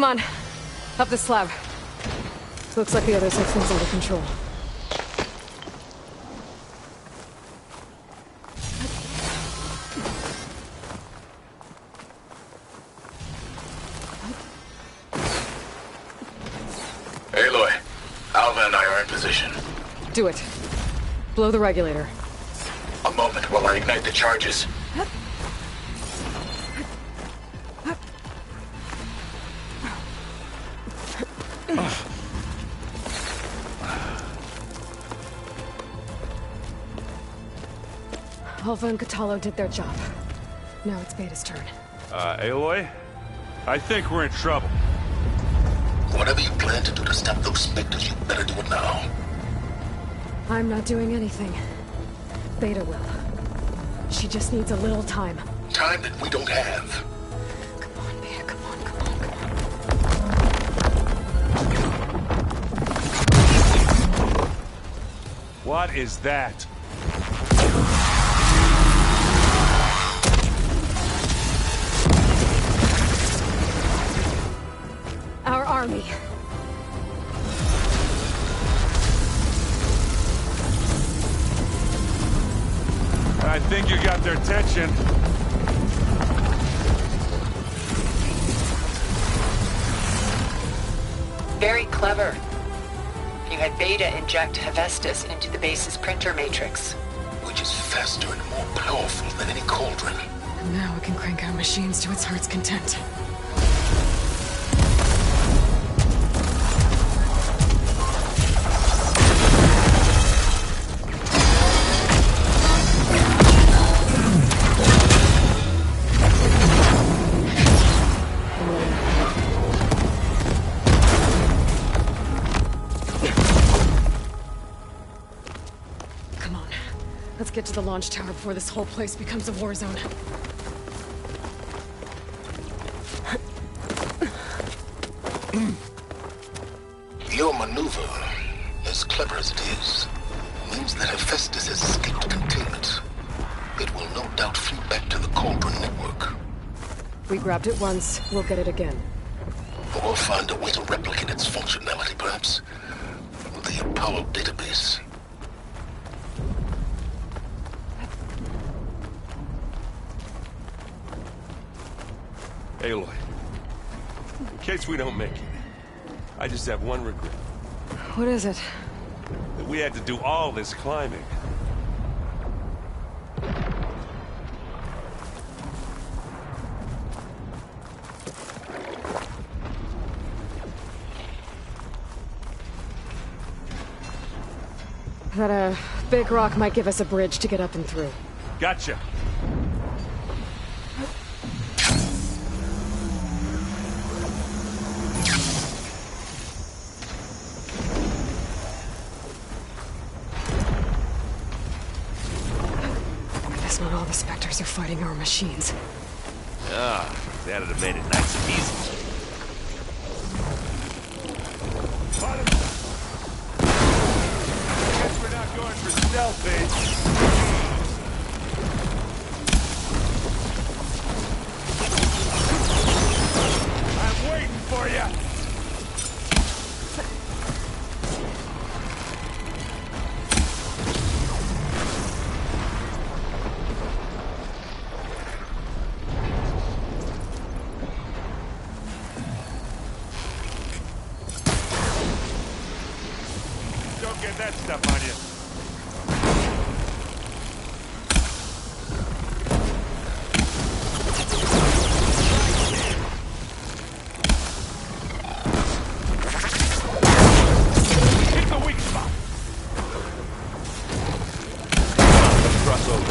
Come on. Up the slab. Looks like the others have things under control.
Aloy, Alva and I are in position.
Do it. Blow the regulator.
A moment while I ignite the charges.
Alva and Kotallo did their job. Now it's Beta's turn.
Aloy? I think we're in trouble.
Whatever you plan to do to stop those specters, you better do it now.
I'm not doing anything. Beta will. She just needs a little time.
Time that we don't have.
Come on, Beta, come on, come on, come on.
What is that?
Our army.
I think you got their attention.
Very clever. You had Beta inject Hephaestus into the base's printer matrix.
Which is faster and more powerful than any cauldron.
And now it can crank out machines to its heart's content. Let's get to the launch tower before this whole place becomes a war zone.
Your maneuver, as clever as it is, means that Hephaestus has escaped containment. It will no doubt flee back to the Cauldron network.
We grabbed it once, we'll get it again.
Or find a way to replicate its functionality, perhaps. The Apollo database.
Aloy, in case we don't make it, I just have one regret.
What is it?
That we had to do all this climbing.
That, big rock might give us a bridge to get up and through.
Gotcha.
Guess not all the Spectres are fighting our machines.
Ah, that'd have made it nice and easy.
Guess we're not going for stealth, eh? I'm waiting for you. Don't get that stuff on you. Hit the weak spot.
Cross over.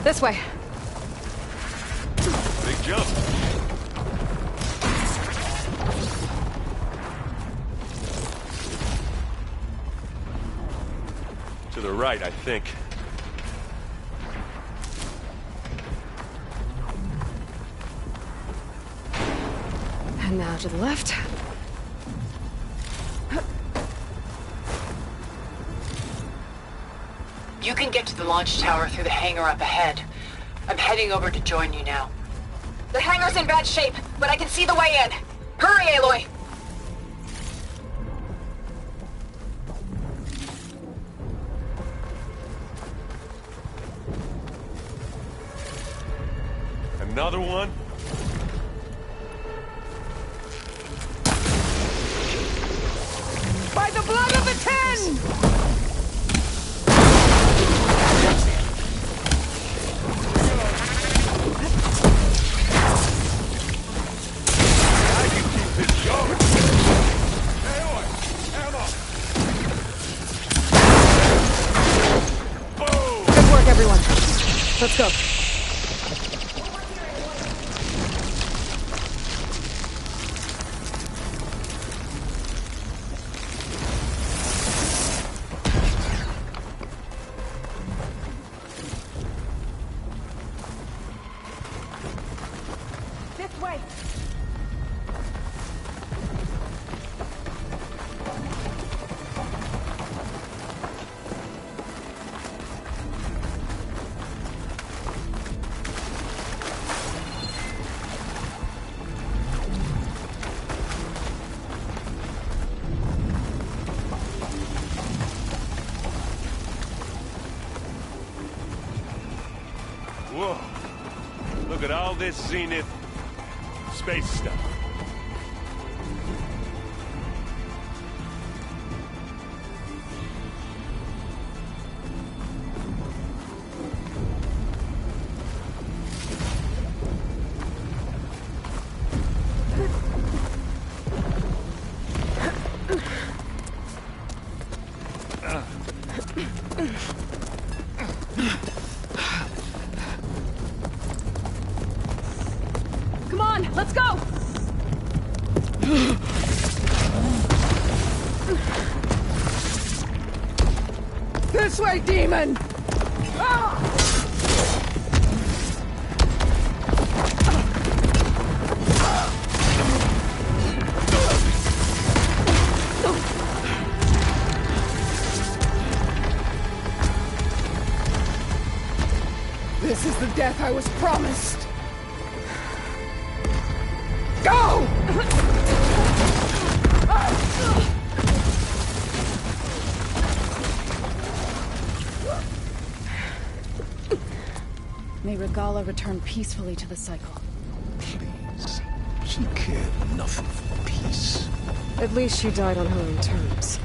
This way.
Big jump. To the right, I think.
And now to the left.
You can get to the launch tower through the hangar up ahead. I'm heading over to join you now.
The hangar's in bad shape, but I can see the way in. Hurry, Aloy!
Another one?
By the blood of the Ten!
Good work, everyone. Let's go.
This way!
Whoa. Look at all this Zenith space stuff.
Come on, let's go! This way, demon! Ah! This is the death I was promised. Go! May Regala return peacefully to the cycle.
Please. She cared nothing for peace.
At least she died on her own terms.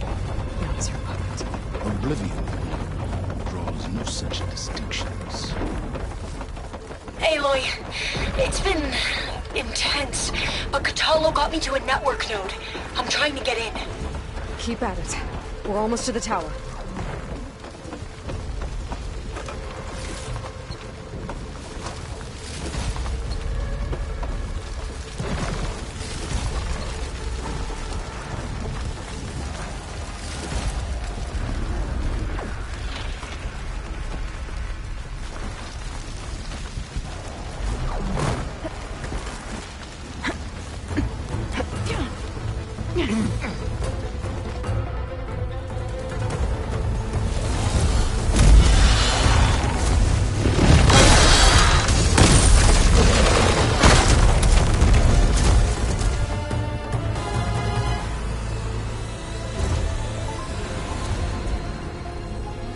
Not your puppet.
Oblivion draws no such distinctions.
Aloy, it's been intense, but Kotallo got me to a network node. I'm trying to get in.
Keep at it. We're almost to the tower.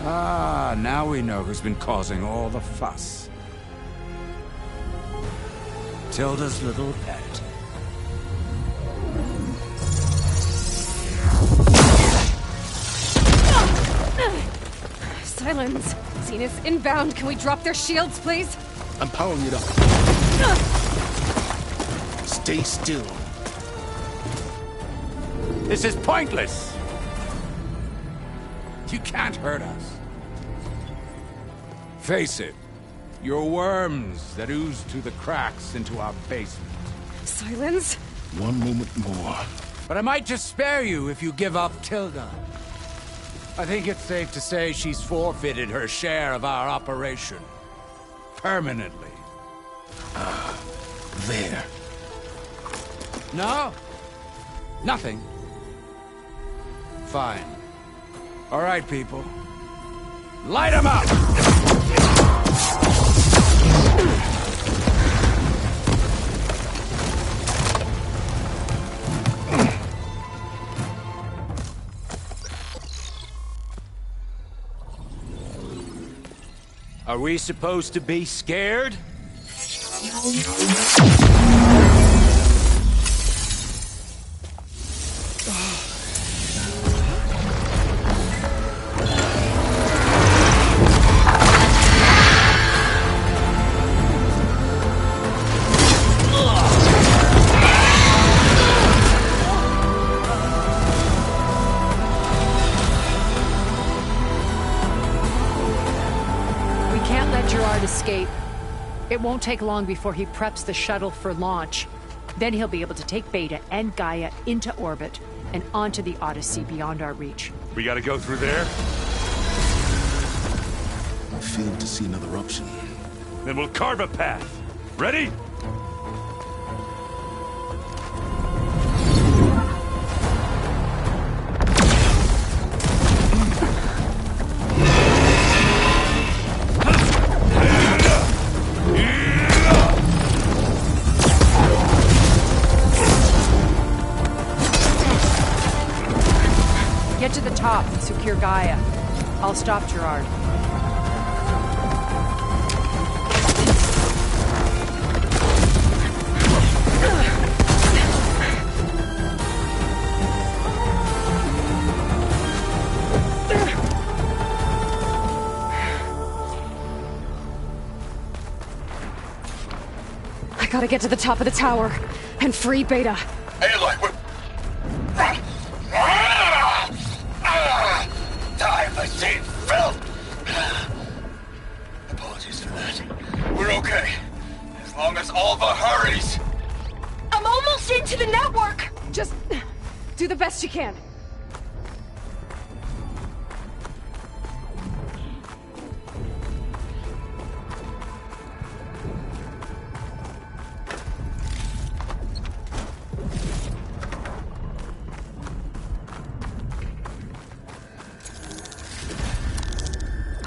Ah, now we know who's been causing all the fuss. Tilda's little pet.
Silence! Zenith inbound. Can we drop their shields, please?
I'm powering it up. Stay still.
This is pointless! You can't hurt us. Face it. You're worms that ooze through the cracks into our basement.
Silence?
One moment more.
But I might just spare you if you give up Tilda. I think it's safe to say she's forfeited her share of our operation. Permanently.
There.
No? Nothing? Fine. All right, people. Light 'em up! Are we supposed to be scared?
Escape. It won't take long before he preps the shuttle for launch. Then he'll be able to take Beta and Gaia into orbit and onto the Odyssey beyond our reach.
We gotta go through there?
I fail to see another option.
Then we'll carve a path. Ready?
Get to the top and secure Gaia. I'll stop Gerard.
I gotta get to the top of the tower and free Beta.
Aloy, time machine filth! Apologies for that. We're okay. As long as Alva hurries.
I'm almost into the network! Just do the best you can.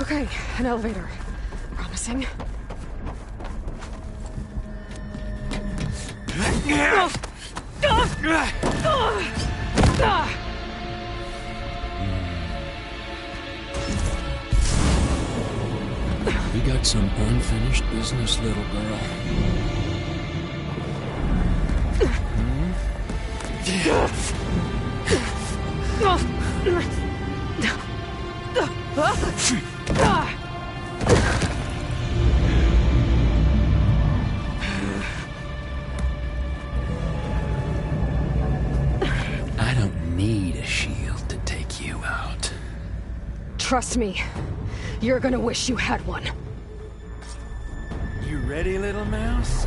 Okay, an elevator. Promising.
We got some unfinished business, little girl. I don't need a shield to take you out.
Trust me, you're gonna wish you had one.
You ready, little mouse?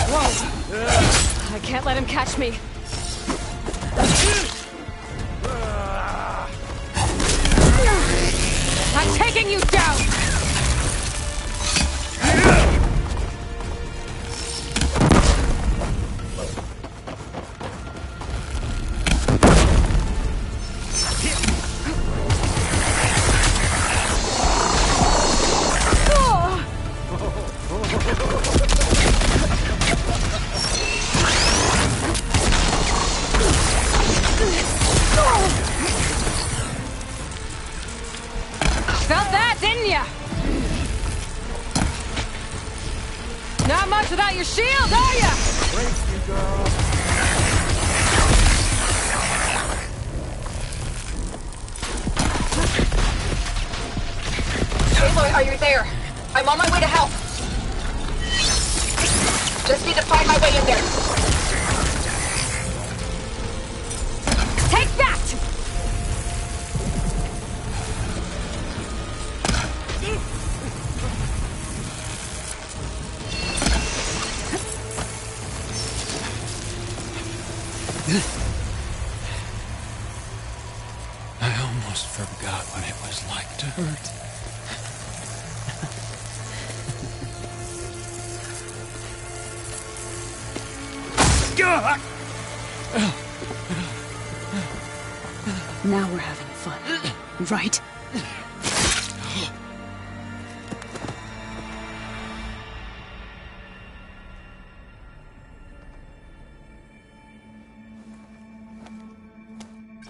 Whoa! I can't let him catch me. I'm taking you down! Felt that, didn't ya? Not much without your shield, are ya?
Break you, girl.
Aloy, are you there? I'm on my way to help. Just need to find my way in there.
Take that!
I almost forgot what it was like to hurt.
Now we're having fun, right?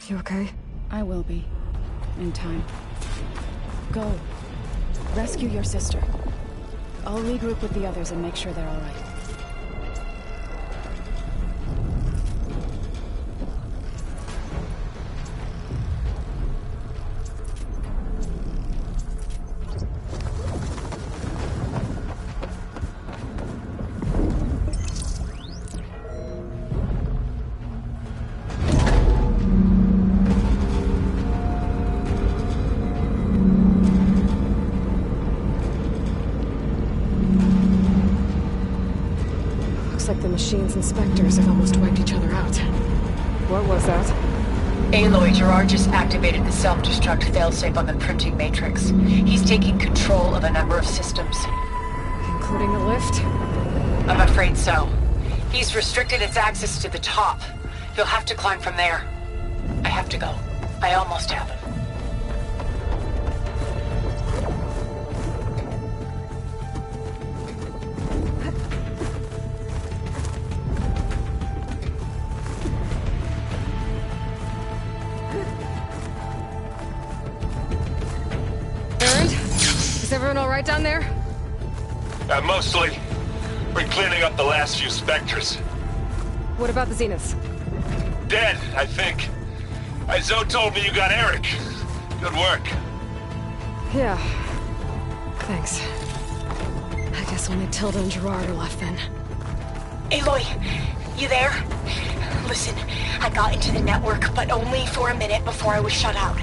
You okay?
I will be. In time. Go. Rescue your sister. I'll regroup with the others and make sure they're all right.
Looks like the machine's inspectors have almost wiped each other out. What was that?
Aloy, Gerard just activated the self-destruct failsafe on the printing matrix. He's taking control of a number of systems.
Including the lift?
I'm afraid so. He's restricted its access to the top. You'll have to climb from there. I have to go. I almost have him.
Is everyone all right down there?
Mostly. We're cleaning up the last few specters.
What about the Zeniths?
Dead, I think. Zoe told me you got Eric. Good work.
Yeah. Thanks. I guess only Tilda and Gerard are left then.
Aloy, you there? Listen, I got into the network, but only for a minute before I was shut out.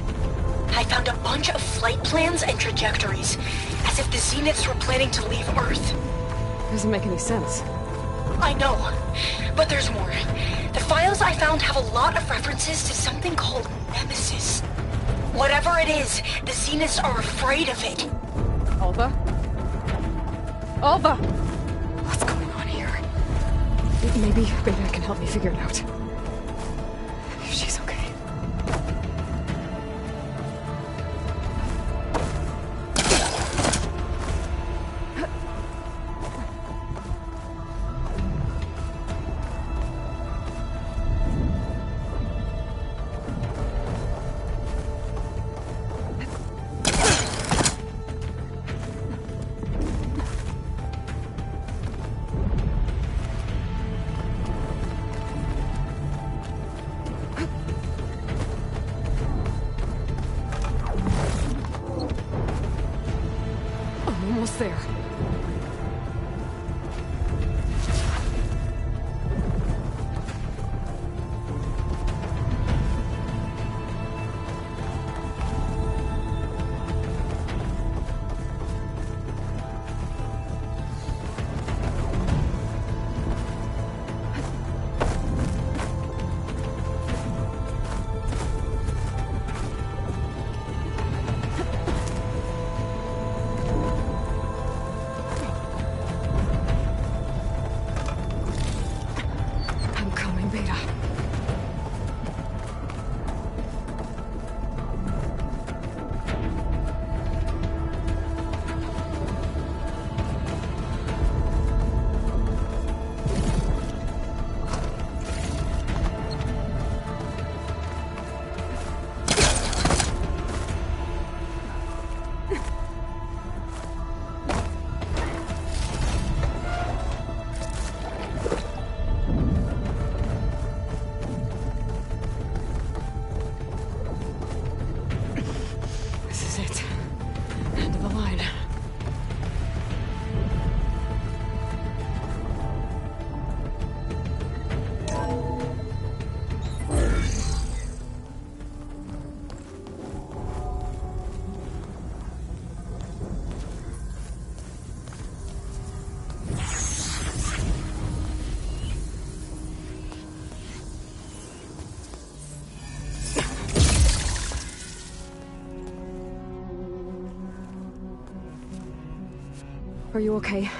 I found a bunch of flight plans and trajectories, as if the Zeniths were planning to leave Earth.
Doesn't make any sense.
I know, but there's more. The files I found have a lot of references to something called Nemesis. Whatever it is, the Zeniths are afraid of it.
Alva? Alva! What's going on here? Maybe Beta can help me figure it out. If she's okay. Almost there. Are you okay?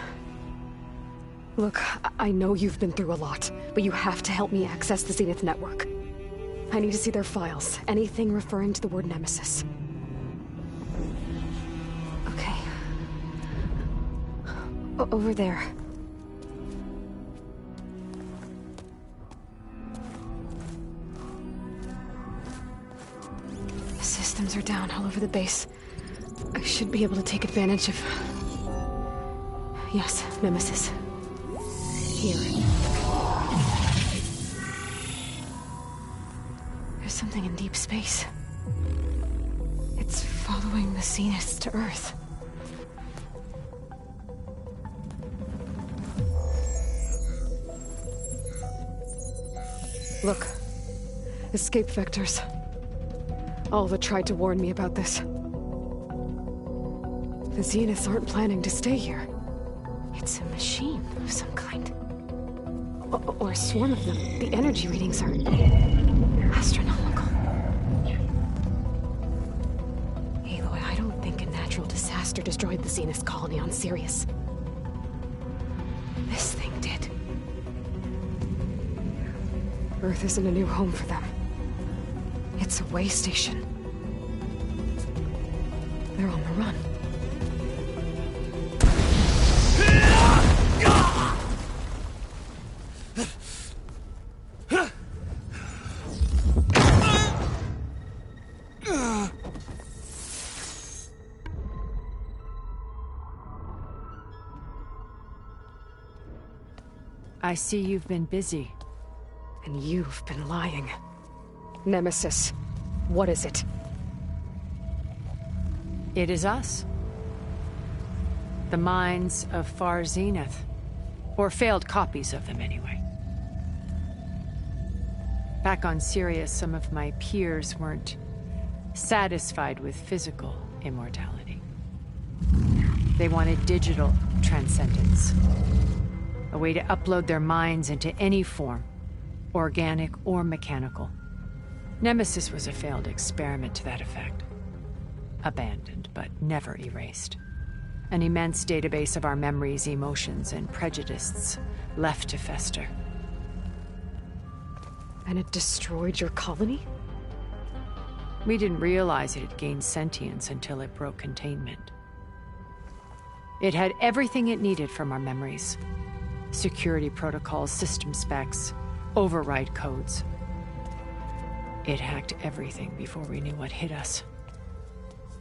Look, I know you've been through a lot, but you have to help me access the Zenith network. I need to see their files. Anything referring to the word Nemesis. Okay. Over there. The systems are down all over the base. I should be able to take advantage of... Yes, Nemesis. Here. There's something in deep space. It's following the Zeniths to Earth. Look. Escape vectors. Alva tried to warn me about this. The Zeniths aren't planning to stay here. It's a machine of some kind. Or a swarm of them. The energy readings are... astronomical. Aloy, I don't think a natural disaster destroyed the Zenith colony on Sirius. This thing did. Earth isn't a new home for them. It's a way station. They're on the run.
I see you've been busy.
And you've been lying. Nemesis, what is it?
It is us. The minds of Far Zenith. Or failed copies of them, anyway. Back on Sirius, some of my peers weren't satisfied with physical immortality. They wanted digital transcendence. A way to upload their minds into any form, organic or mechanical. Nemesis was a failed experiment to that effect. Abandoned, but never erased. An immense database of our memories, emotions, and prejudices left to fester.
And it destroyed your colony?
We didn't realize it had gained sentience until it broke containment. It had everything it needed from our memories. Security protocols, system specs, override codes. It hacked everything before we knew what hit us.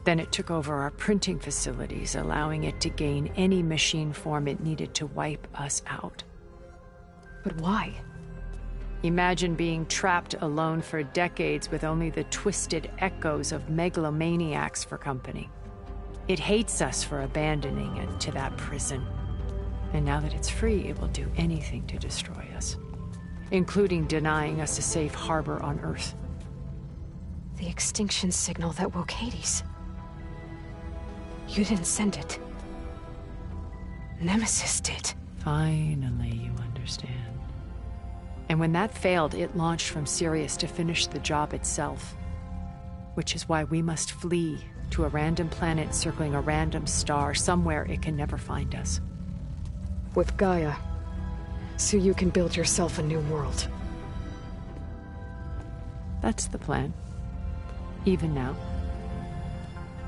Then it took over our printing facilities, allowing it to gain any machine form it needed to wipe us out.
But why?
Imagine being trapped alone for decades with only the twisted echoes of megalomaniacs for company. It hates us for abandoning it to that prison. And now that it's free, it will do anything to destroy us, including denying us a safe harbor on Earth.
The extinction signal that woke Hades. You didn't send it. Nemesis did.
Finally, you understand. And when that failed, it launched from Sirius to finish the job itself. Which is why we must flee to a random planet circling a random star, somewhere it can never find us.
With Gaia. So you can build yourself a new world.
That's the plan. Even now.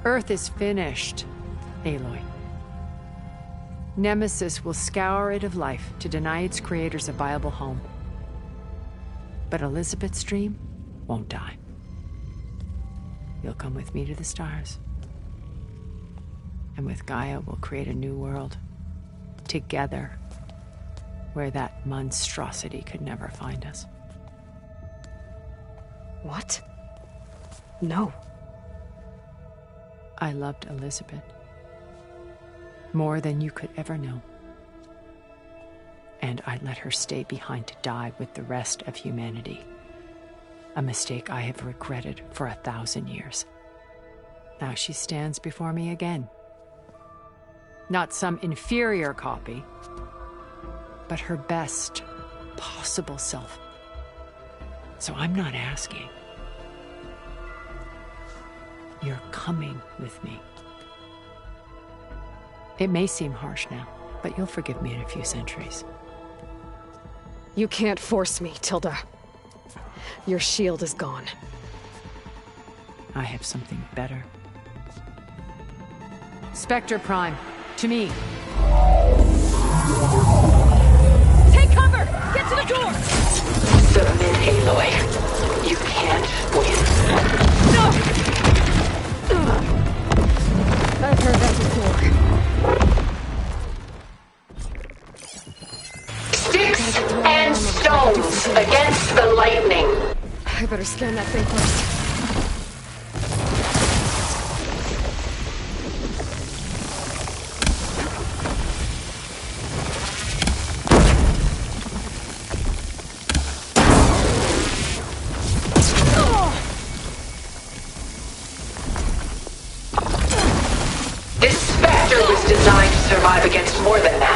Earth is finished, Aloy. Nemesis will scour it of life to deny its creators a viable home. But Elizabeth's dream won't die. You'll come with me to the stars. And with Gaia, we'll create a new world. Together. Where that monstrosity could never find us.
What? No.
I loved Elizabeth. More than you could ever know. And I let her stay behind to die with the rest of humanity. A mistake I have regretted for 1,000 years. Now she stands before me again. Not some inferior copy, but her best possible self. So I'm not asking. You're coming with me. It may seem harsh now, but you'll forgive me in a few centuries.
You can't force me, Tilda. Your shield is gone.
I have something better. Spectre Prime, to me.
Take cover! Get to the door!
Submit, Aloy. You can't win.
No! I've heard that before.
Sticks and stones against the lightning.
I better scan that thing first.
This Spectre was designed to survive against more than that.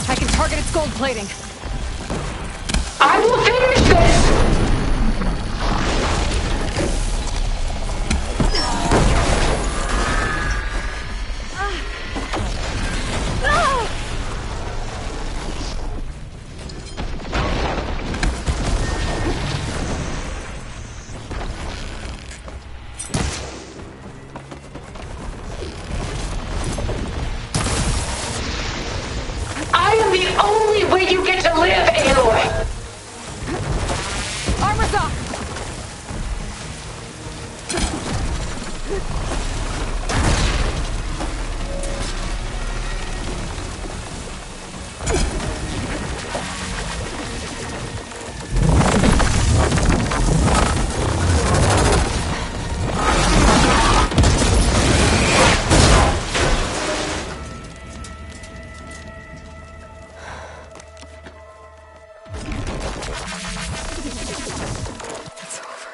I can target its gold plating.
I will finish this! I am the only way you get to live, Aloy!
Armor's up! It's over.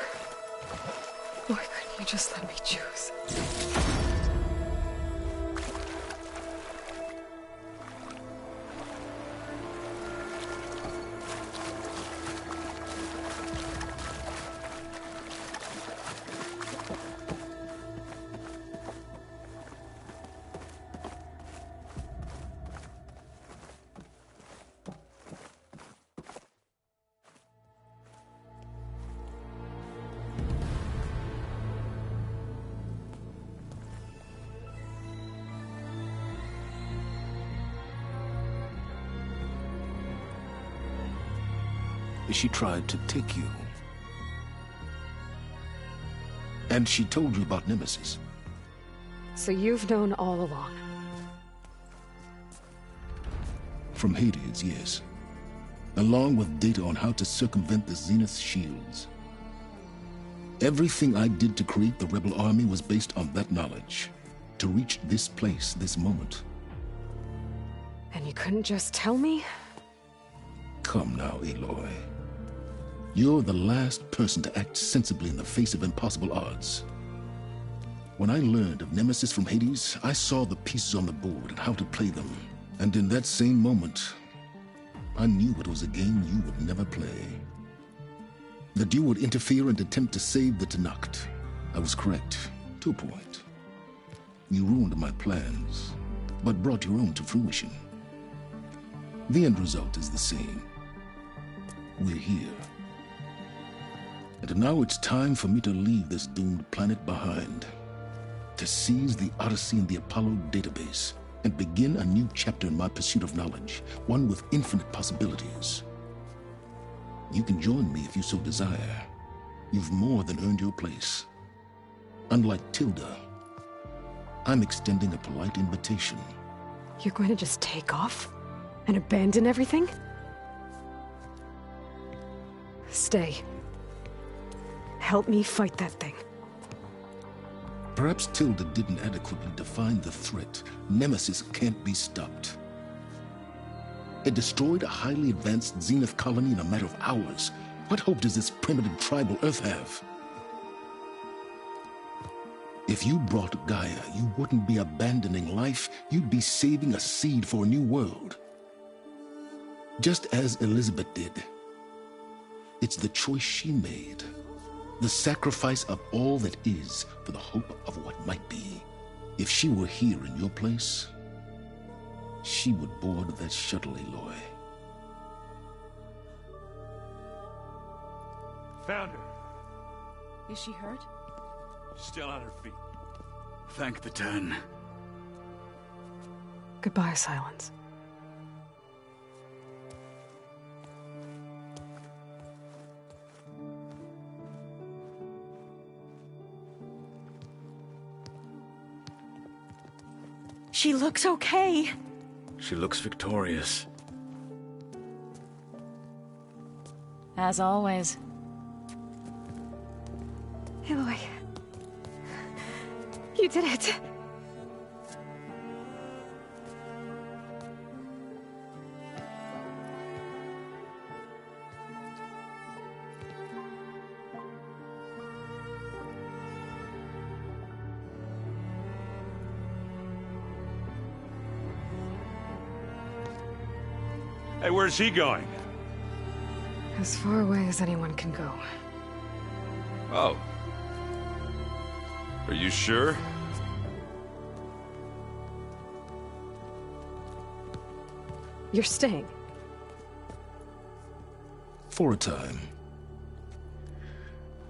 Why couldn't you just let me choose?
She tried to take you. And she told you about Nemesis.
So you've known all along.
From Hades, yes. Along with data on how to circumvent the Zenith shields. Everything I did to create the rebel army was based on that knowledge. To reach this place, this moment.
And you couldn't just tell me?
Come now, Aloy. You're the last person to act sensibly in the face of impossible odds. When I learned of Nemesis from Hades, I saw the pieces on the board and how to play them. And in that same moment, I knew it was a game you would never play. That you would interfere and attempt to save the Tenakth. I was correct, to a point. You ruined my plans, but brought your own to fruition. The end result is the same. We're here. And now it's time for me to leave this doomed planet behind. To seize the Odyssey and the Apollo database, and begin a new chapter in my pursuit of knowledge, one with infinite possibilities. You can join me if you so desire. You've more than earned your place. Unlike Tilda, I'm extending a polite invitation.
You're going to just take off? And abandon everything? Stay. help me fight that thing.
Perhaps Tilda didn't adequately define the threat. Nemesis can't be stopped. It destroyed a highly advanced Zenith colony in a matter of hours. What hope does this primitive tribal Earth have? If you brought Gaia, you wouldn't be abandoning life, you'd be saving a seed for a new world. Just as Elizabeth did. It's the choice she made. The sacrifice of all that is for the hope of what might be. If she were here in your place, she would board that shuttle, Aloy.
Found her.
Is she hurt?
Still on her feet.
Thank the Ten.
Goodbye, Silence.
She looks okay.
She looks victorious.
As always.
Aloy. You did it.
Hey, where's he going?
As far away as anyone can go.
Oh. Are you sure?
You're staying.
For a time.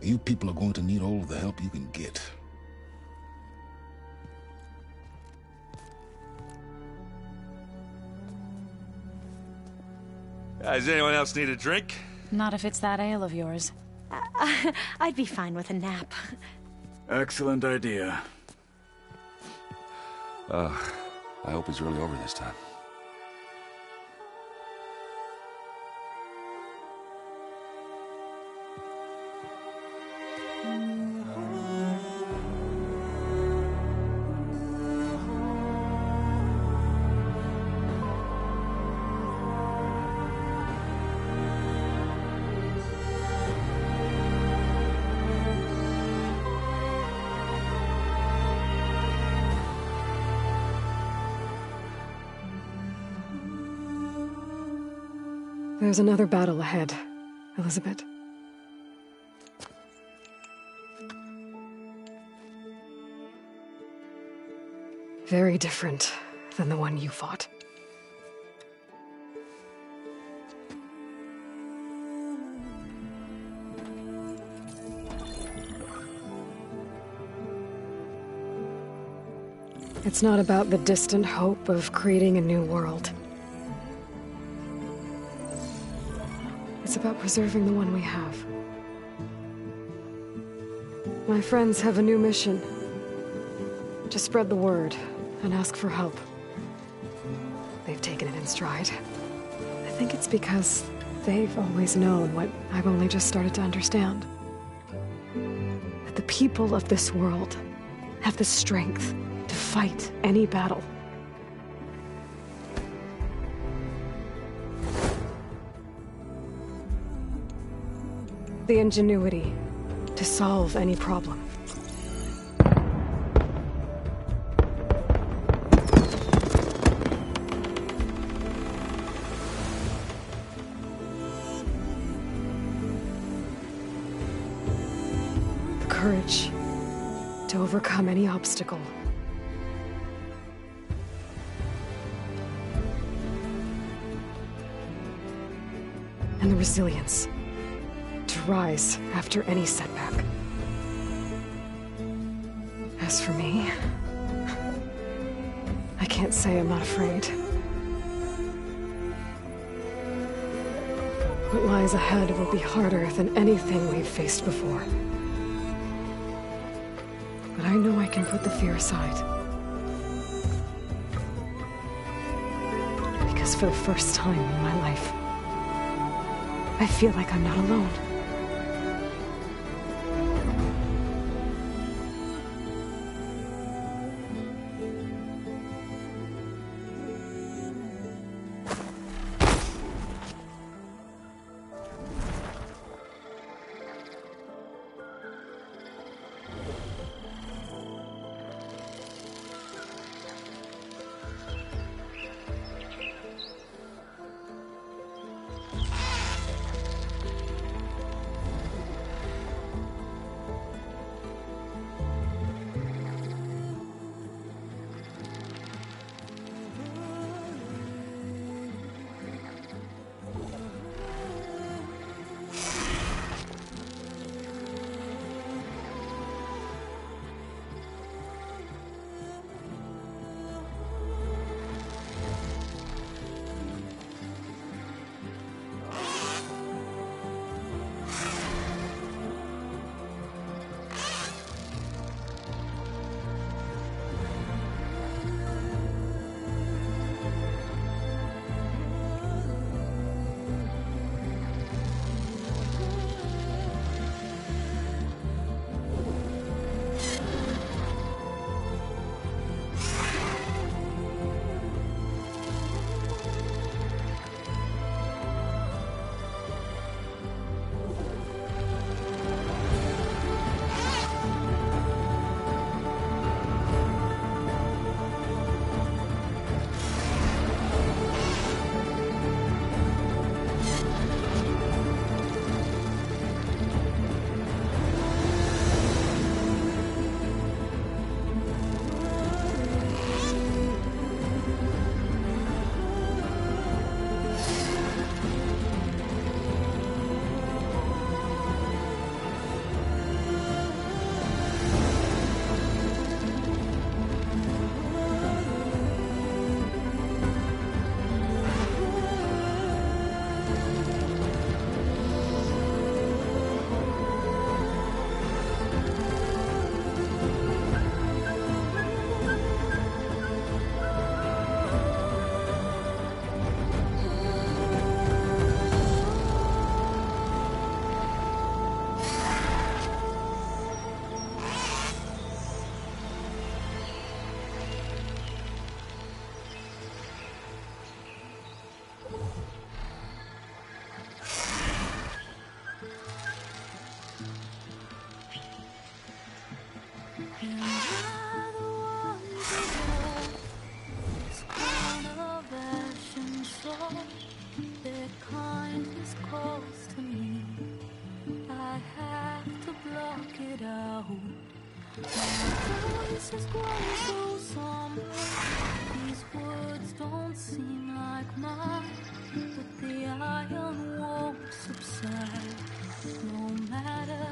You people are going to need all of the help you can get.
Does anyone else need a drink?
Not if it's that ale of yours.
I'd be fine with a nap.
Excellent idea.
I hope it's really over this time.
There's another battle ahead, Elizabeth. Very different than the one you fought. It's not about the distant hope of creating a new world. It's about preserving the one we have. My friends have a new mission. To spread the word and ask for help. They've taken it in stride. I think it's because they've always known what I've only just started to understand. That the people of this world have the strength to fight any battle. The ingenuity to solve any problem. The courage to overcome any obstacle. And the resilience to rise after any setback. As for me, I can't say I'm not afraid. What lies ahead will be harder than anything we've faced before. But I know I can put the fear aside. Because for the first time in my life, I feel like I'm not alone.
it out. My voice has grown so somber. These words don't seem like mine, but the iron won't subside. No matter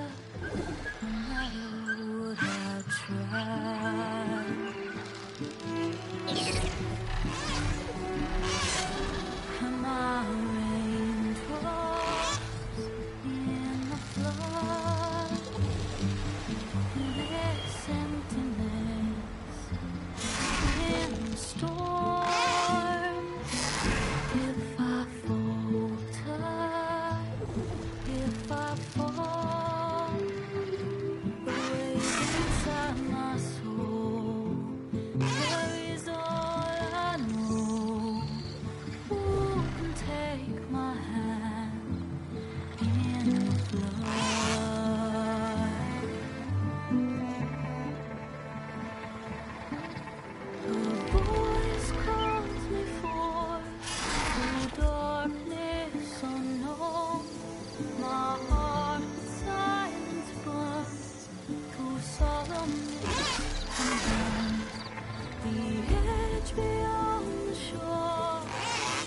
what I try. Am I raindrops in the flood? This emptiness in the storm. If I falter, if I fall, the weight inside my soul carries all I know. Who can take my hand in the flood? A voice calls me forth through darkness unknown. My heart in silence burns through solemnness and the edge beyond the shore.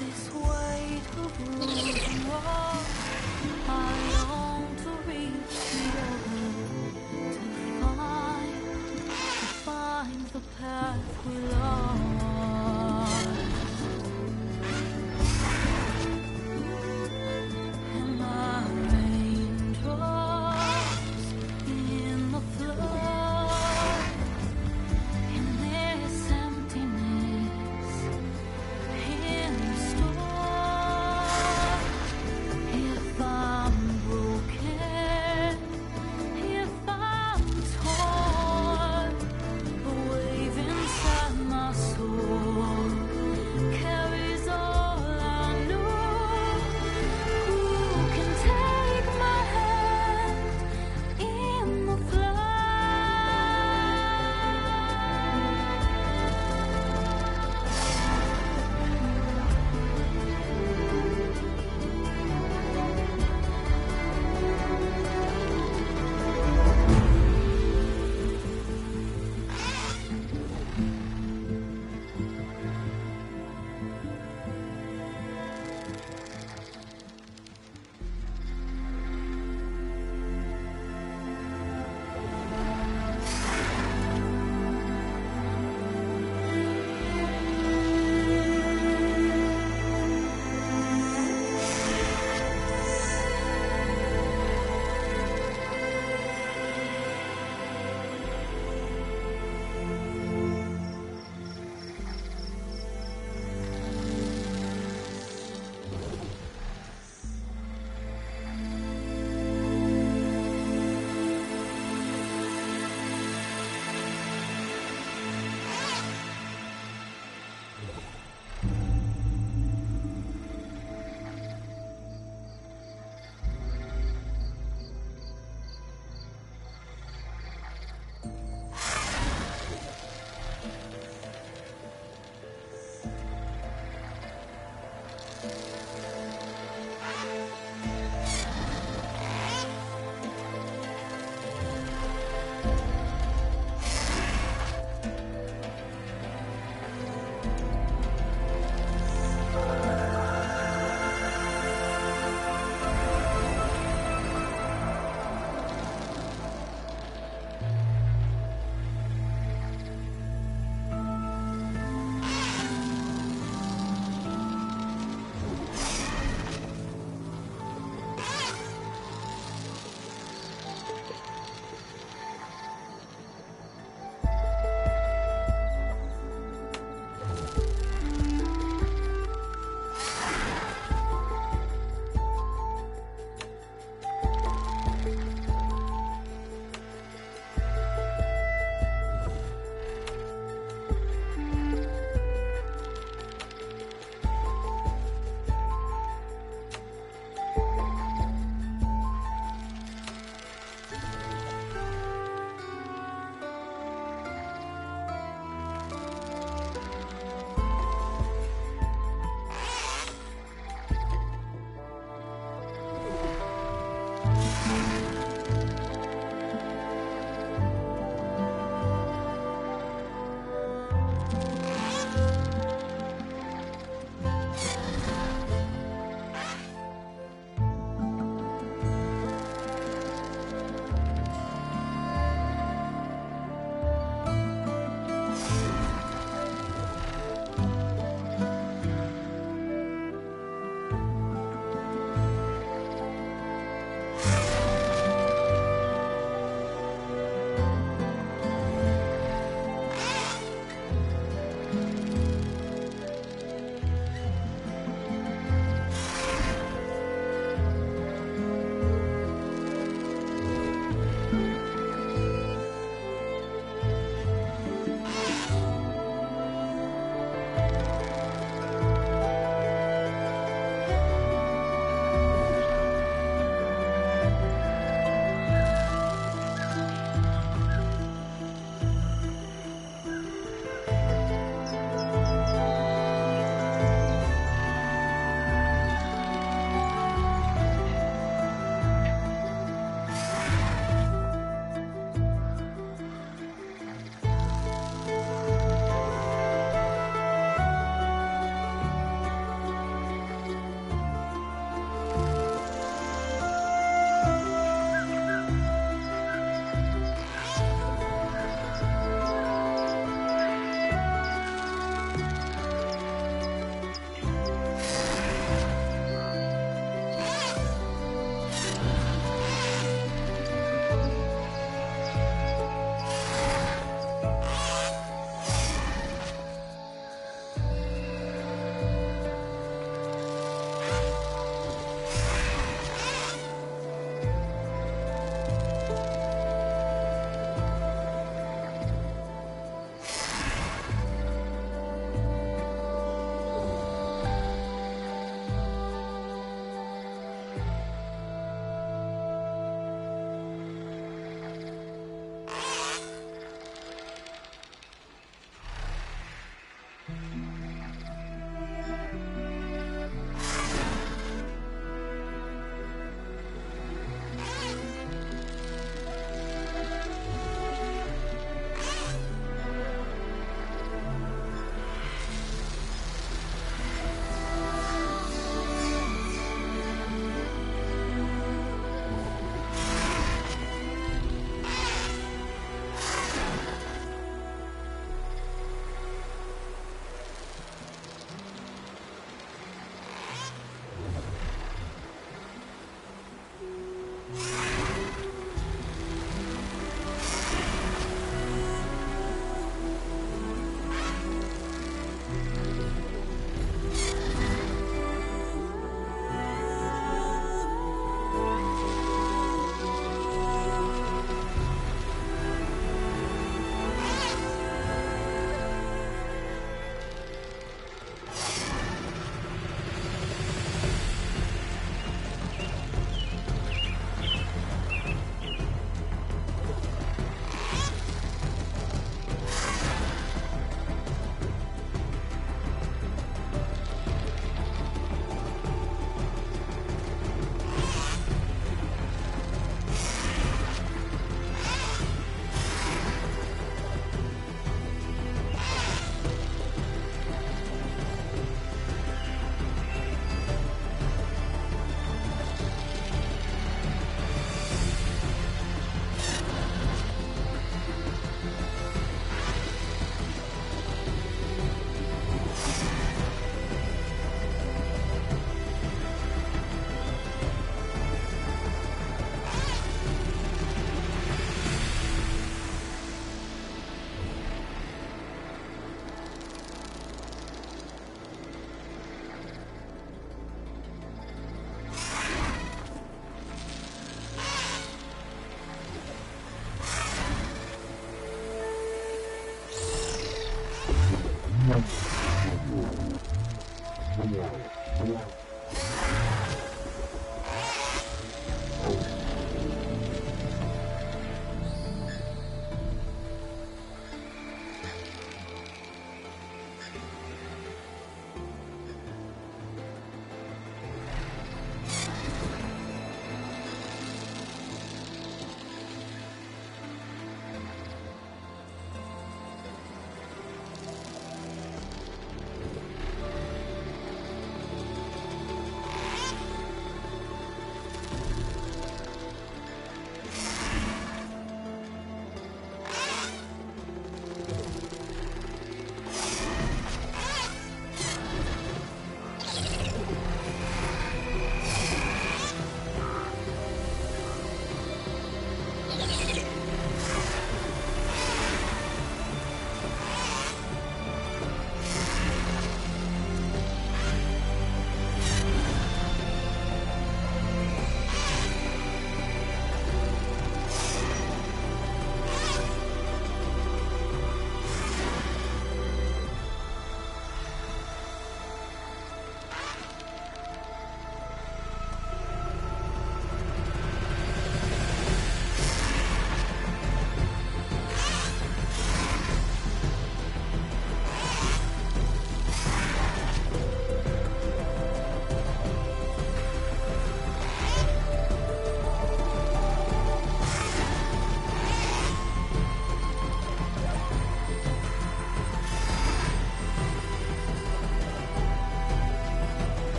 This weight of broken rock, I long to reach the other, to find the path we lost. Am I raindrops in the flood? In this emptiness, in the storm. If I'm broken, if I'm torn, the wave inside my soul carries all I know. Who can take my hand in the flood?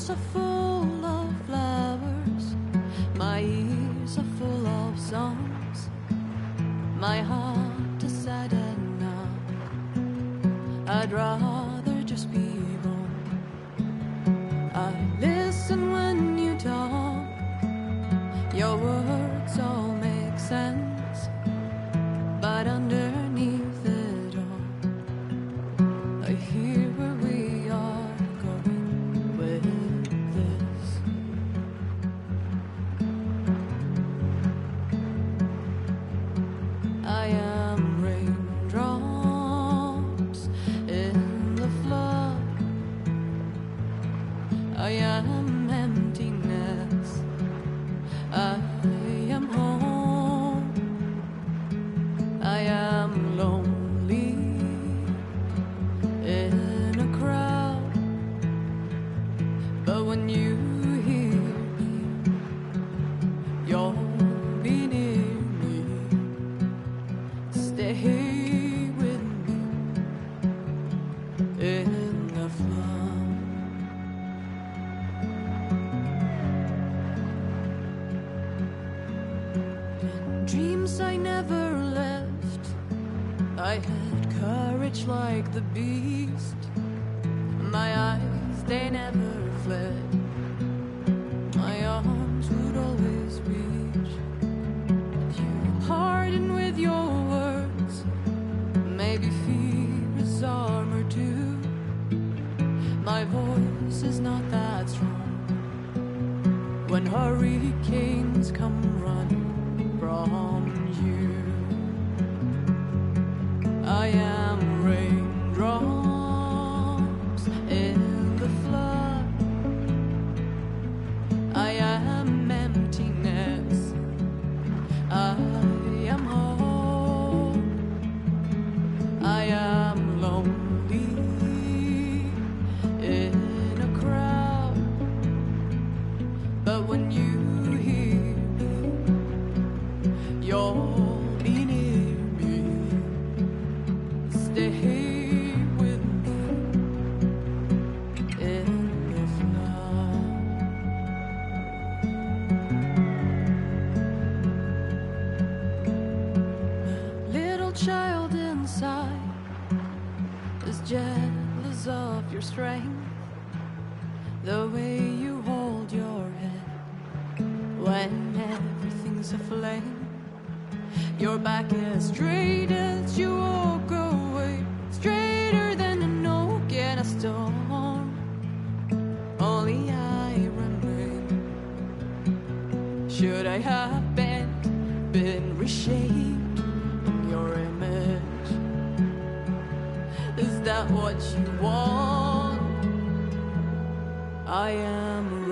hands are full of flowers, my ears are full of songs, my heart is sad and numb. I'd rather just be wrong. I listen when you talk, your words all make sense, but underneath it all, I hear where we are going with this. I am raindrops in the flood, I am emptiness, I am home, I am lonely in a crowd, but when you hear me, you'll be near me. Stay with me in the flood. Dreams I never left, I had courage like the beast. My eyes, they never fled, my arms would always reach. You harden with your words, maybe fear is armor too. My voice is not that strong when hurricanes come running from you. I am raindrops in the flood, I am emptiness, I am home, I am lonely in a crowd, but when you hear me, you'll be near me. Stay with me in the flood. Little child inside is jealous of your strength, the way you hold your head when everything's aflame. Your back is straight as you walk away, straighter than an oak in a storm. Only I remain. Should I have been reshaped in your image? Is that what you want? I am